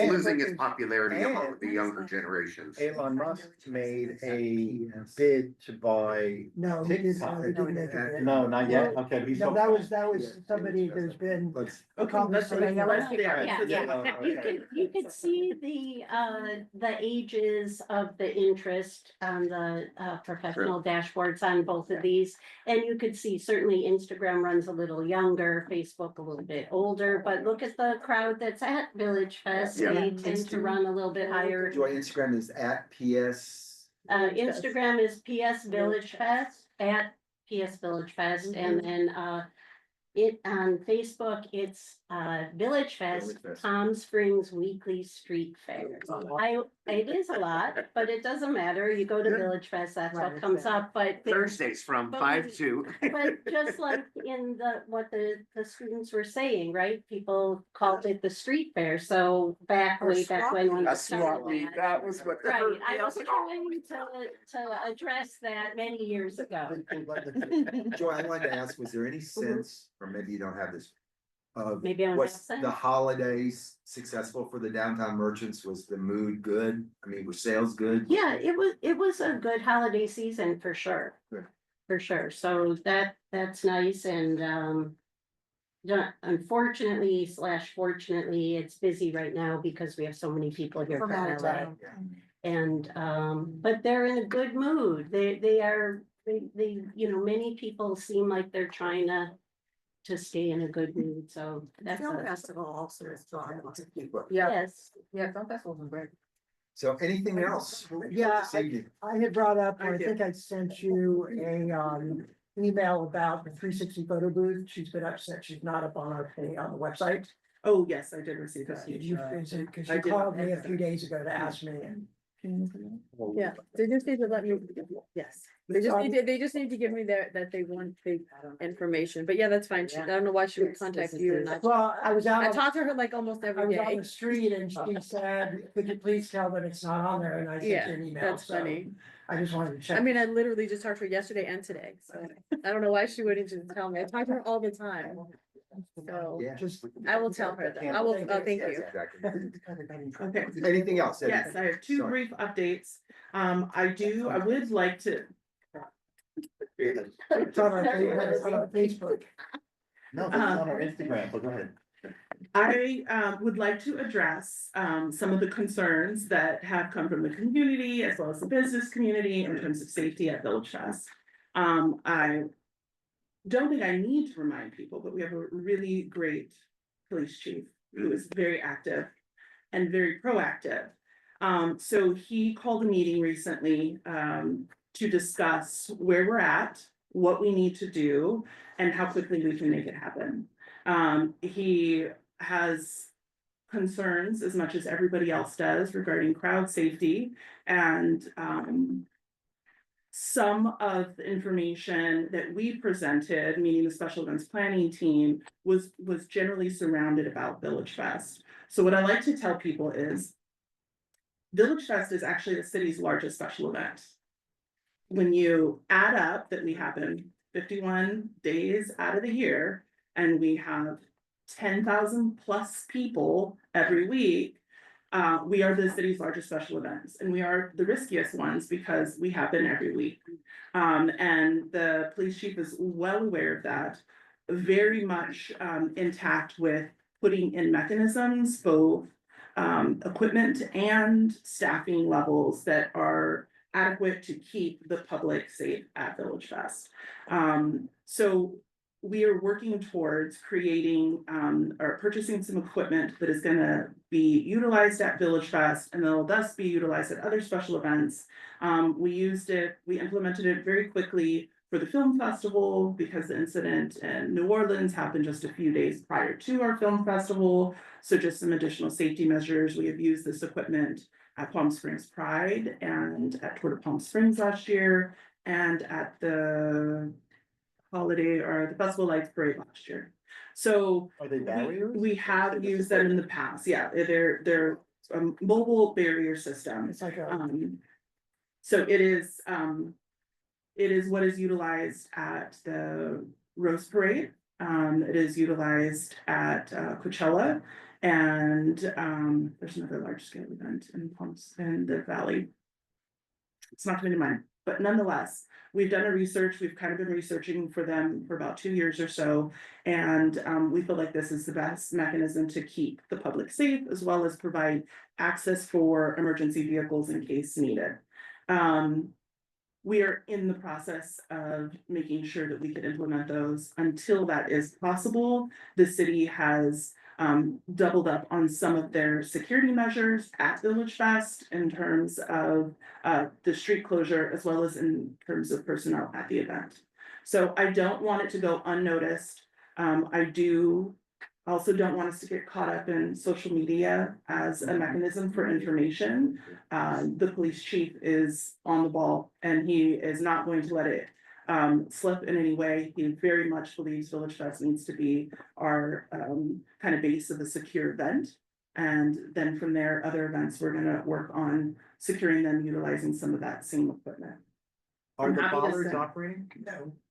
And-
losing its popularity among
and-
the younger generations.
Elon Musk made a bid to buy.
No, he didn't make it.
No, not yet, okay. he's
No,
so-
that was somebody, there's been.
Let's,
Okay, let's
Yeah. You could see the ages of the interest on the professional dashboards on both of these. And you could see certainly Instagram runs a little younger, Facebook a little bit older, but look at the crowd that's at Village Fest.
Yeah.
They tend to run a little bit higher.
Joy, Instagram is at PS.
Instagram is PS Village Fest, at PS Village Fest, and then it on Facebook, it's Village Fest,
Village Fest.
Palm Springs Weekly Street Fair. It is a lot, but it doesn't matter. You go to Village Fest, that's what comes up, but.
Thursdays from
But
5
we-
to.
But just like in what the students were saying, right? People called it the street fair, so way back when.
That's what that was what.
Right, I was trying to address that many years ago.
Joy, I wanted to ask, was there any sense, or maybe you don't have this, of
Maybe I don't
was
have sense.
the holidays successful for the downtown merchants? Was the mood good? I mean, were sales good?
Yeah, it was a good holiday season for sure.
Good.
For sure, so that's nice and unfortunately / fortunately, it's busy right now because we have so many people here from
From out of
LA.
town.
And but they're in a good mood. They many people seem like they're trying to stay in a good mood, so that's
Film
a,
festival also is strong.
yes.
Yeah, film festivals are great.
So anything else?
Yeah,
This evening?
I had brought up, or I
Thank you.
think I sent you a email about the 360 photo booth. She's been upset she's not up on our thing on the website.
Oh, yes, I did receive this.
Did you, because
I
you
did.
called me a few days ago to ask me.
Yeah, they just need to let me, yes. They just need to give me that they want the information, but yeah, that's fine. I don't know why she would contact you and not.
Well, I was out.
I
on-
talk to her like almost
I
every
was on
day.
the street and she said, could you please tell them it's not on there? And I sent
Yeah,
you an email.
that's
so
funny.
I just wanted to check.
I mean, I literally just talked to her yesterday and today, so I don't know why she wouldn't just tell me. I talk to her all the time. So
Yeah.
Just.
I will tell her that. I will, thank you.
Okay.
Anything else? Eddie?
Yes, I have two
Sorry.
brief updates. I would like to,
It's on our Facebook.
No, that's on our Instagram, but go ahead.
I would like to address some of the concerns that have come from the community as well as the business community in terms of safety at Village Fest. I don't think I need to remind people, but we have a really great police chief who is very active and very proactive. So he called a meeting recently to discuss where we're at, what we need to do, and how quickly we can make it happen. He has concerns as much as everybody else does regarding crowd safety and some of the information that we presented, meaning the special events planning team, was generally surrounded about Village Fest. So what I like to tell people is Village Fest is actually the city's largest special event. When you add up that we happen 51 days out of the year and we have 10,000 plus people every week, we are the city's largest special events, and we are the riskiest ones because we happen every week. And the police chief is well aware of that, very much intact with putting in mechanisms, both equipment and staffing levels that are adequate to keep the public safe at Village Fest. So we are working towards creating or purchasing some equipment that is gonna be utilized at Village Fest and will thus be utilized at other special events. We implemented it very quickly for the film festival because the incident in New Orleans happened just a few days prior to our film festival. So just some additional safety measures. We have used this equipment at Palm Springs Pride and at Tour de Palm Springs last year and at the holiday or the Festival Lights Parade last year. So
Are they barriers?
we have used them in the past. Yeah, they're a mobile barrier system.
It's like a.
So it is what is utilized at the Rose Parade. It is utilized at Coachella and there's another large scale event in the valley. It's not coming to mind, but nonetheless, we've done a research. We've kind of been researching for them for about 2 years or so. And we feel like this is the best mechanism to keep the public safe as well as provide access for emergency vehicles in case needed. We are in the process of making sure that we can implement those. Until that is possible, the city has doubled up on some of their security measures at Village Fest in terms of the street closure as well as in terms of personnel at the event. So I don't want it to go unnoticed. I also don't want us to get caught up in social media as a mechanism for information. The police chief is on the ball and he is not going to let it slip in any way. He very much believes Village Fest needs to be our kind of base of a secure event. And then from there, other events, we're gonna work on securing them, utilizing some of that same equipment.
Are the
I'm happy to
bollards
say-
operating?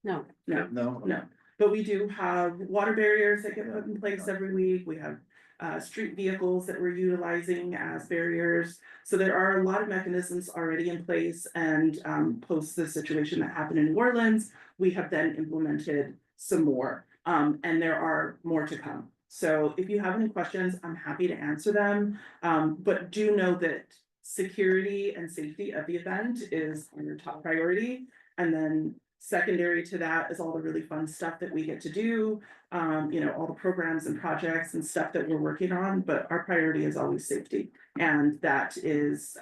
No.
No.
But we do have water barriers that get put in place every week. We have street vehicles that we're utilizing as barriers. So there are a lot of mechanisms already in place and post the situation that happened in New Orleans, we have then implemented some more. And there are more to come. So if you have any questions, I'm happy to answer them. But do know that security and safety of the event is your top priority. And then secondary to that is all the really fun stuff that we get to do, all the programs and projects and stuff that we're working on, but our priority is always safety. And that is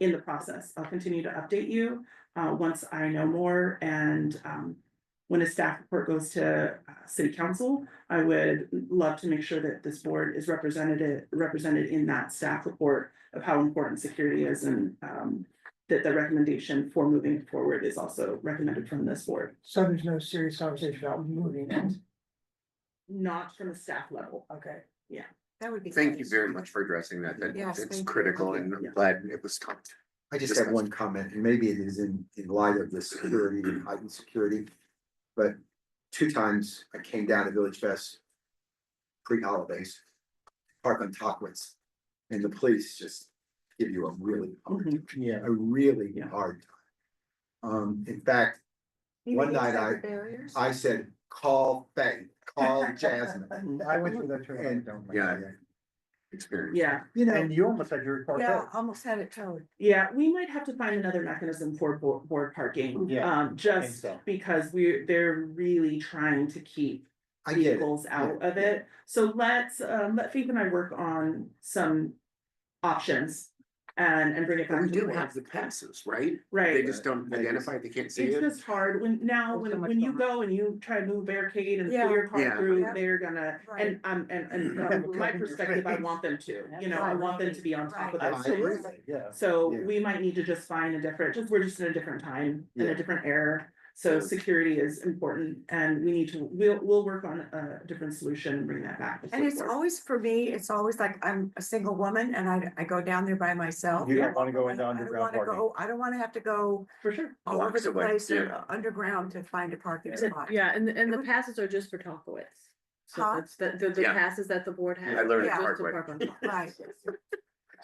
in the process. I'll continue to update you once I know more. And when a staff report goes to city council, I would love to make sure that this board is represented in that staff report of how important security is and that the recommendation for moving forward is also recommended from this board,
So there's no serious conversation about moving it.
not from a staff level.
Okay.
That would be.
Thank you
nice.
very much for addressing that.
Yes,
It's
thank you.
critical and I'm glad it was talked.
I just have one comment, and maybe it is in light of the security and heightened security. But 2 times I came down to Village Fest pre-holidays, park on Tockwitz, and the police just give you a really hard time.
Yeah.
A really hard time. In fact,
You
one
mean
night
separate barriers?
I said, call Faye, call Jasmine.
I went through that too.
And-
Yeah. Experience.
Yeah,
You know,
And you almost had your car.
Yeah, almost had it towed.
yeah, we might have to find another mechanism for board parking,
Yeah, think
just
so.
because they're really trying to keep
I get it.
vehicles out of it. So let's, let Faith and I work on some options and bring it
But
back.
we
to the
do
board.
have the passes, right? They
Right,
just don't identify, it, they can't see
it's
it.
just hard when now,
There's so much
when you
going
go and you try to move barricade and
Yeah.
pull your car
Yeah.
through,
Yeah.
they're gonna,
Right.
and
Have a
from
cut
my
in your
perspective, I
face.
want them to, you know, I want them to be on top of
Right.
that.
Absolutely.
Yeah.
So
Yeah.
we might need to just find a different, we're just in a different time, in
Yeah.
a different era. So security is important and we need to, we'll work on a different solution and bring that back.
And it's always, for me, it's always like I'm a single woman and I go down there by myself.
You don't wanna go
I
into
don't- I don't
underground
wanna
parking.
go- I don't wanna have to go
For sure.
all over
Blocks
the
away,
place or
yeah.
underground to find a parking spot.
Yeah, and the passes are just for Talkowitz. So
Huh?
that's the
Yeah.
passes that the board has.
I learned it
Yeah.
the hard
just to
way.
park on Talkowitz.
Right.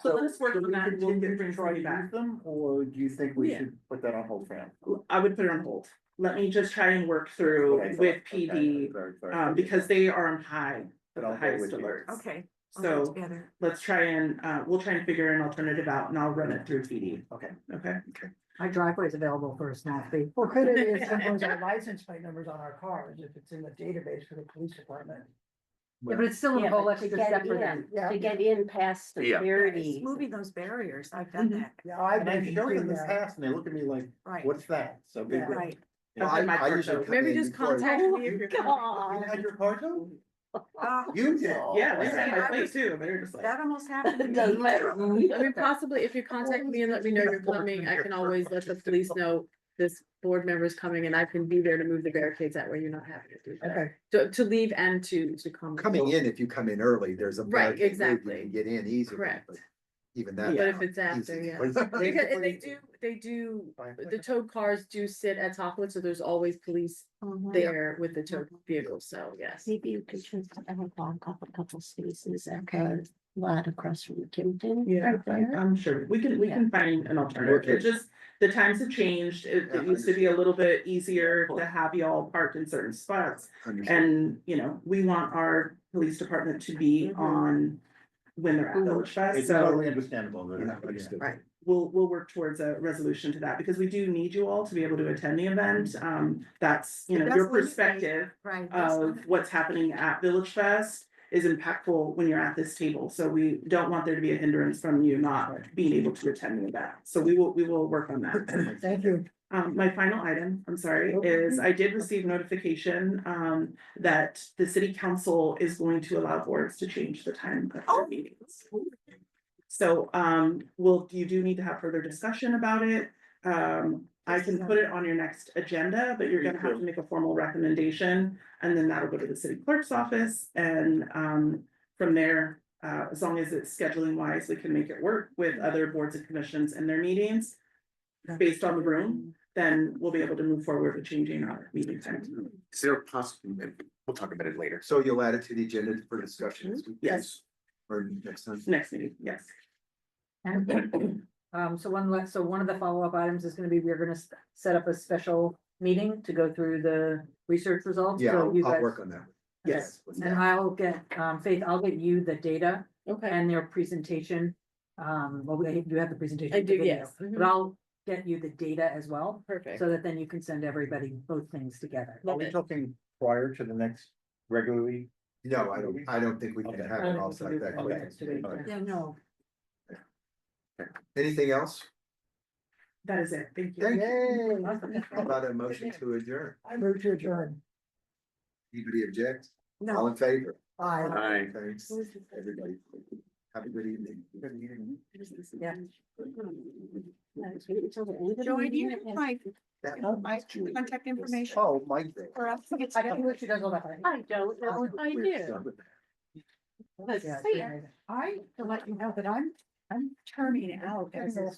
So let's work
So
on
we
that and we'll
continue
bring
to try to
somebody back.
use them, or do you think we
Yeah.
should put that on hold for now?
I would put it on hold. Let me just try and work through
Okay,
with
okay,
PD,
sorry, sorry.
because they are on high,
But
the
I'll go
highest
with you.
alerts.
Okay. I'll get
So
together.
let's try and, we'll try and figure an alternative out and I'll run it through PD.
Okay.
Okay?
My driveway is available for a small fee.
Well, could it be as simple as our license plate numbers on our cars, if it's in the database for the police department?
Yeah, but it's still a
Yeah,
whole
but to
extra
get
step for
in,
them.
Yeah.
to get in past
Yeah.
security.
It's moving those barriers. I've done
Mhm.
that.
Yeah, I've
And I've
been
shown them
doing
in the
that.
past and they look at me like,
Right.
what's that? So big.
Yeah.
deal.
Right.
Well,
That's in my
I
part,
usually
though.
come
Maybe
in
just
before-
contact me if you're.
You
God.
had your car towed?
You did.
Yeah, they
Yeah.
said my place too, they're just like.
That almost happened to
It
me.
doesn't matter.
I mean, possibly if you contact me and let me know you're coming, I can always let the police know this board member is coming and I can be there to move the barricades. That way you're not having to do that.
Okay,
To leave and to come.
Coming in, if you come in early, there's a.
Right,
barricade move,
exactly.
You can get in easily.
Correct.
but Even
But
that.
if it's after,
easy.
yeah.
What is it?
Because and they do, the towed cars do sit at Talkwood, so there's always police there with the towed vehicles, so yes.
Maybe you could just have a block off a couple spaces at the lot across from the Kimpton.
Yeah,
right there.
I'm sure, we can find an alternative,
Okay.
it's just, the times have changed, it used to be a little bit easier to have y'all parked in certain spots.
Understood.
And, you know, we want our police department to be on when they're at Village Fest,
It's
so
totally understandable. but-
Yeah, understood.
Right.
we'll work towards a resolution to that, because we do need you all to be able to attend the event. That's, you know,
That's
your
what you think.
perspective
Right.
of what's happening at Village Fest is impactful when you're at this table, so we don't want there to be a hindrance from you not being able to attend the event, so we will work on that.
thank you.
My final item, I'm sorry, is I did receive notification, that the city council is going to allow boards to change the time of their meetings. So, you do need to have further discussion about it. I can put it on your next agenda, but you're gonna have to make a formal recommendation. And then that'll go to the city clerk's office and, from there, as long as it's scheduling wise, we can make it work with other boards and commissions and their meetings. Based on the room, then we'll be able to move forward with changing our meeting time.
Is there a possible, we'll talk about it later.
So you'll add it to the agenda for discussion this week?
Yes,
Or next time?
next meeting, yes.
So one of the follow-up items is gonna be, we're gonna set up a special meeting to go through the research results.
Yeah,
So you
I'll
guys-
work on that.
Yes.
And I'll get, Faith, I'll get you the data
Okay.
and their presentation. Well, you have the presentation.
I
with
do,
the video,
yes. Mhm.
But I'll get you the data as well,
Perfect.
so that then you can send everybody both things together.
Are we talking prior to the next regularly?
No, I don't think we can
Okay.
have it all like that.
Okay.
quick.
Yeah, no.
Anything else?
That is it, thank you.
Thank you.
Yay.
How about a motion to adjourn?
I move to adjourn.
Anybody object? All
No.
in favor?
Aye.
Aye.
Thanks, everybody. Have a good evening.
Yeah.
Joey, do you have my contact information?
Oh, Mike.
Or else it's.
I don't know what she does all that.
I don't know what I do.
Yeah,
I, to let you know that I'm turning out as a